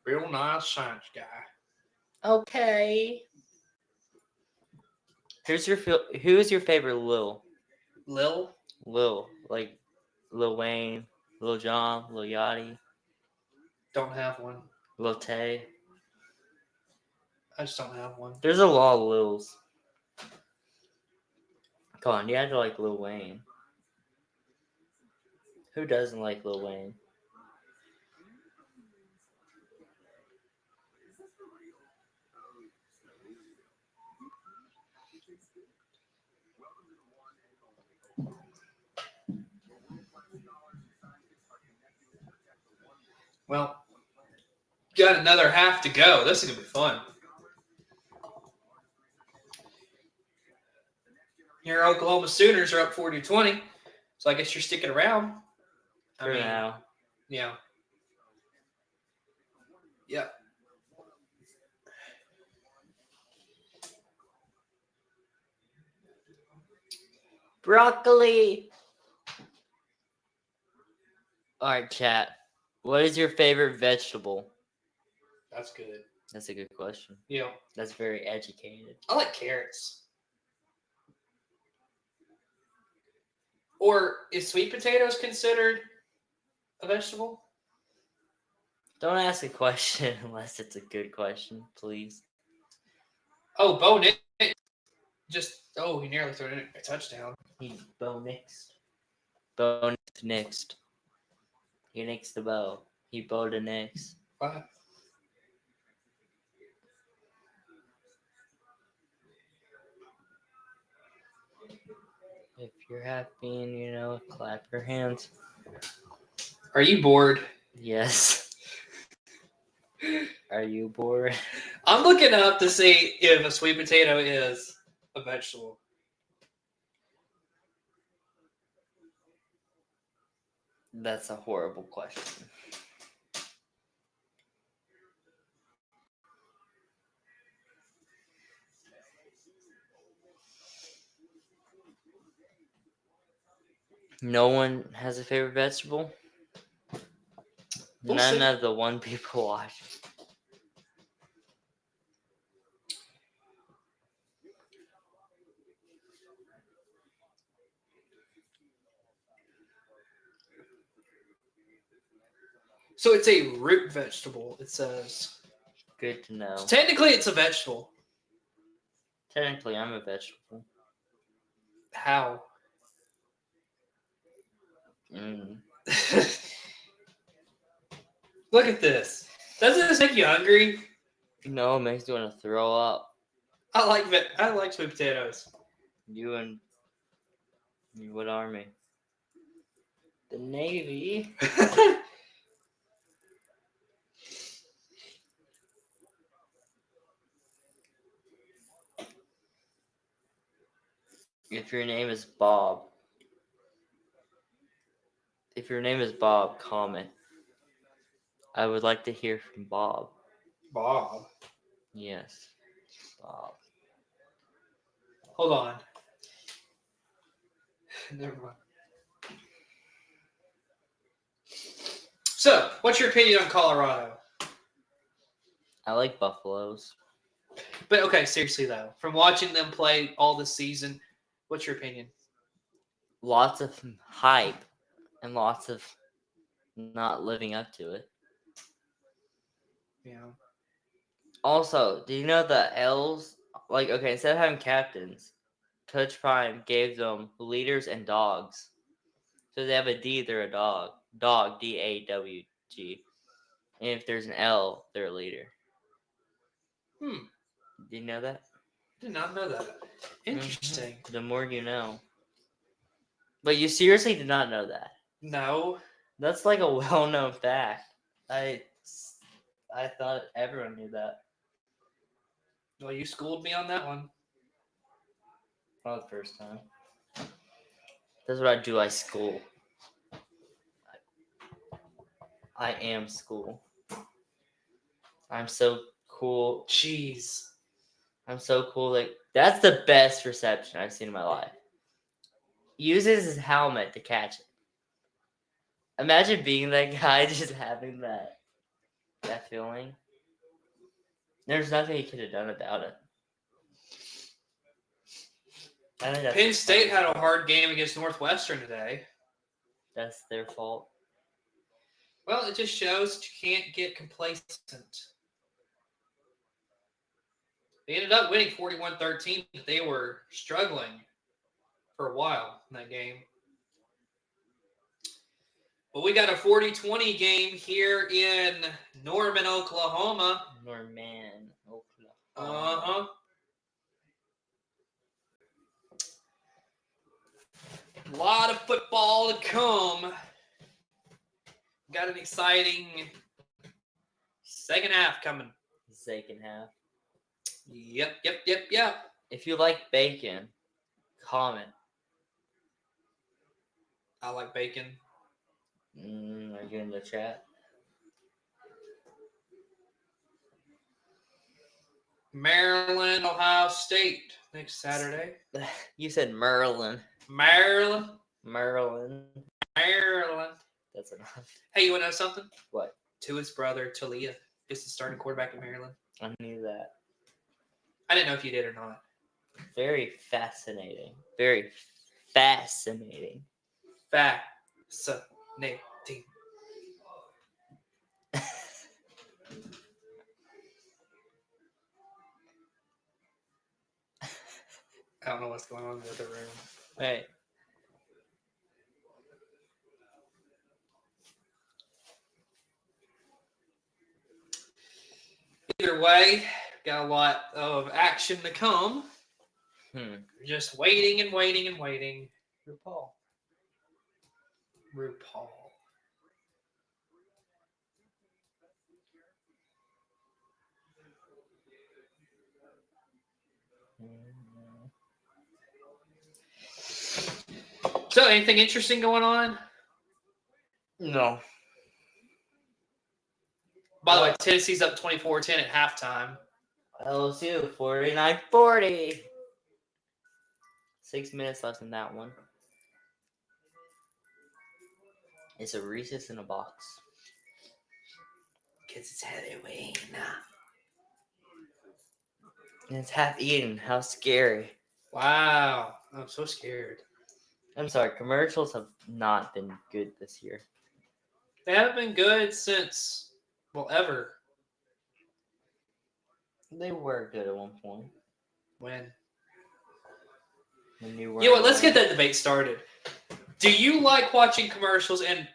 S1: Real nice science guy.
S2: Okay. Who's your favorite Lil? Lil, like Lil Wayne, Lil Jon, Lil Yachty.
S1: Don't have one.
S2: Lil Tay.
S1: I just don't have one.
S2: There's a lot of Lils. Come on, you have to like Lil Wayne. Who doesn't like Lil Wayne?
S1: Well, got another half to go. This is going to be fun. Your Oklahoma Sooners are up 40-20, so I guess you're sticking around.
S2: For now.
S1: Yeah. Yep.
S2: Broccoli. All right, chat. What is your favorite vegetable?
S1: That's good.
S2: That's a good question.
S1: Yeah.
S2: That's very educated.
S1: I like carrots. Or is sweet potatoes considered a vegetable?
S2: Don't ask a question unless it's a good question, please.
S1: Oh, Bo Nix. He nearly threw it a touchdown.
S2: He Bo Nixed. Bo Nixed. He nixed the bow. He bowed the Nix.
S1: What?
S2: If you're happy and clap your hands.
S1: Are you bored?
S2: Yes. Are you bored?
S1: I'm looking up to see if a sweet potato is a vegetable.
S2: That's a horrible question. No one has a favorite vegetable? None of the one people watch.
S1: So it's a root vegetable, it says.
S2: Good to know.
S1: So technically, it's a vegetable.
S2: Technically, I'm a vegetable.
S1: How?
S2: Mm.
S1: Look at this. Doesn't this make you hungry?
S2: No, it makes you want to throw up.
S1: I like sweet potatoes.
S2: You and you, what army? The Navy. If your name is Bob. If your name is Bob, comment. I would like to hear from Bob.
S1: Bob.
S2: Yes, Bob.
S1: Hold on. Never mind. So, what's your opinion on Colorado?
S2: I like Buffaloes.
S1: But okay, seriously though, from watching them play all this season, what's your opinion?
S2: Lots of hype and lots of not living up to it.
S1: Yeah.
S2: Also, do you know the L's? Like, okay, instead of having captains, Coach Prime gave them leaders and dogs. So they have a D, they're a dog. Dog, DAWG. And if there's an L, they're a leader.
S1: Hmm.
S2: Do you know that?
S1: Did not know that. Interesting.
S2: The more you know. But you seriously did not know that.
S1: No.
S2: That's like a well-known fact. I thought everyone knew that.
S1: Well, you schooled me on that one.
S2: Not the first time. That's what I do. I school. I am school. I'm so cool.
S1: Jeez.
S2: I'm so cool. Like, that's the best reception I've seen in my life. Uses his helmet to catch it. Imagine being that guy, just having that feeling. There's nothing he could have done about it. I think that's
S1: Penn State had a hard game against Northwestern today.
S2: That's their fault.
S1: Well, it just shows that you can't get complacent. They ended up winning 41-13, but they were struggling for a while in that game. But we got a 40-20 game here in Norman, Oklahoma.
S2: Norman, Oklahoma.
S1: Uh-huh. A lot of football to come. Got an exciting second half coming.
S2: Second half.
S1: Yep.
S2: If you like bacon, comment.
S1: I like bacon.
S2: Are you in the chat?
S1: Maryland, Ohio State next Saturday.
S2: You said Merlin.
S1: Maryland.
S2: That's enough.
S1: Hey, you want to know something?
S2: What?
S1: Tua's brother, Talia, is the starting quarterback at Maryland.
S2: I knew that.
S1: I didn't know if you did or not.
S2: Very fascinating. Very fascinating.
S1: Fascinating. I don't know what's going on in the other room.
S2: Right.
S1: Either way, got a lot of action to come. Just waiting and waiting and waiting. RuPaul. So, anything interesting going on?
S2: No.
S1: By the way, Tennessee's up 24-10 at halftime.
S2: LSU 49-40. 6 minutes left in that one. It's a Reese's in a box.
S1: Because it's Halloween.
S2: And it's half eaten. How scary.
S1: Wow. I'm so scared.
S2: I'm sorry. Commercials have not been good this year.
S1: They haven't been good since, well, ever.
S2: They were good at one point.
S1: When
S2: you were.
S1: You know what? Let's get that debate started. Do you like watching commercials and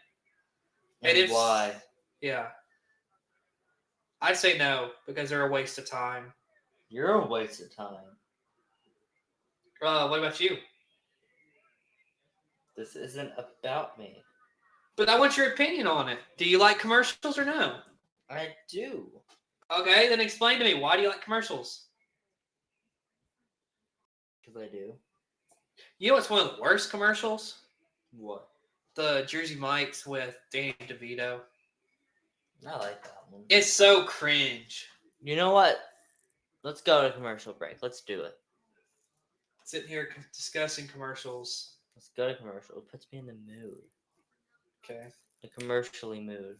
S1: if
S2: why?
S1: Yeah. I'd say no, because they're a waste of time.
S2: You're a waste of time.
S1: What about you?
S2: This isn't about me.
S1: But I want your opinion on it. Do you like commercials or no?
S2: I do.
S1: Okay, then explain to me, why do you like commercials?
S2: Because I do.
S1: You know what's one of the worst commercials?
S2: What?
S1: The Jersey Mike's with Danny DeVito.
S2: I like that one.
S1: It's so cringe.
S2: You know what? Let's go to commercial break. Let's do it.
S1: Sitting here discussing commercials.
S2: Let's go to commercial. It puts me in the mood.
S1: Okay.
S2: The commercially mood.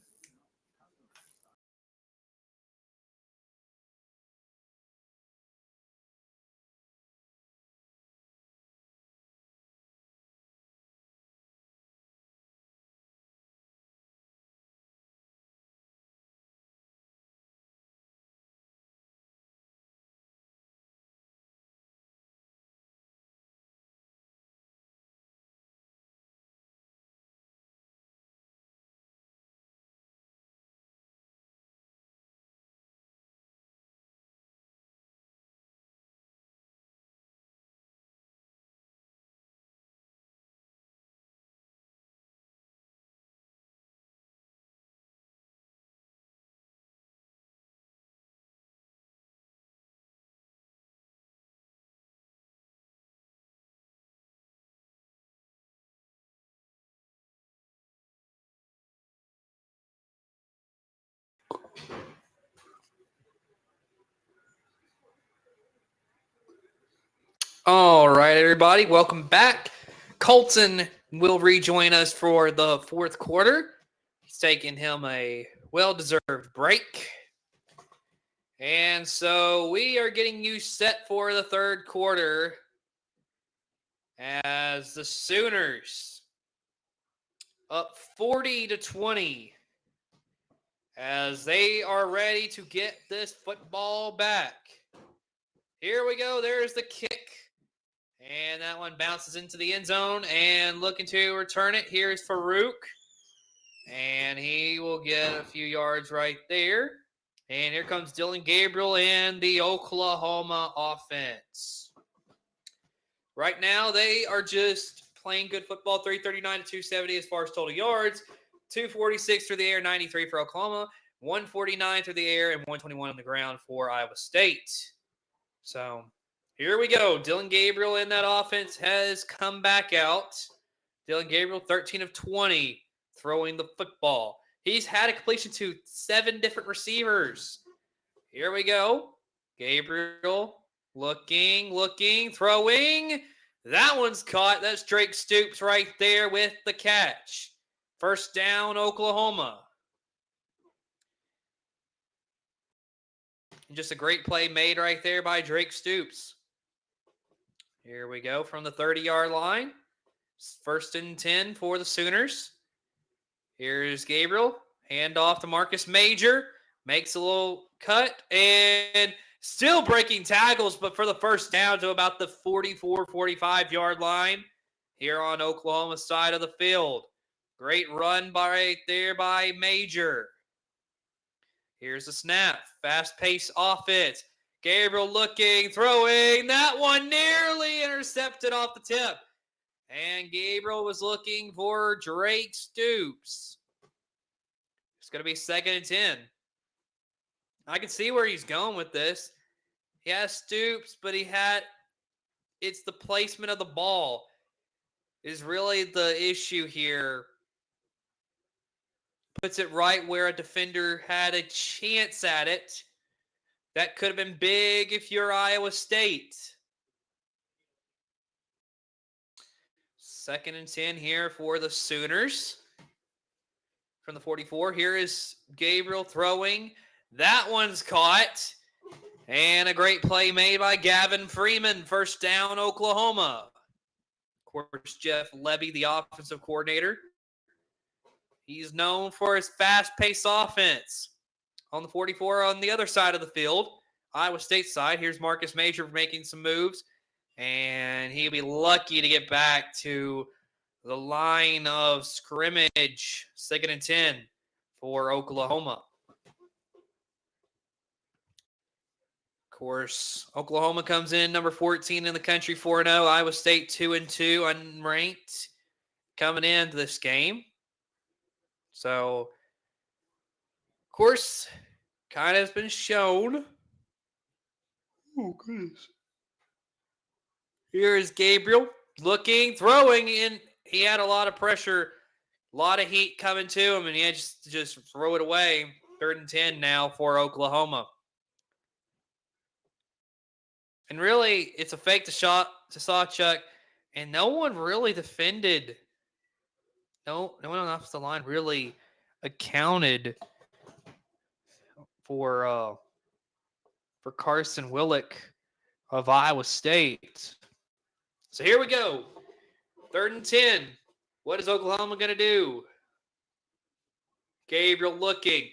S1: All right, everybody, welcome back. Colton will rejoin us for the fourth quarter. He's taking him a well-deserved break. And so we are getting you set for the third quarter as the Sooners up 40-20 as they are ready to get this football back. Here we go. There's the kick. And that one bounces into the end zone and looking to return it. Here's Farouk. And he will get a few yards right there. And here comes Dylan Gabriel and the Oklahoma offense. Right now, they are just playing good football. 339 to 270 as far as total yards. 246 through the air, 93 for Oklahoma. 149 through the air and 121 on the ground for Iowa State. So here we go. Dylan Gabriel in that offense has come back out. Dylan Gabriel, 13 of 20, throwing the football. He's had a completion to 7 different receivers. Here we go. Gabriel looking, throwing. That one's caught. That's Drake Stoops right there with the catch. First down, Oklahoma. Just a great play made right there by Drake Stoops. Here we go from the 30-yard line. First and 10 for the Sooners. Here's Gabriel. Hand off to Marcus Major. Makes a little cut and still breaking tackles, but for the first down to about the 44, 45-yard line here on Oklahoma's side of the field. Great run right there by Major. Here's the snap. Fast-paced offense. Gabriel looking, throwing. That one nearly intercepted off the tip. And Gabriel was looking for Drake Stoops. It's going to be 2nd and 10. I can see where he's going with this. He has Stoops, but it's the placement of the ball is really the issue here. Puts it right where a defender had a chance at it. That could have been big if you're Iowa State. 2nd and 10 here for the Sooners. From the 44, here is Gabriel throwing. That one's caught. And a great play made by Gavin Freeman. First down, Oklahoma. Of course, Jeff Lebby, the offensive coordinator. He's known for his fast-paced offense. On the 44 on the other side of the field, Iowa State side, here's Marcus Major making some moves. And he'll be lucky to get back to the line of scrimmage, 2nd and 10 for Oklahoma. Of course, Oklahoma comes in number 14 in the country, 4-0. Iowa State 2-2, unranked, coming into this game. So, of course, kind of has been shown. Oh, goodness. Here is Gabriel looking, throwing in. He had a lot of pressure, a lot of heat coming to him, and he had to just throw it away. 3rd and 10 now for Oklahoma. And really, it's a fake to Sawchuk, and no one really defended. No one off the line really accounted for Carson Willick of Iowa State. So here we go. 3rd and 10. What is Oklahoma going to do? Gabriel looking.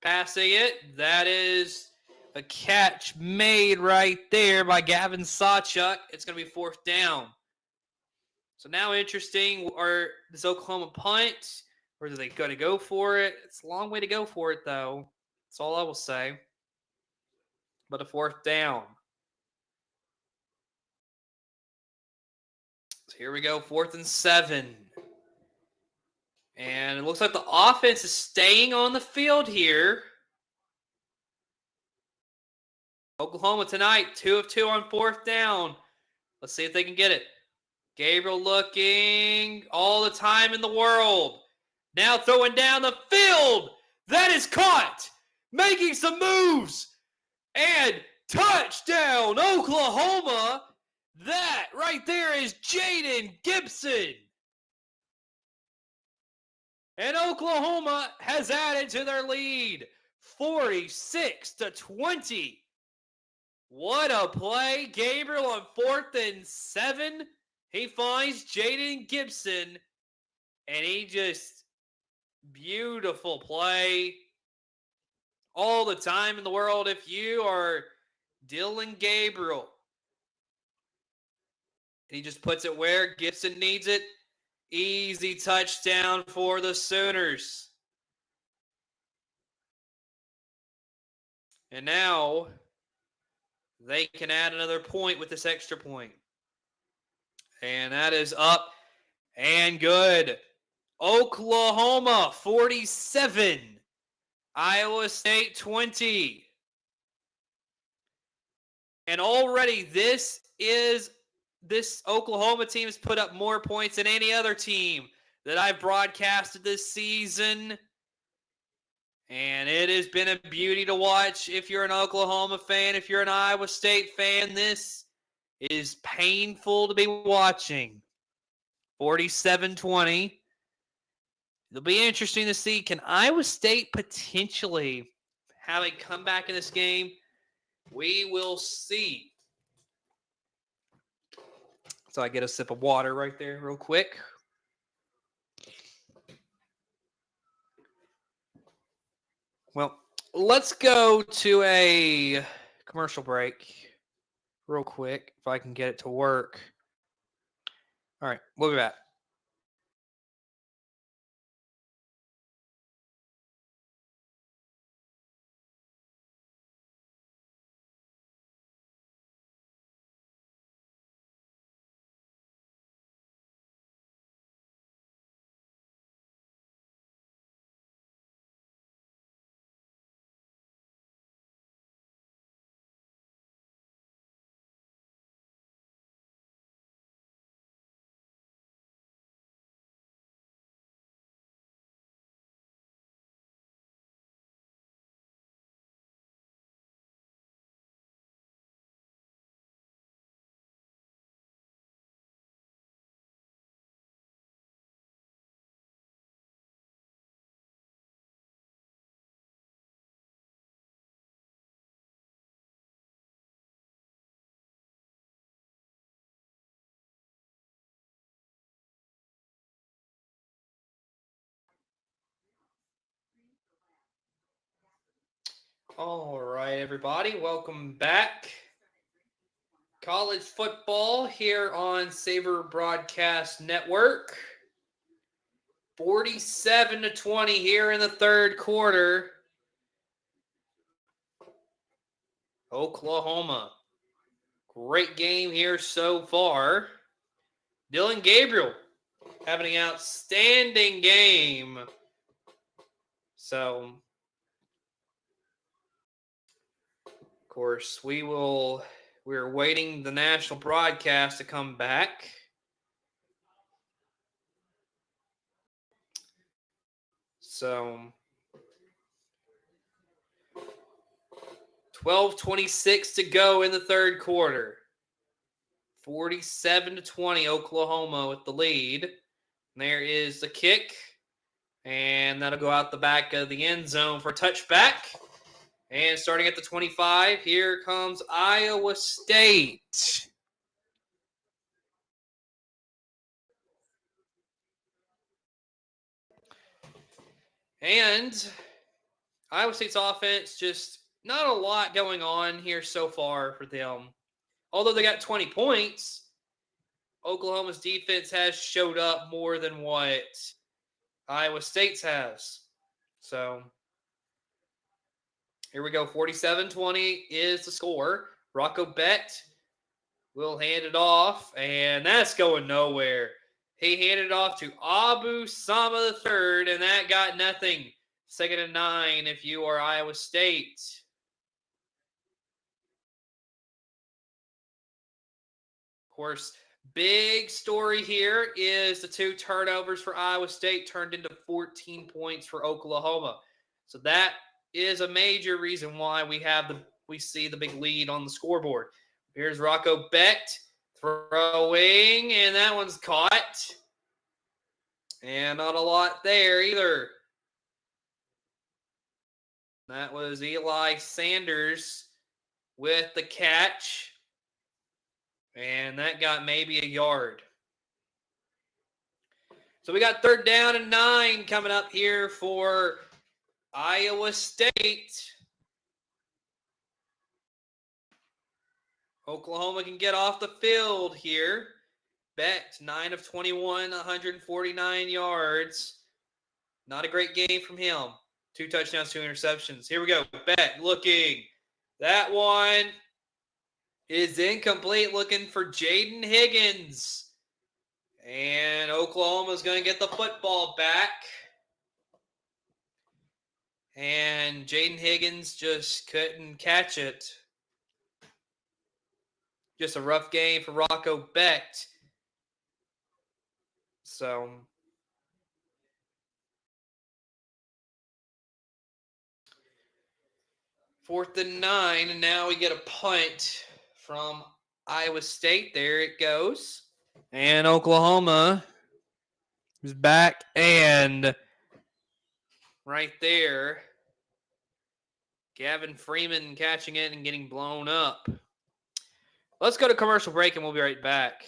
S1: Passing it. That is a catch made right there by Gavin Sawchuk. It's going to be 4th down. So now interesting, does Oklahoma punt, or are they going to go for it? It's a long way to go for it, though. That's all I will say. But a 4th down. So here we go, 4th and 7. And it looks like the offense is staying on the field here. Oklahoma tonight, 2 of 2 on 4th down. Let's see if they can get it. Gabriel looking all the time in the world. Now throwing down the field. That is caught. Making some moves. And touchdown, Oklahoma. That right there is Jaden Gibson. And Oklahoma has added to their lead, 46-20. What a play. Gabriel on 4th and 7. He finds Jaden Gibson, and he just, beautiful play. All the time in the world if you are Dylan Gabriel. He just puts it where Gibson needs it. Easy touchdown for the Sooners. And now they can add another point with this extra point. And that is up and good. Oklahoma 47. Iowa State 20. And already this Oklahoma team has put up more points than any other team that I've broadcasted this season. And it has been a beauty to watch if you're an Oklahoma fan. If you're an Iowa State fan, this is painful to be watching. 47-20. It'll be interesting to see, can Iowa State potentially have a comeback in this game? We will see. So I get a sip of water right there real quick. Well, let's go to a commercial break real quick if I can get it to work. All right, we'll be back. All right, everybody, welcome back. College football here on Saber Broadcast Network. 47-20 here in the third quarter. Oklahoma. Great game here so far. Dylan Gabriel having an outstanding game. So, of course, we're waiting the national broadcast to come back. So, 12:26 to go in the third quarter. 47-20, Oklahoma with the lead. And there is the kick. And that'll go out the back of the end zone for a touchback. And starting at the 25, here comes Iowa State. And Iowa State's offense, just not a lot going on here so far for them. Although they got 20 points, Oklahoma's defense has showed up more than what Iowa State's has. So here we go. 47-20 is the score. Rocco Becht will hand it off, and that's going nowhere. He handed it off to Abu Sama III, and that got nothing. 2nd and 9 if you are Iowa State. Of course, big story here is the 2 turnovers for Iowa State turned into 14 points for Oklahoma. So that is a major reason why we see the big lead on the scoreboard. Here's Rocco Becht throwing, and that one's caught. And not a lot there either. That was Eli Sanders with the catch. And that got maybe a yard. So we got 3rd down and 9 coming up here for Iowa State. Oklahoma can get off the field here. Becht, 9 of 21, 149 yards. Not a great game from him. 2 touchdowns, 2 interceptions. Here we go. Becht looking. That one is incomplete, looking for Jaden Higgins. And Oklahoma's going to get the football back. And Jaden Higgins just couldn't catch it. Just a rough game for Rocco Becht. So, fourth and 9, and now we get a punt from Iowa State. There it goes. And Oklahoma is back, and right there, Gavin Freeman catching it and getting blown up. Let's go to commercial break, and we'll be right back.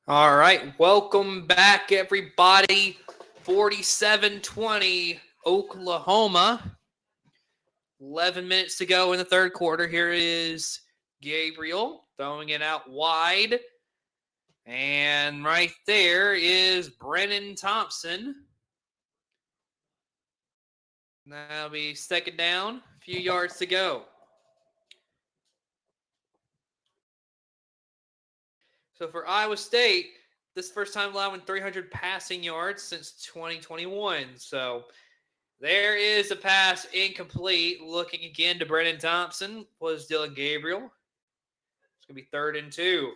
S1: All right, welcome back, everybody. 47-20, Oklahoma. 11 minutes to go in the third quarter. Here is Gabriel throwing it out wide. And right there is Brennan Thompson. That'll be second down, a few yards to go. So for Iowa State, this first time allowing 300 passing yards since 2021. So there is a pass incomplete. Looking again to Brennan Thompson was Dylan Gabriel. It's going to be 3rd and 2.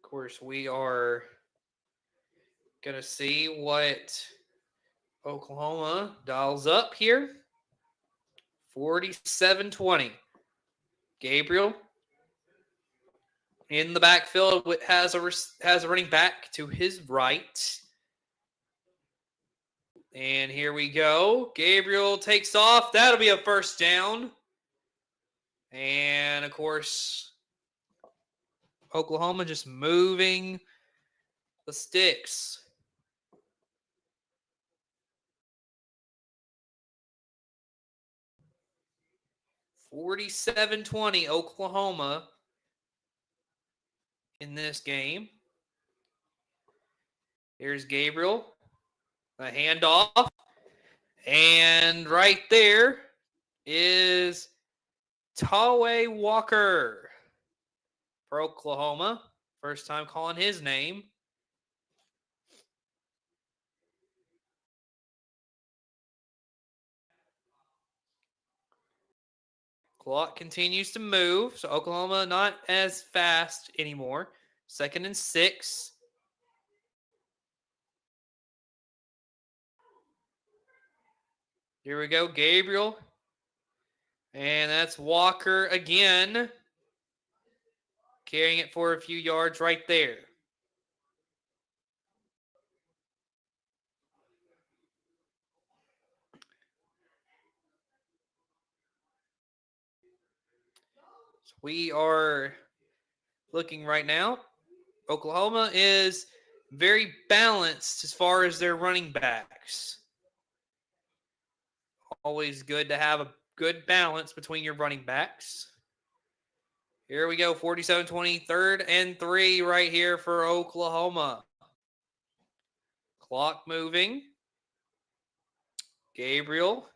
S1: Of course, we are going to see what Oklahoma dials up here. 47-20. Gabriel in the backfield has a running back to his right. And here we go. Gabriel takes off. That'll be a first down. And, of course, Oklahoma just moving the sticks. $47-20 Oklahoma in this game. Here's Gabriel. A handoff. And right there is Tawe Walker for Oklahoma. First time calling his name. Clock continues to move, so Oklahoma not as fast anymore. 2nd and 6. Here we go, Gabriel. And that's Walker again. Carrying it for a few yards right there. So we are looking right now. Oklahoma is very balanced as far as their running backs. Always good to have a good balance between your running backs. Here we go, 47-20, 3rd and 3 right here for Oklahoma. Clock moving. Gabriel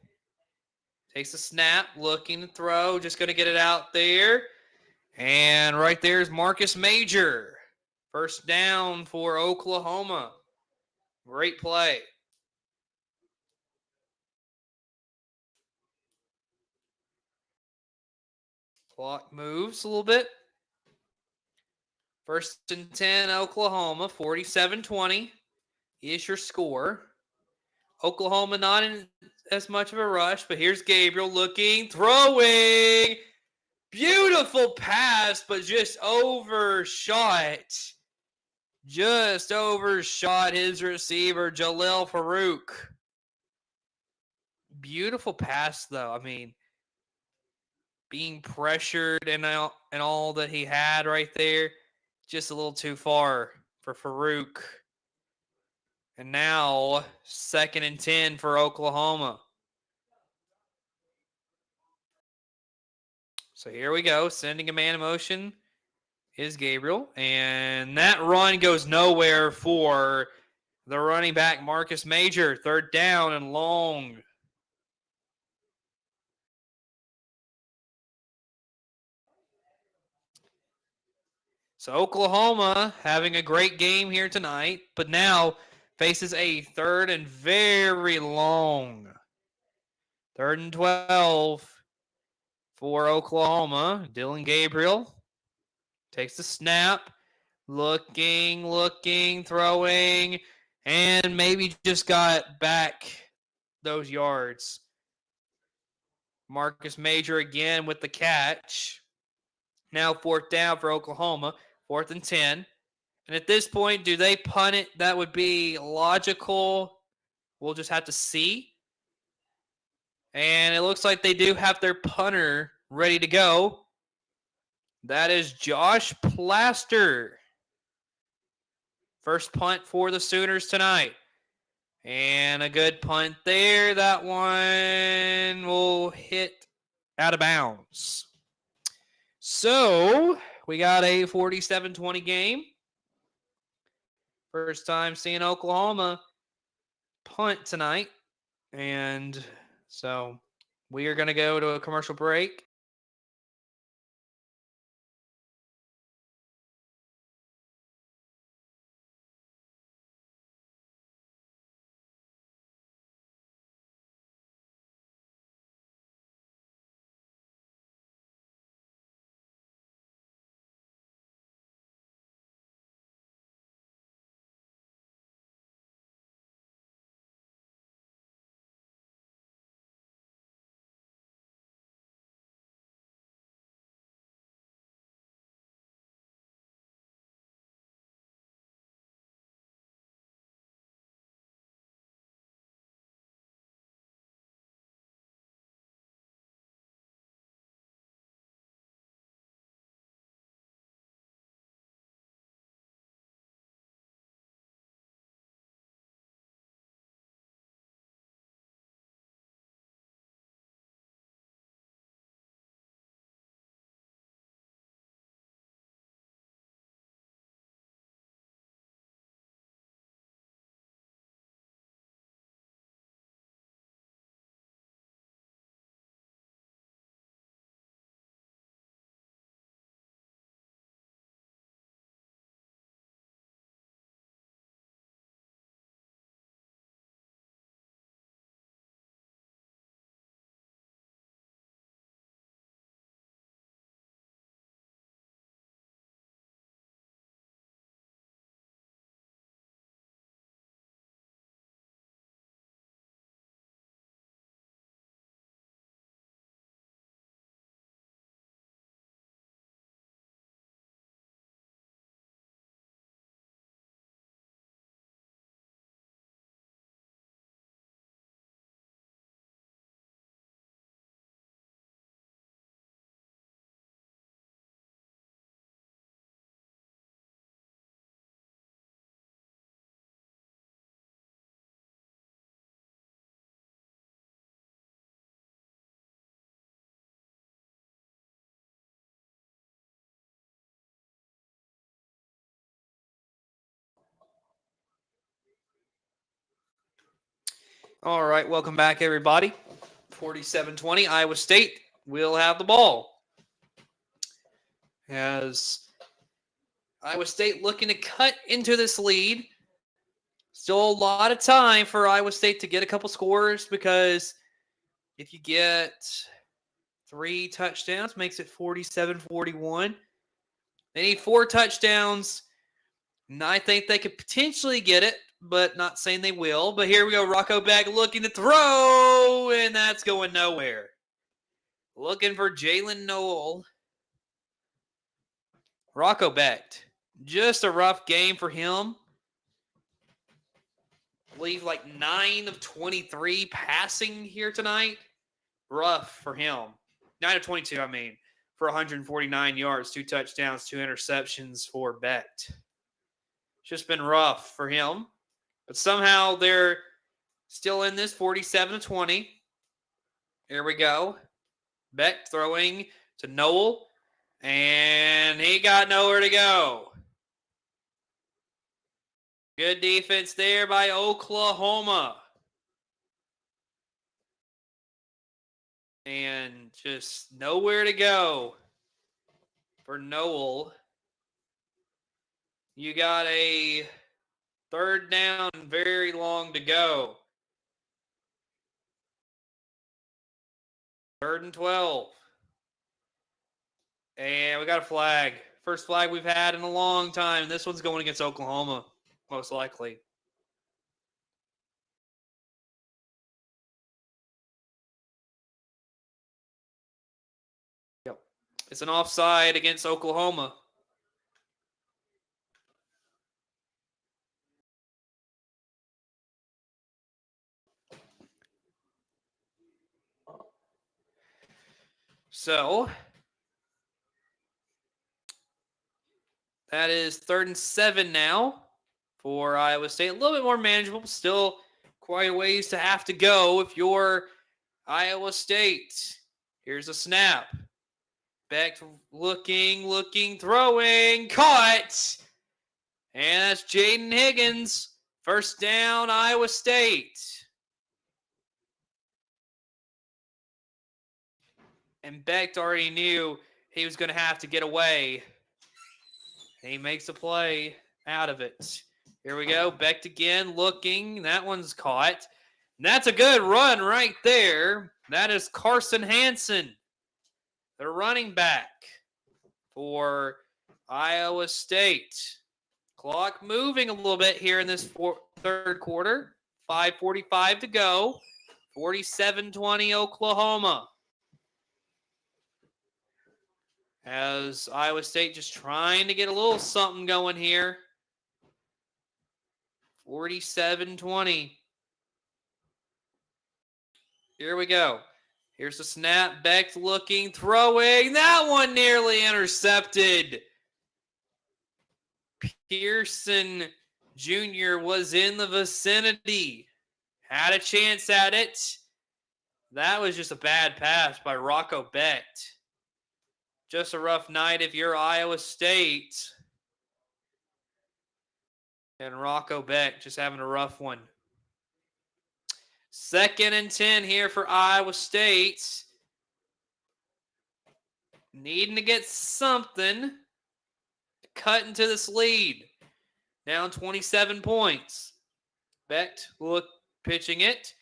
S1: takes a snap, looking to throw, just going to get it out there. And right there is Marcus Major. First down for Oklahoma. Great play. Clock moves a little bit. 1st and 10, Oklahoma, 47-20 is your score. Oklahoma not in as much of a rush, but here's Gabriel looking, throwing. Beautiful pass, but just overshot. Just overshot his receiver, Jalil Farouk. Beautiful pass, though. I mean, being pressured and all that he had right there, just a little too far for Farouk. And now, 2nd and 10 for Oklahoma. So here we go, sending a man in motion is Gabriel. And that run goes nowhere for the running back, Marcus Major. 3rd down and long. So Oklahoma having a great game here tonight, but now faces a 3rd and very long. 3rd and 12 for Oklahoma. Dylan Gabriel takes the snap, looking, throwing, and maybe just got back those yards. Marcus Major again with the catch. Now 4th down for Oklahoma, 4th and 10. And at this point, do they punt it? That would be logical. We'll just have to see. And it looks like they do have their punter ready to go. That is Josh Plaster. First punt for the Sooners tonight. And a good punt there. That one will hit out of bounds. So we got a 47-20 game. First time seeing Oklahoma punt tonight. And so we are going to go to a commercial break. All right, welcome back, everybody. 47-20, Iowa State will have the ball. As Iowa State looking to cut into this lead. Still a lot of time for Iowa State to get a couple scores, because if you get 3 touchdowns, makes it 47-41. They need 4 touchdowns, and I think they could potentially get it, but not saying they will. But here we go. Rocco Beck looking to throw, and that's going nowhere. Looking for Jalen Noel. Rocco Beck. Just a rough game for him. I believe like 9 of 23 passing here tonight. Rough for him. 9 of 22, I mean, for 149 yards, 2 touchdowns, 2 interceptions for Becht. It's just been rough for him. But somehow they're still in this 47-20. Here we go. Becht throwing to Noel, and he got nowhere to go. Good defense there by Oklahoma. And just nowhere to go for Noel. You got a 3rd down, very long to go. 3rd and 12. And we got a flag. First flag we've had in a long time. This one's going against Oklahoma, most likely. Yep. It's an offside against Oklahoma. So that is 3rd and 7 now for Iowa State. A little bit more manageable. Still quite a ways to have to go if you're Iowa State. Here's a snap. Beck looking, throwing, caught. And that's Jaden Higgins. First down, Iowa State. And Beck already knew he was going to have to get away. He makes a play out of it. Here we go. Beck again, looking. That one's caught. And that's a good run right there. That is Carson Hansen, the running back for Iowa State. Clock moving a little bit here in this third quarter. 5:45 to go. 47-20 Oklahoma. As Iowa State just trying to get a little something going here. 47-20. Here we go. Here's the snap. Beck looking, throwing. That one nearly intercepted. Pearson Jr. was in the vicinity. Had a chance at it. That was just a bad pass by Rocco Beck. Just a rough night if you're Iowa State. And Rocco Beck just having a rough one. 2nd and 10 here for Iowa State. Needing to get something. Cut into this lead. Down 27 points. Beck pitching it.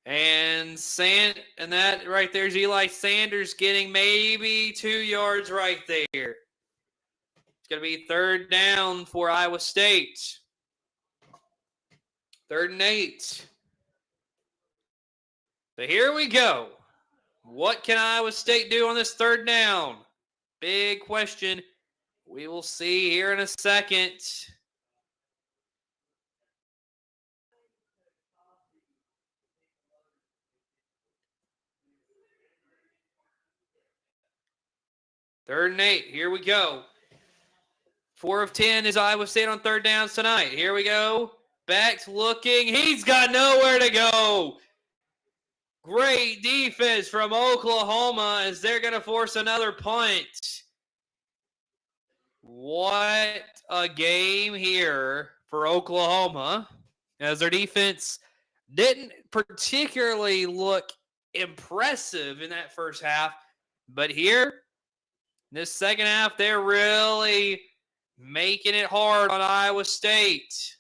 S1: And that right there is Eli Sanders getting maybe 2 yards right there. It's going to be 3rd down for Iowa State. 3rd and 8. So here we go. What can Iowa State do on this 3rd down? Big question. We will see here in a second. Third and 8. Here we go. 4 of 10 is Iowa State on 3rd downs tonight. Here we go. Beck's looking. He's got nowhere to go. Great defense from Oklahoma as they're going to force another punt. What a game here for Oklahoma as their defense didn't particularly look impressive in that first half. But here, this second half, they're really making it hard on Iowa State.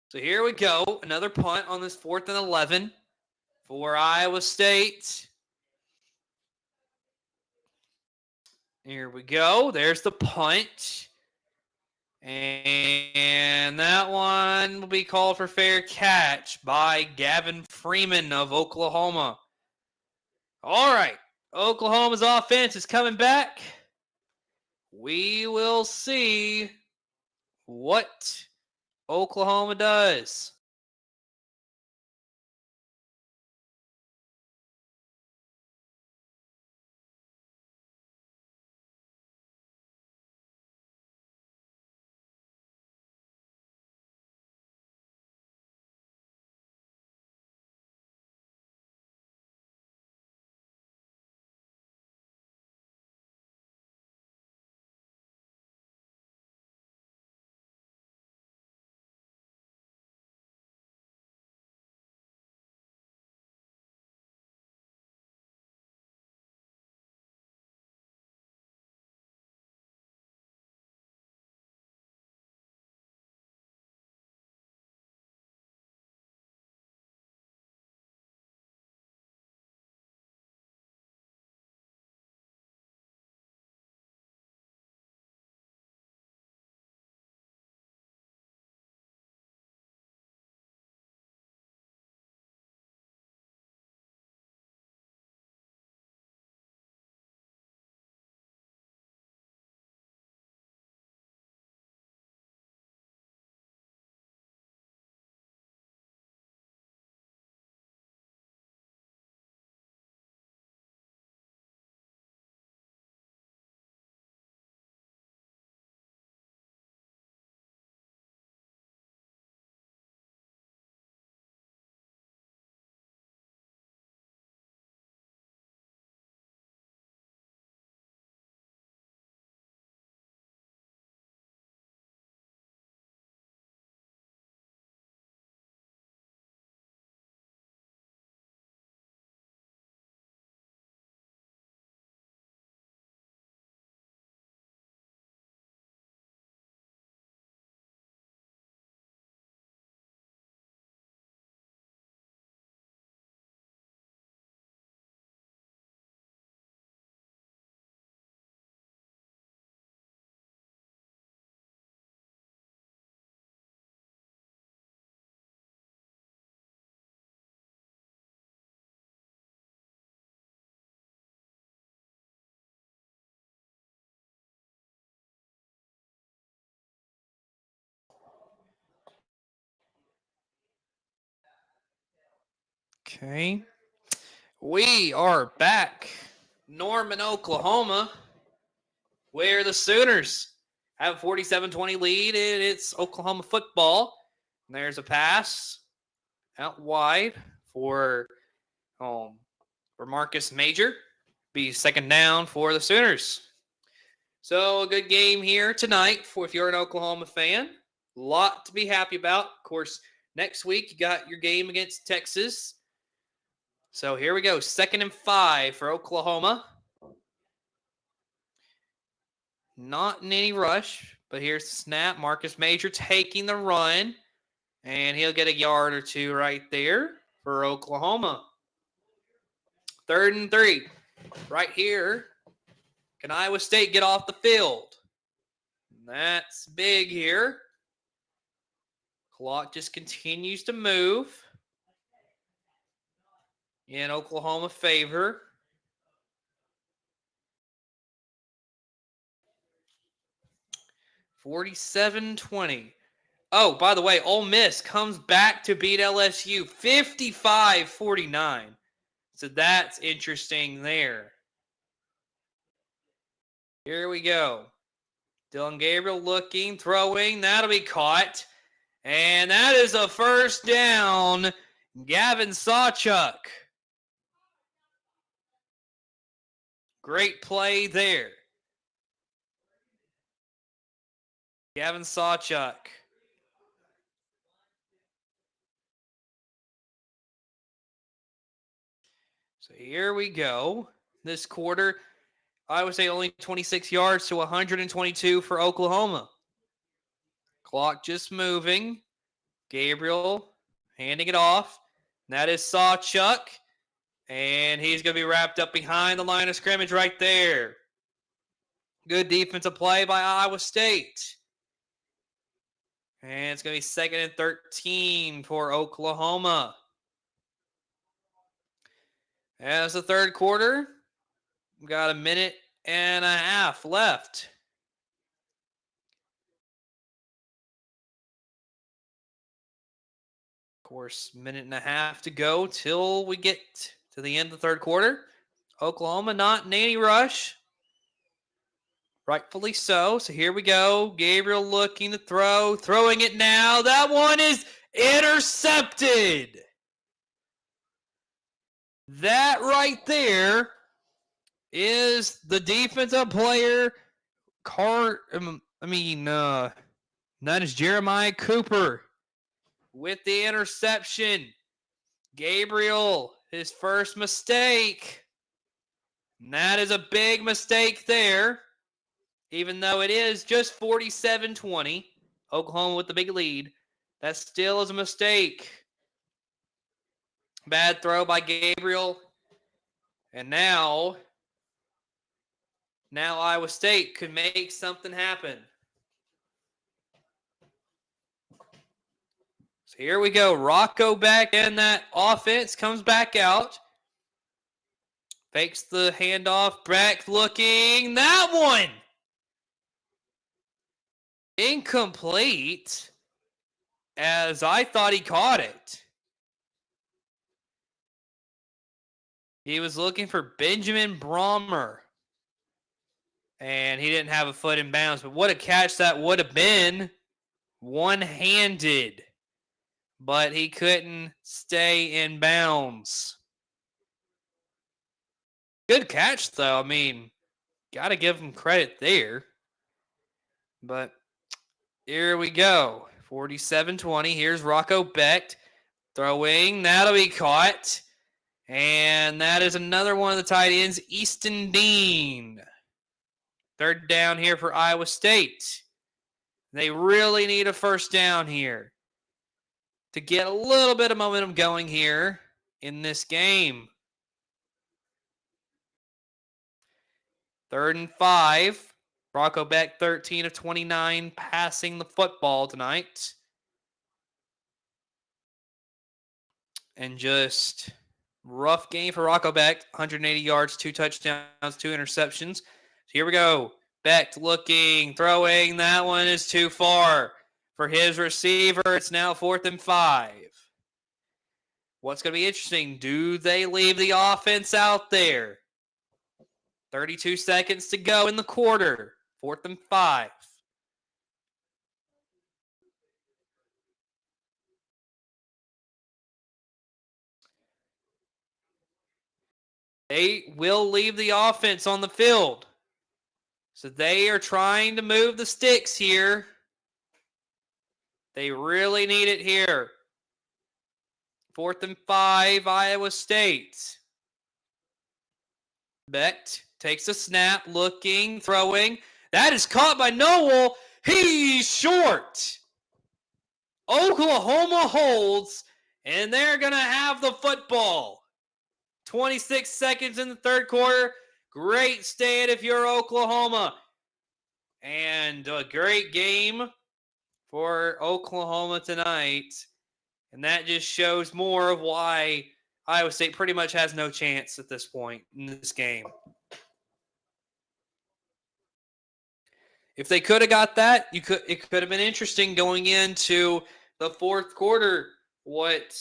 S1: So here we go. Another punt on this 4th and 11 for Iowa State. Here we go. There's the punt. And that one will be called for fair catch by Gavin Freeman of Oklahoma. All right. Oklahoma's offense is coming back. We will see what Oklahoma does. Okay. We are back. Norman, Oklahoma, where the Sooners have a 47-20 lead, and it's Oklahoma football. And there's a pass out wide for Marcus Major. Be second down for the Sooners. So a good game here tonight for if you're an Oklahoma fan. A lot to be happy about. Of course, next week you got your game against Texas. So here we go. 2nd and 5 for Oklahoma. Not in any rush, but here's the snap. Marcus Major taking the run, and he'll get a yard or two right there for Oklahoma. 3rd and 3. Right here. Can Iowa State get off the field? That's big here. Clock just continues to move in Oklahoma favor. $47-20. Oh, by the way, Ole Miss comes back to beat LSU 55-49. So that's interesting there. Here we go. Dylan Gabriel looking, throwing. That'll be caught. And that is a first down. Gavin Sawchuk. Great play there. Gavin Sawchuk. So here we go. This quarter, Iowa State only 26 yards to 122 for Oklahoma. Clock just moving. Gabriel handing it off. That is Sawchuk. And he's going to be wrapped up behind the line of scrimmage right there. Good defensive play by Iowa State. And it's going to be 2nd and 13 for Oklahoma. As the third quarter, we've got a minute and a half left. Of course, minute and a half to go till we get to the end of the third quarter. Oklahoma not in any rush. Rightfully so. So here we go. Gabriel looking to throw. Throwing it now. That one is intercepted. That right there is the defensive player. That is Jeremiah Cooper with the interception. Gabriel, his first mistake. And that is a big mistake there. Even though it is just 47-20, Oklahoma with the big lead, that still is a mistake. Bad throw by Gabriel. And now Iowa State could make something happen. So here we go. Rocco back in that offense, comes back out. Fakes the handoff, back looking. That one! Incomplete, as I thought he caught it. He was looking for Benjamin Brommer, and he didn't have a foot in bounds. But what a catch that would have been, one-handed. But he couldn't stay in bounds. Good catch, though. I mean, got to give him credit there. But here we go. 47-20. Here's Rocco Becht throwing. That'll be caught. And that is another one of the tight ends, Easton Dean. Third down here for Iowa State. They really need a first down here to get a little bit of momentum going here in this game. 3rd and 5. Rocco Becht, 13 of 29, passing the football tonight. And just rough game for Rocco Becht. 180 yards, 2 touchdowns, 2 interceptions. So here we go. Becht looking, throwing. That one is too far for his receiver. It's now 4th and 5. What's going to be interesting? Do they leave the offense out there? 32 seconds to go in the quarter. 4th and 5. They will leave the offense on the field. So they are trying to move the sticks here. They really need it here. 4th and 5, Iowa State. Becht takes a snap, looking, throwing. That is caught by Noel. He's short. Oklahoma holds, and they're going to have the football. 26 seconds in the third quarter. Great stand if you're Oklahoma. And a great game for Oklahoma tonight. And that just shows more of why Iowa State pretty much has no chance at this point in this game. If they could have got that, it could have been interesting going into the fourth quarter. What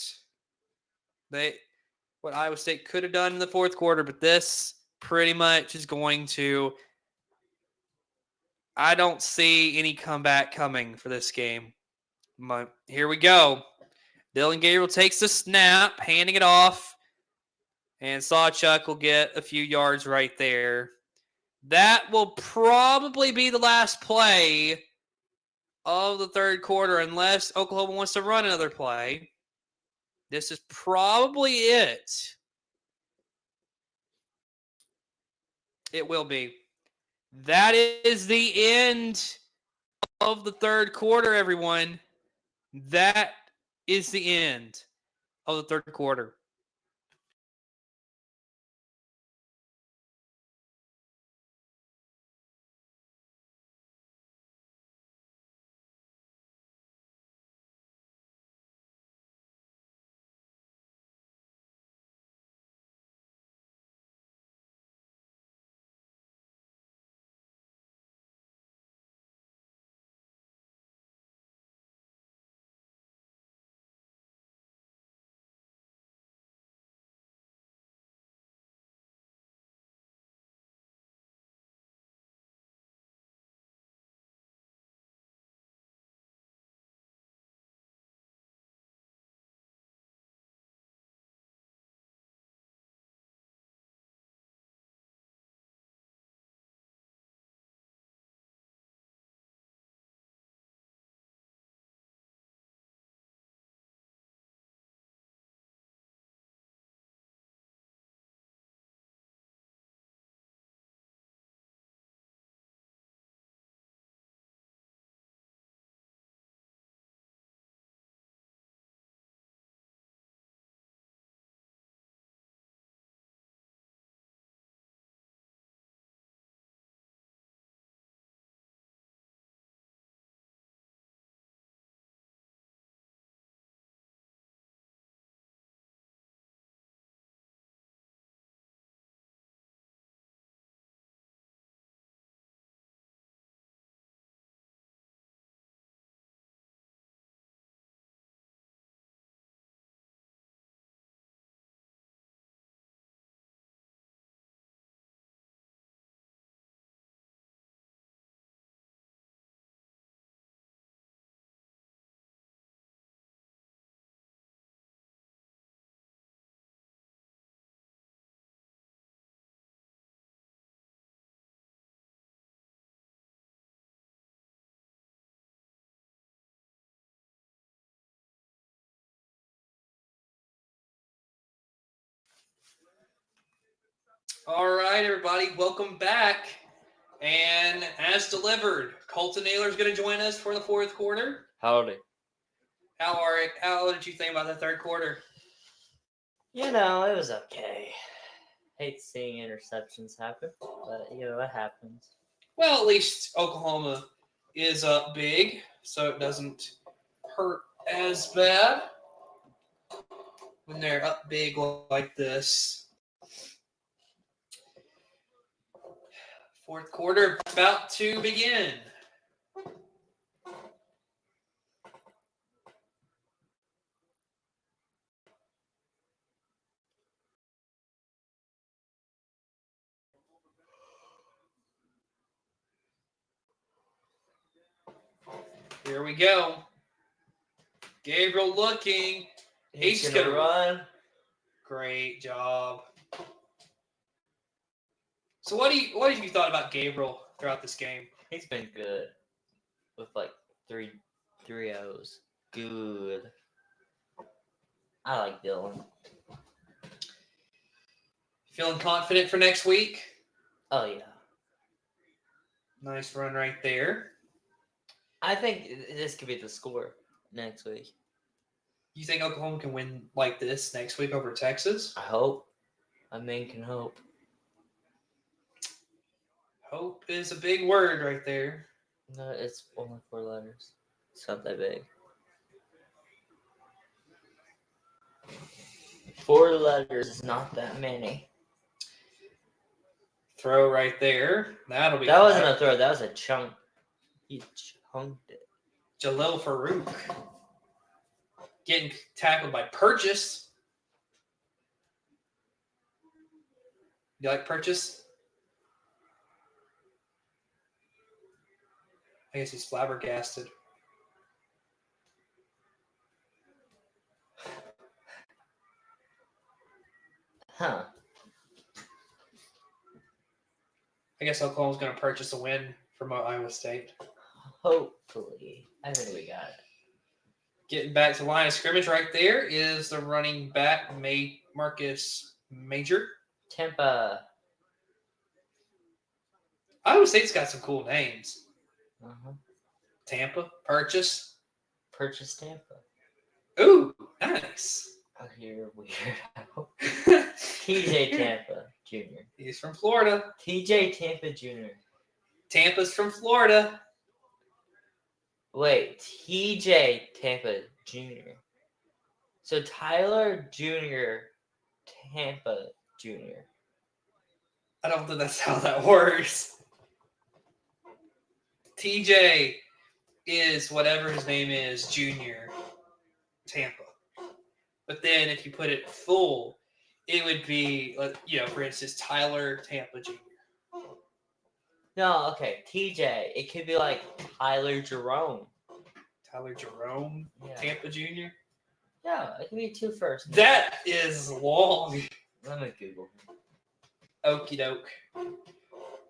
S1: Iowa State could have done in the fourth quarter, but this pretty much is going to. I don't see any comeback coming for this game. But here we go. Dylan Gabriel takes the snap, handing it off, and Sawchuk will get a few yards right there. That will probably be the last play of the third quarter unless Oklahoma wants to run another play. This is probably it. It will be. That is the end of the third quarter, everyone. That is the end of the third quarter. All right, everybody, welcome back. And as delivered, Colton Naylor is going to join us for the fourth quarter.
S2: Howdy.
S1: How did you think about the third quarter?
S2: You know, it was okay. Hate seeing interceptions happen, but it happens.
S1: Well, at least Oklahoma is up big, so it doesn't hurt as bad when they're up big like this. Fourth quarter about to begin. Here we go. Gabriel looking.
S2: He's gonna run.
S1: Great job. So what have you thought about Gabriel throughout this game?
S2: He's been good with like three O's. Good. I like Dylan.
S1: Feeling confident for next week?
S2: Oh yeah.
S1: Nice run right there.
S2: I think this could be the score next week.
S1: You think Oklahoma can win like this next week over Texas?
S2: I hope. I mean, can hope.
S1: Hope is a big word right there.
S2: No, it's only 4 letters. It's not that big. 4 letters is not that many.
S1: Throw right there. That'll be.
S2: That wasn't a throw. That was a chunk. He chunked it.
S1: Jalil Farouk getting tackled by Purchase. You like Purchase? I guess he's flabbergasted.
S2: Huh.
S1: I guess Oklahoma's going to purchase a win from Iowa State.
S2: Hopefully. I think we got it.
S1: Getting back to line of scrimmage right there is the running back, Marcus Major.
S2: Tampa.
S1: Iowa State's got some cool names.
S2: Uh-huh.
S1: Tampa, Purchase.
S2: Purchase Tampa.
S1: Ooh, nice.
S2: Oh, you're weird. TJ Tampa Jr.
S1: He's from Florida.
S2: TJ Tampa Jr.
S1: Tampa's from Florida.
S2: Wait, TJ Tampa Jr. So Tyler Jr. Tampa Jr.
S1: I don't think that's how that works. TJ is whatever his name is, Junior Tampa. But then if you put it full, it would be, for instance, Tyler Tampa Jr.
S2: No, okay, TJ. It could be like Tyler Jerome.
S1: Tyler Jerome Tampa Jr.?
S2: Yeah, it could be 2 first names.
S1: That is long.
S2: Let me Google.
S1: Okie doke.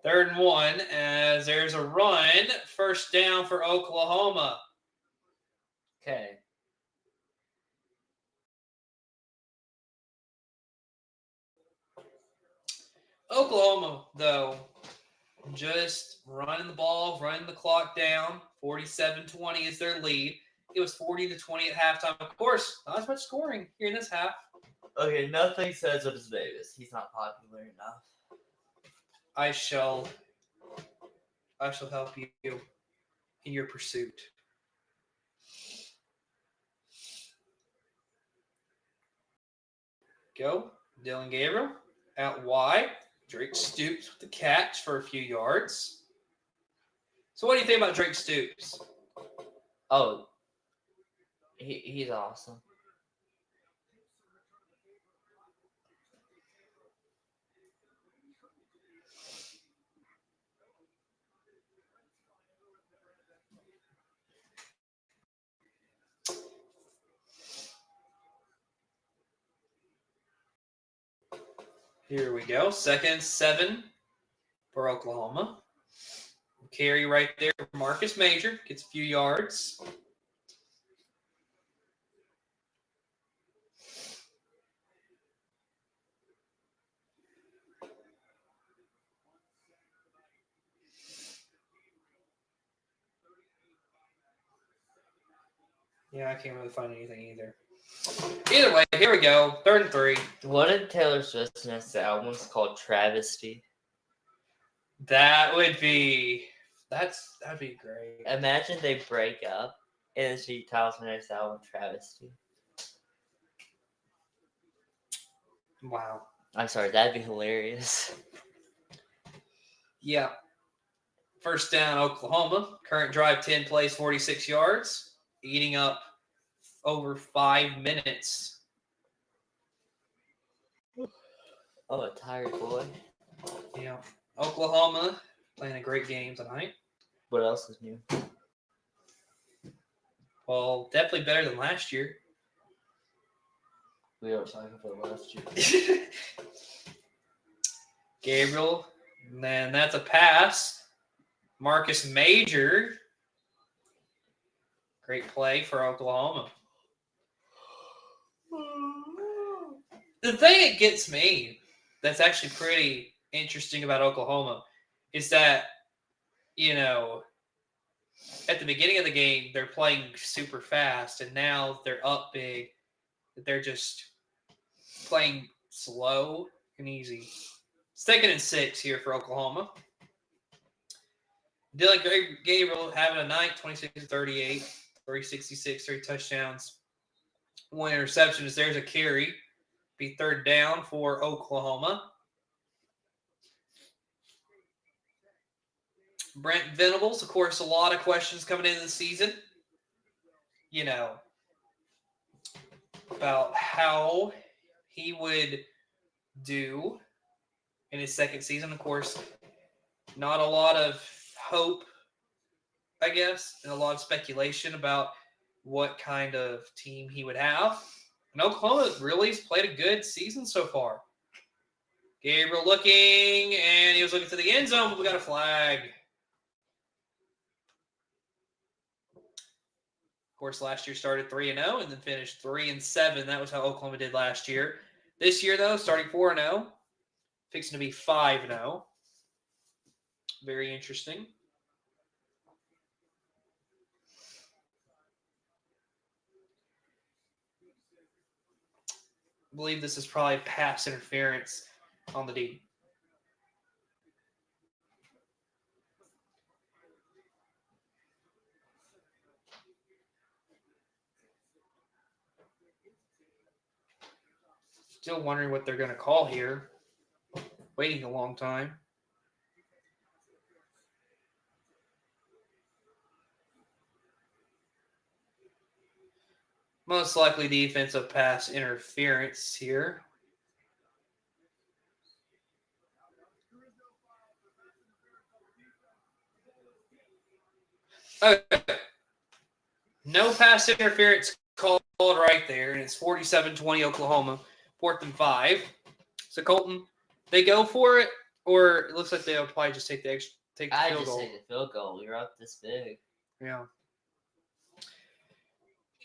S1: 3rd and 1 as there's a run. First down for Oklahoma.
S2: Okay.
S1: Oklahoma, though, just running the ball, running the clock down. 47-20 is their lead. It was 40-20 at halftime. Of course, not as much scoring here in this half.
S2: Okay, nothing says it is Davis. He's not popular enough.
S1: I shall help you in your pursuit. Go. Dylan Gabriel out wide. Drake Stoops with the catch for a few yards. So what do you think about Drake Stoops?
S2: Oh, he's awesome.
S1: Here we go. 2nd and 7 for Oklahoma. Carry right there. Marcus Major gets a few yards. Yeah, I can't really find anything either. Either way, here we go. 3rd and 3.
S2: What did Taylor Swift's next album's called? Travesty.
S1: That'd be great.
S2: Imagine they break up and she titles her next album Travesty.
S1: Wow.
S2: I'm sorry, that'd be hilarious.
S1: Yeah. First down, Oklahoma. Current drive, 10 plays, 46 yards. Eating up over 5 minutes.
S2: Oh, a tired boy.
S1: Yeah. Oklahoma playing a great game tonight.
S2: What else is new?
S1: Well, definitely better than last year.
S2: We were talking about last year.
S1: Gabriel, and then that's a pass. Marcus Major. Great play for Oklahoma. The thing that gets me that's actually pretty interesting about Oklahoma is that, at the beginning of the game, they're playing super fast, and now they're up big. They're just playing slow and easy. It's 2nd and 6 here for Oklahoma. Dylan Gabriel having a night, 26-38, 366, 3 touchdowns, 1 interception. There's a carry. Be 3rd down for Oklahoma. Brent Venables, of course, a lot of questions coming into the season. About how he would do in his 2nd season. Of course, not a lot of hope, I guess, and a lot of speculation about what kind of team he would have. And Oklahoma really has played a good season so far. Gabriel looking, and he was looking to the end zone, but we got a flag. Of course, last year started 3-0 and then finished 3-7. That was how Oklahoma did last year. This year, though, starting 4-0, fixing to be 5-0. Very interesting. I believe this is probably pass interference on the D. Still wondering what they're going to call here. Waiting a long time. Most likely defensive pass interference here. Okay. No pass interference called right there, and it's 47-20 Oklahoma, 4th and 5. So Colton, they go for it, or it looks like they'll probably just take the field goal.
S2: Take the field goal. You're up this big.
S1: Yeah.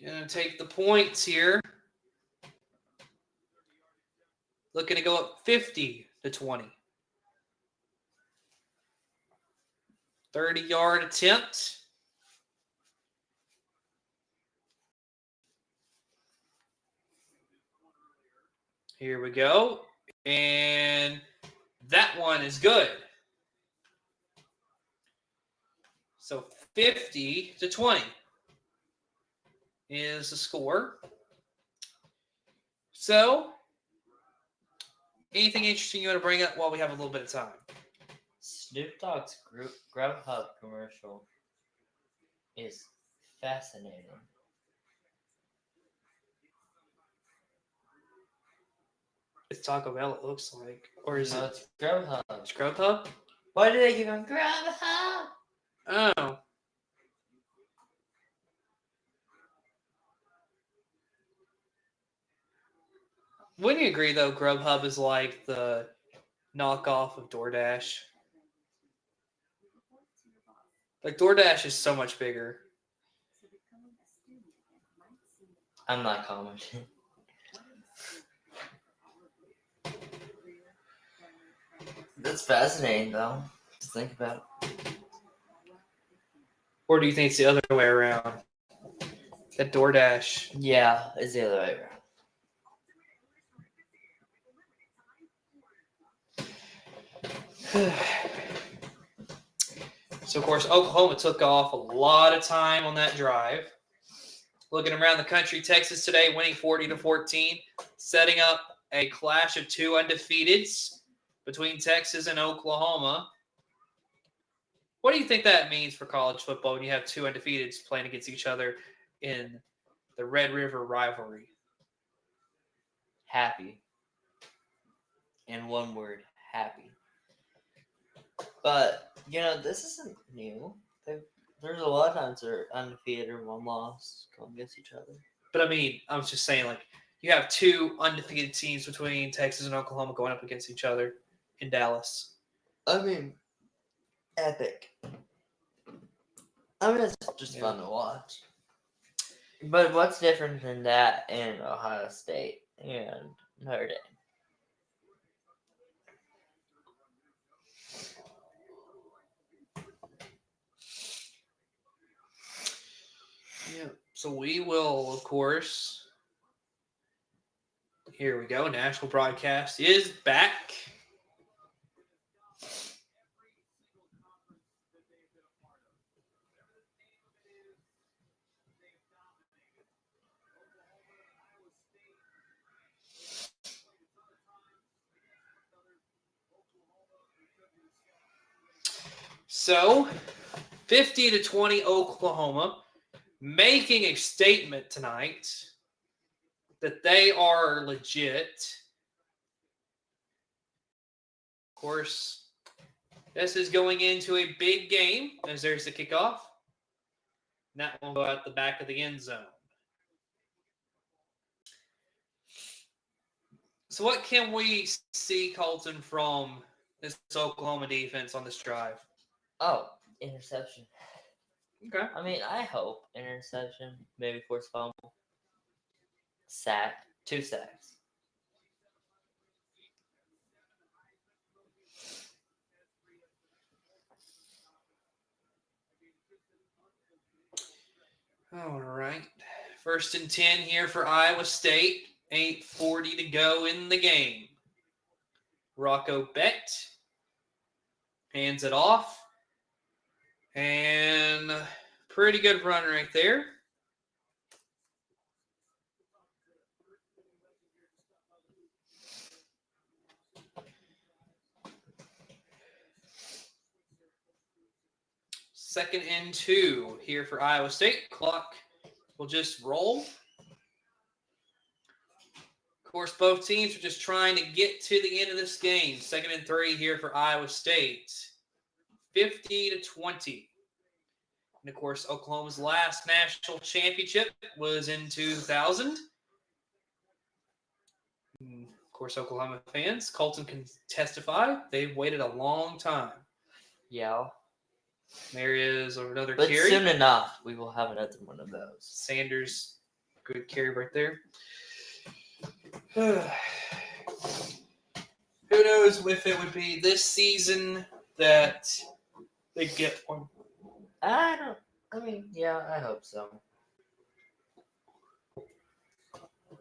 S1: Gonna take the points here. Looking to go up 50-20. 30-yard attempt. Here we go. And that one is good. So 50-20 is the score. So, anything interesting you want to bring up while we have a little bit of time?
S2: Snoop Dogg's Grubhub commercial is fascinating.
S1: It's Taco Bell, it looks like. Or is it?
S2: It's Grubhub.
S1: It's Grubhub?
S2: Why did they give him Grubhub?
S1: Oh. Wouldn't you agree, though, Grubhub is like the knockoff of DoorDash? Like, DoorDash is so much bigger.
S2: I'm not commenting. That's fascinating, though, to think about.
S1: Or do you think it's the other way around? That DoorDash.
S2: Yeah, it's the other way around.
S1: So, of course, Oklahoma took off a lot of time on that drive. Looking around the country, Texas today winning 40-14, setting up a clash of 2 undefeateds between Texas and Oklahoma. What do you think that means for college football when you have 2 undefeateds playing against each other in the Red River rivalry?
S2: Happy. In one word, happy. But, this isn't new. There's a lot of times they're undefeated or one loss going against each other.
S1: But I mean, I was just saying, like, you have two undefeated teams between Texas and Oklahoma going up against each other in Dallas.
S2: I mean, epic. I mean, it's just fun to watch. But what's different than that in Ohio State and Notre Dame?
S1: Yeah. So we will, of course. Here we go. National broadcast is back. So, 50-20 Oklahoma, making a statement tonight that they are legit. Of course, this is going into a big game as there's the kickoff. And that will go out the back of the end zone. So what can we see, Colton, from this Oklahoma defense on this drive?
S2: Oh, interception.
S1: Okay.
S2: I mean, I hope interception, maybe force fumble, sack, 2 sacks.
S1: All right. 1st and 10 here for Iowa State. 8:40 to go in the game. Rocco Becht hands it off. And pretty good run right there. Second and 2 here for Iowa State. Clock will just roll. Of course, both teams are just trying to get to the end of this game. 2nd and 3 here for Iowa State. 50-20. And of course, Oklahoma's last national championship was in 2000. And of course, Oklahoma fans, Colton can testify, they've waited a long time.
S2: Yeah.
S1: There is another
S2: But
S1: carry.
S2: soon enough, we will have another one of those.
S1: Sanders, good carry right there. Who knows if it would be this season that they get one.
S2: I hope so.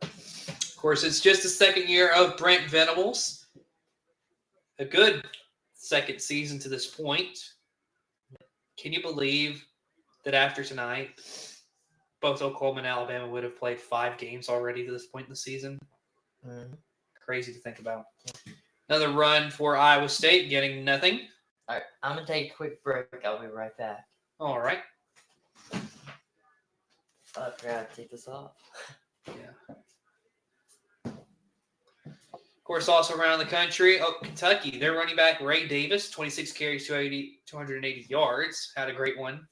S1: Of course, it's just the second year of Brent Venables. A good second season to this point. Can you believe that after tonight, both Oklahoma and Alabama would have played 5 games already to this point in the season?
S2: Mm-hmm.
S1: Crazy to think about. Another run for Iowa State, getting nothing.
S2: All right, I'm going to take a quick break. I'll be right back.
S1: All right.
S2: I forgot to take this off.
S1: Yeah. Of course, also around the country, Kentucky, their running back, Ray Davis, 26 carries, 280 yards. Had a great one.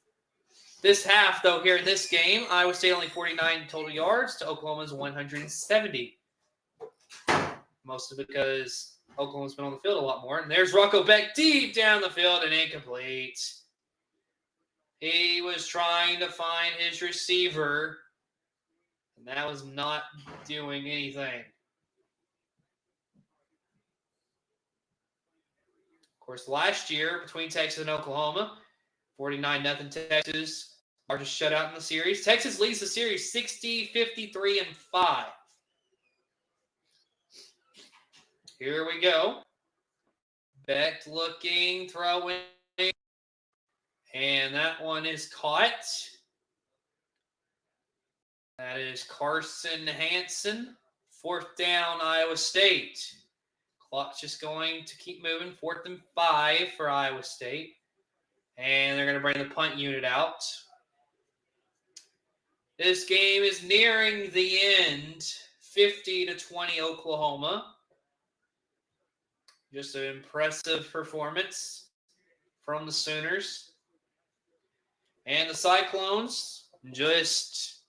S1: This half, though, here in this game, Iowa State only 49 total yards to Oklahoma's 170. Mostly because Oklahoma's been on the field a lot more. And there's Rocco Becht deep down the field and incomplete. He was trying to find his receiver, and that was not doing anything. Of course, last year between Texas and Oklahoma, 49-0 Texas, largest shutout in the series. Texas leads the series 60, 53, and 5. Here we go. Becht looking, throwing, and that one is caught. That is Carson Hansen. 4th down, Iowa State. Clock's just going to keep moving. 4th and 5 for Iowa State. And they're going to bring the punt unit out. This game is nearing the end. 50-20 Oklahoma. Just an impressive performance from the Sooners. And the Cyclones just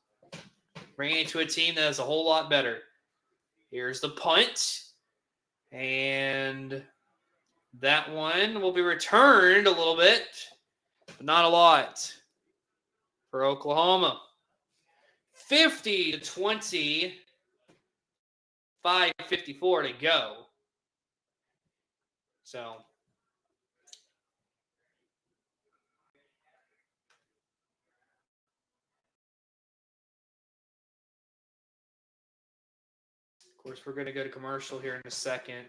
S1: bringing it to a team that is a whole lot better. Here's the punt. And that one will be returned a little bit, but not a lot for Oklahoma. 50-20, 5:54 to go. So, of course, we're going to go to commercial here in a second.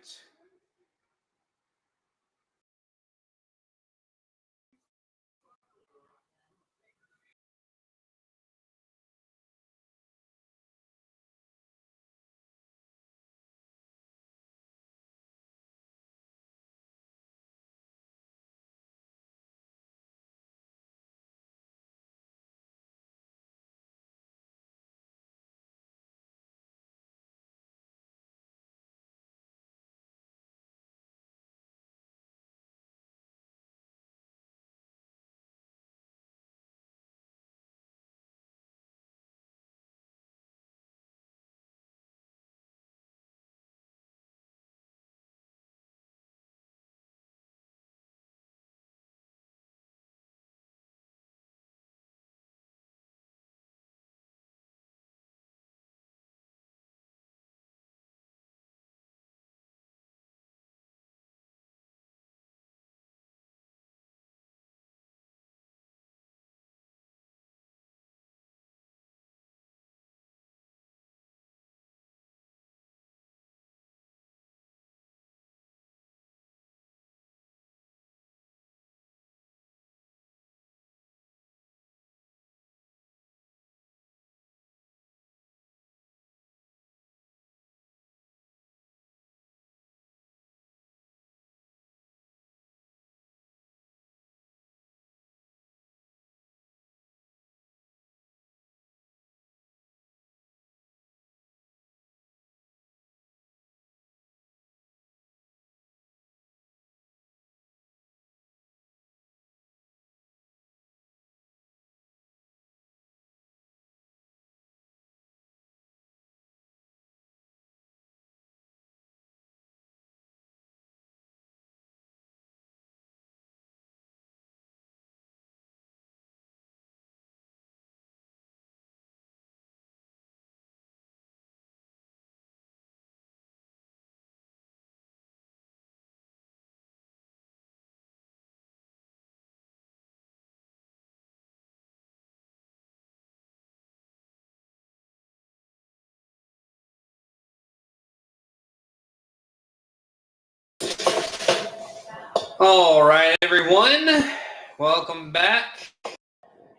S1: All right, everyone. Welcome back.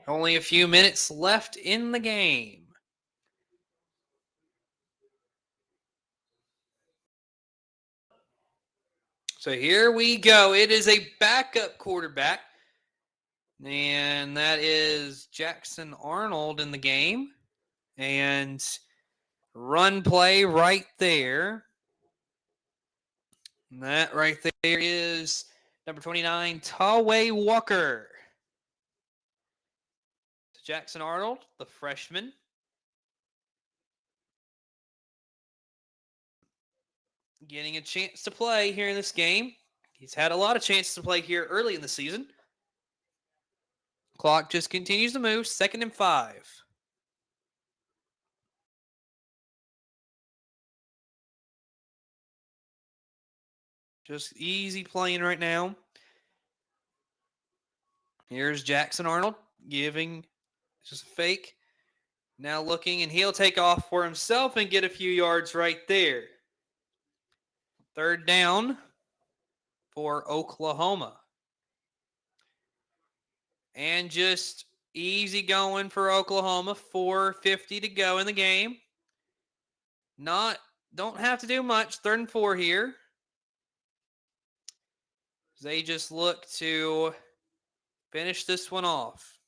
S1: Only a few minutes left in the game. So here we go. It is a backup quarterback. And that is Jackson Arnold in the game. And run play right there. And that right there is number 29, Taway Walker. Jackson Arnold, the freshman. Getting a chance to play here in this game. He's had a lot of chances to play here early in the season. Clock just continues to move. 2nd and 5. Just easy playing right now. Here's Jackson Arnold giving just a fake. Now looking, and he'll take off for himself and get a few yards right there. 3rd down for Oklahoma. And just easy going for Oklahoma. 4:50 to go in the game. Don't have to do much. 3rd and 4 here. They just look to finish this one off.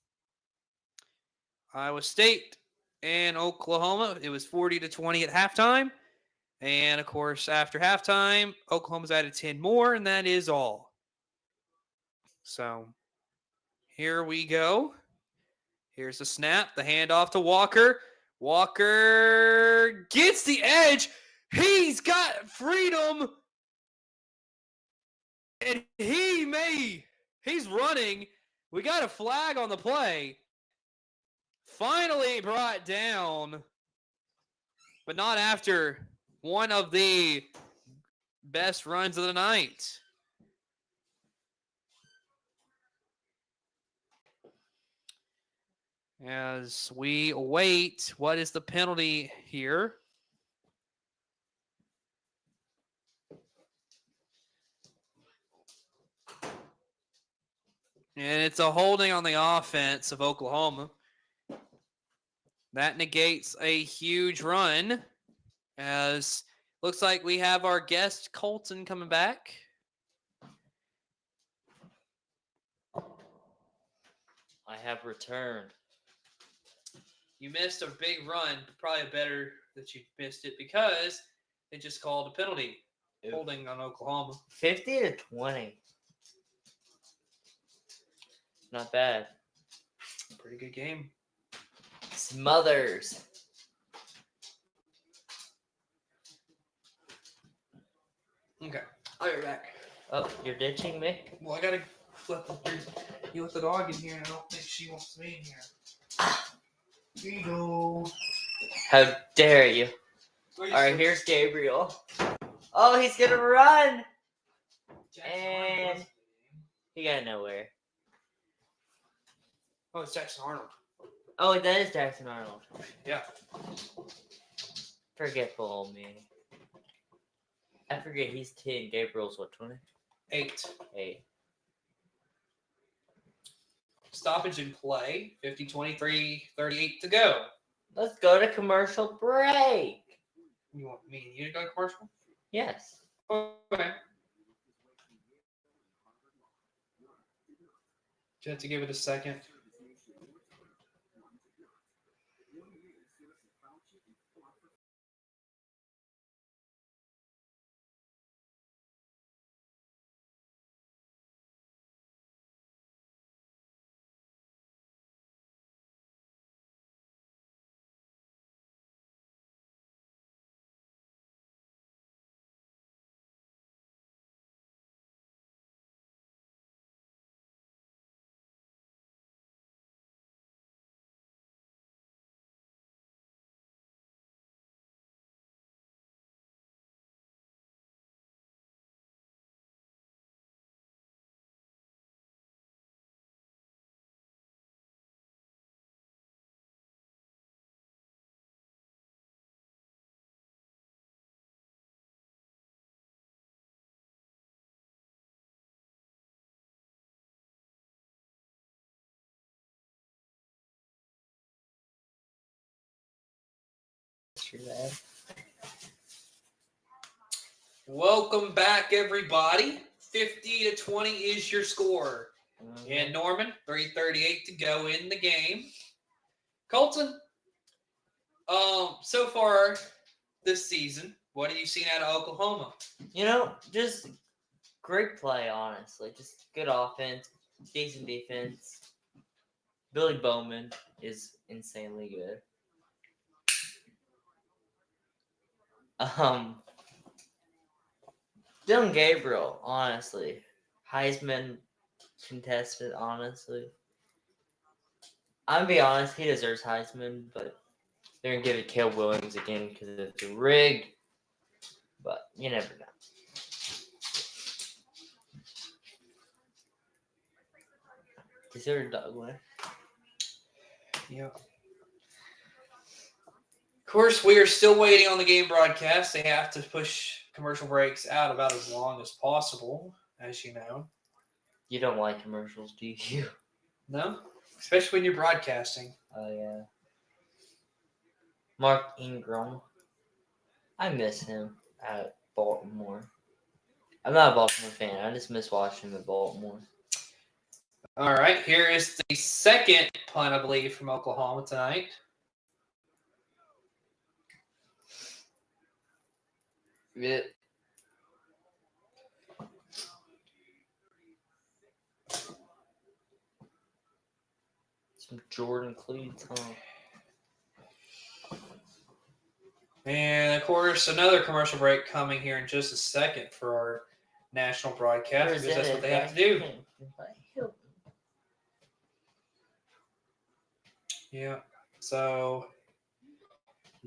S1: Iowa State and Oklahoma, it was 40-20 at halftime. And, of course, after halftime, Oklahoma's added 10 more, and that is all. So, here we go. Here's the snap. The handoff to Walker. Walker gets the edge. He's got freedom. And he's running. We got a flag on the play. Finally brought down, but not after one of the best runs of the night. As we await, what is the penalty here? And it's a holding on the offense of Oklahoma. That negates a huge run, as looks like we have our guest Colton coming back.
S2: I have returned.
S1: You missed a big run. Probably better that you missed it because they just called a penalty.
S2: Oof.
S1: Holding on Oklahoma.
S2: 50-20. Not bad.
S1: Pretty good game.
S2: Smothers.
S1: Okay, I'll be back.
S2: Oh, you're ditching me?
S1: Well, I gotta you let the dog in here, and I don't think she wants to be in here. Here you go.
S2: How dare you? Alright, here's Gabriel. Oh, he's gonna run! And he got nowhere.
S1: Oh, it's Jackson Arnold.
S2: Oh, that is Jackson Arnold.
S1: Yeah.
S2: Forgetful old me. I forget he's 10. Gabriel's what, 20?
S1: 8.
S2: 8.
S1: Stoppage in play. 50, 23, 38 to go.
S2: Let's go to commercial break.
S1: You want me and you to go to commercial?
S2: Yes.
S1: Okay. You have to give it a second. Welcome back, everybody. 50-20 is your score.
S2: Mm-hmm.
S1: And Norman, 3:38 to go in the game. Colton, so far this season, what have you seen out of Oklahoma?
S2: You know, just great play, honestly. Just good offense, decent defense. Billy Bowman is insanely good. Dylan Gabriel, honestly. Heisman contested, honestly. I'm gonna be honest, he deserves Heisman, but they're gonna give it to Caleb Williams again because it's rigged. But you never know. Is there a dog winner?
S1: Yep. Of course, we are still waiting on the game broadcast. They have to push commercial breaks out about as long as possible, as you know.
S2: You don't like commercials, do you?
S1: No? Especially when you're broadcasting.
S2: Oh, yeah. Mark Ingram. I miss him at Baltimore. I'm not a Baltimore fan. I just miss watching him at Baltimore.
S1: All right, here is the second punt, I believe, from Oklahoma tonight.
S2: Yeah. Some Jordan cleats, huh?
S1: And of course, another commercial break coming here in just a second for our national broadcast because that's what they have to do. Yeah. So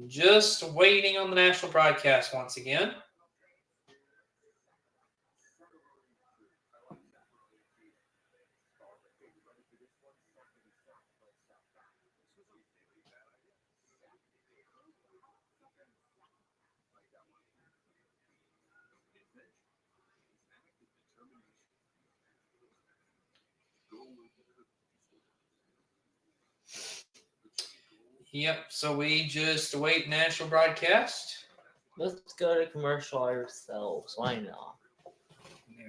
S1: just waiting on the national broadcast once again. Yep. So we just await national broadcast.
S2: Let's go to commercial ourselves. Why not?
S1: Yeah.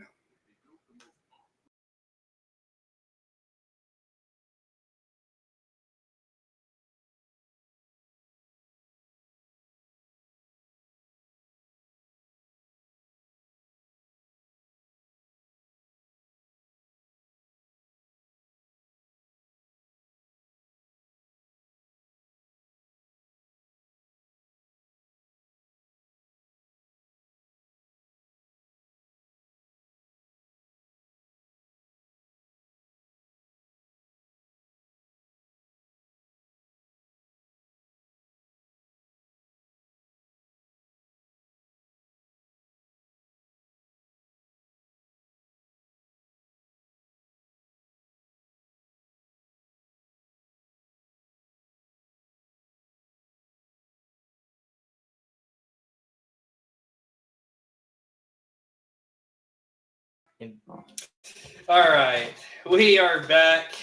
S1: All right, we are back.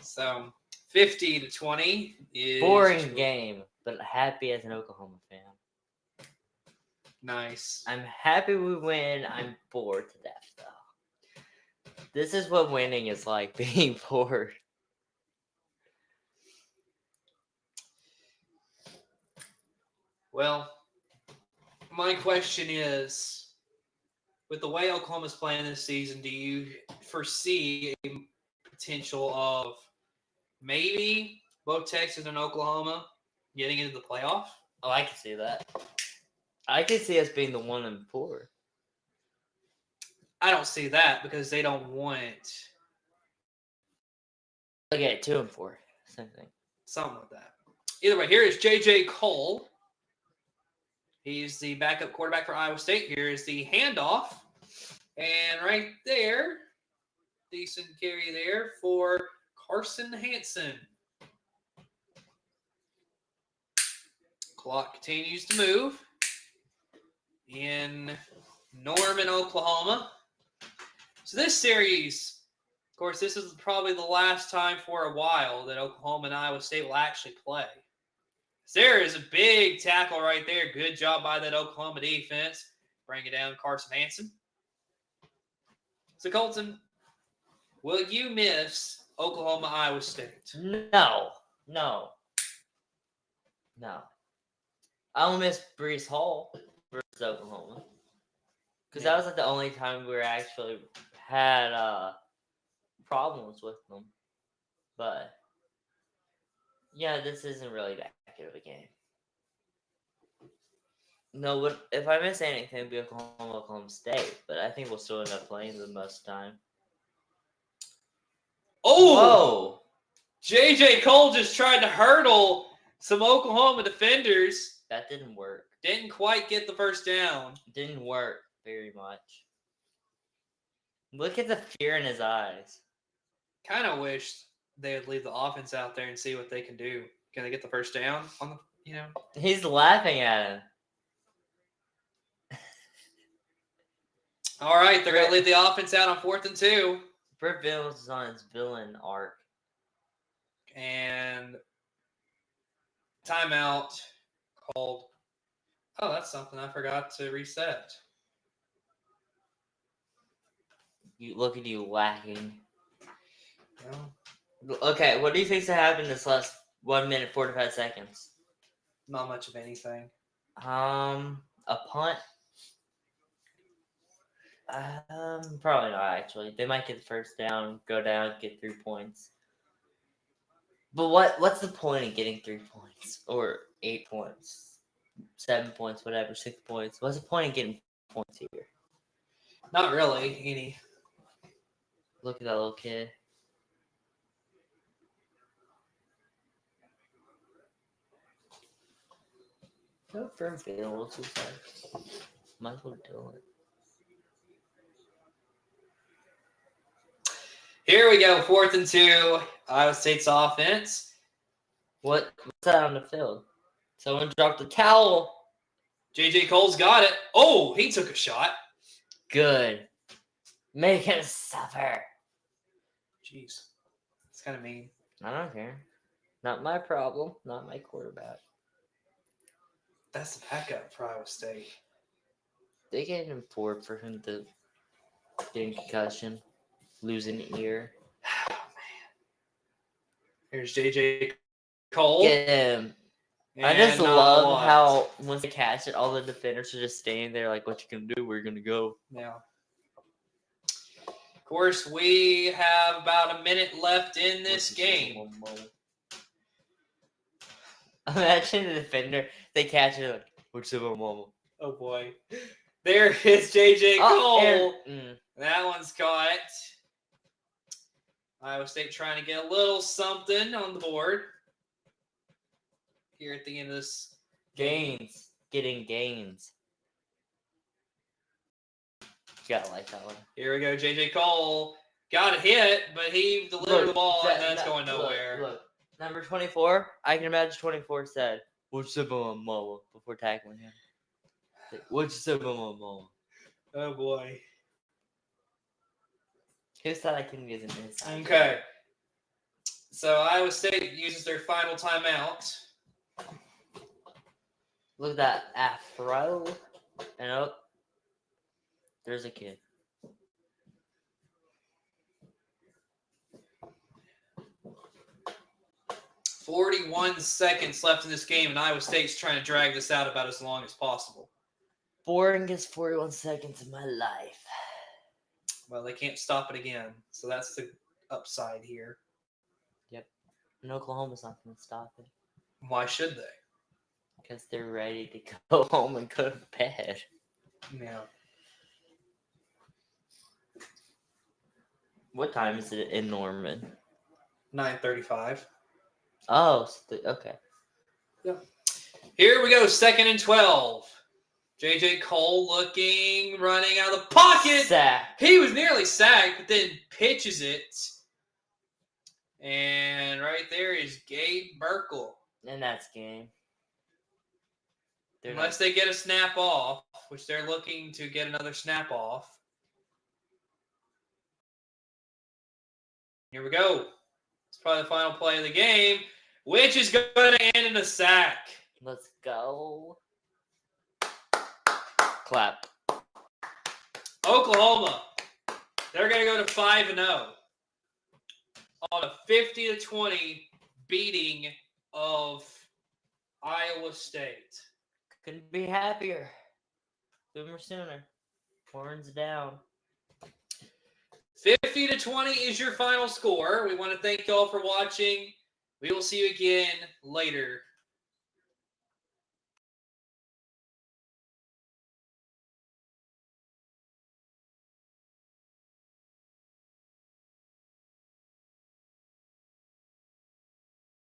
S1: So 50-20 is
S2: Boring game, but happy as an Oklahoma fan.
S1: Nice.
S2: I'm happy we win. I'm bored to death, though. This is what winning is like, being bored.
S1: Well, my question is, with the way Oklahoma's playing this season, do you foresee a potential of maybe both Texas and Oklahoma getting into the playoff?
S2: Oh, I can see that. I can see us being the 1 and 4.
S1: I don't see that because they don't want
S2: Okay, 2 and 4. Same thing.
S1: something like that. Either way, here is J.J. Cole. He's the backup quarterback for Iowa State. Here is the handoff. And right there, decent carry there for Carson Hansen. Clock continues to move in Norman, Oklahoma. So this series, of course, this is probably the last time for a while that Oklahoma and Iowa State will actually play. There is a big tackle right there. Good job by that Oklahoma defense. Bring it down, Carson Hansen. So, Colton, will you miss Oklahoma, Iowa State?
S2: No. I'll miss Brees Hall versus Oklahoma. Because that was like the only time we actually had problems with them. But yeah, this isn't really that good of a game. No, if I miss anything, it'd be Oklahoma State. But I think we'll still end up playing them most of the time.
S1: Oh! Whoa! J.J. Cole just tried to hurdle some Oklahoma defenders.
S2: That didn't work.
S1: Didn't quite get the first down.
S2: Didn't work very much. Look at the fear in his eyes.
S1: Kind of wish they would leave the offense out there and see what they can do. Can they get the first down on the,
S2: He's laughing at him.
S1: All right, they're going to leave the offense out on 4th and 2.
S2: Brett Venables is on his villain arc.
S1: And timeout called. Oh, that's something I forgot to reset.
S2: You look at you lacking.
S1: No.
S2: Okay, what do you think's to happen this last 1 minute 45 seconds?
S1: Not much of anything.
S2: A punt. Probably not actually. They might get the first down, go down, get 3 points. But what's the point of getting 3 points or 8 points, 7 points, whatever, 6 points? What's the point of getting points here?
S1: Not really any.
S2: Look at that little kid. No firm field. Might as well do it.
S1: Here we go, 4th and 2. Iowa State's offense.
S2: What's that on the field? Someone dropped the towel.
S1: J.J. Cole's got it. Oh, he took a shot.
S2: Good. Make him suffer.
S1: Jeez. It's kind of mean.
S2: I don't care. Not my problem. Not my quarterback.
S1: That's the backup for Iowa State.
S2: They can't even afford for him to get a concussion, lose an ear.
S1: Oh, man. Here's J.J. Cole.
S2: Get him. I just love how once they catch it, all the defenders are just standing there like, what you gonna do? Where you gonna go?
S1: Yeah. Of course, we have about a minute left in this game.
S2: Imagine the defender, they catch it like, what's up, mama?
S1: Oh, boy. There is J.J. Cole. That one's caught. Iowa State trying to get a little something on the board here at the end of this
S2: Gains. Getting gains. You gotta like that one.
S1: Here we go. J.J. Cole got a hit, but he delivered the ball, and that's going nowhere.
S2: Look. Number 24, I can imagine 24 said, what's up, mama, before tackling him. What's up, mama?
S1: Oh, boy.
S2: Who said I couldn't get an inside?
S1: Okay. So Iowa State uses their final timeout.
S2: Look at that afro. And oh, there's a kid.
S1: "41 seconds left in this game, and Iowa State's trying to drag this out about as long as possible.
S2: Boringest 41 seconds of my life.
S1: Well, they can't stop it again, so that's the upside here.
S2: Yep. And Oklahoma's not going to stop it.
S1: Why should they?
S2: Because they're ready to go home and go to bed.
S1: Yeah.
S2: What time is it in Norman?
S1: 9:35.
S2: Oh, okay.
S1: Yeah. Here we go, 2nd and 12. J.J. Cole looking, running out of the pocket.
S2: Sack.
S1: He was nearly sacked, but then pitches it. And right there is Gabe Burkle.
S2: And that's game.
S1: Unless they get a snap off, which they're looking to get another snap off. Here we go. It's probably the final play of the game, which is going to end in a sack.
S2: Let's go. Clap.
S1: Oklahoma, they're going to go to 5-0 on a 50-20 beating of Iowa State.
S2: Couldn't be happier. Boomer sooner. Horns down.
S1: 50-20 is your final score. We want to thank y'all for watching. We will see you again later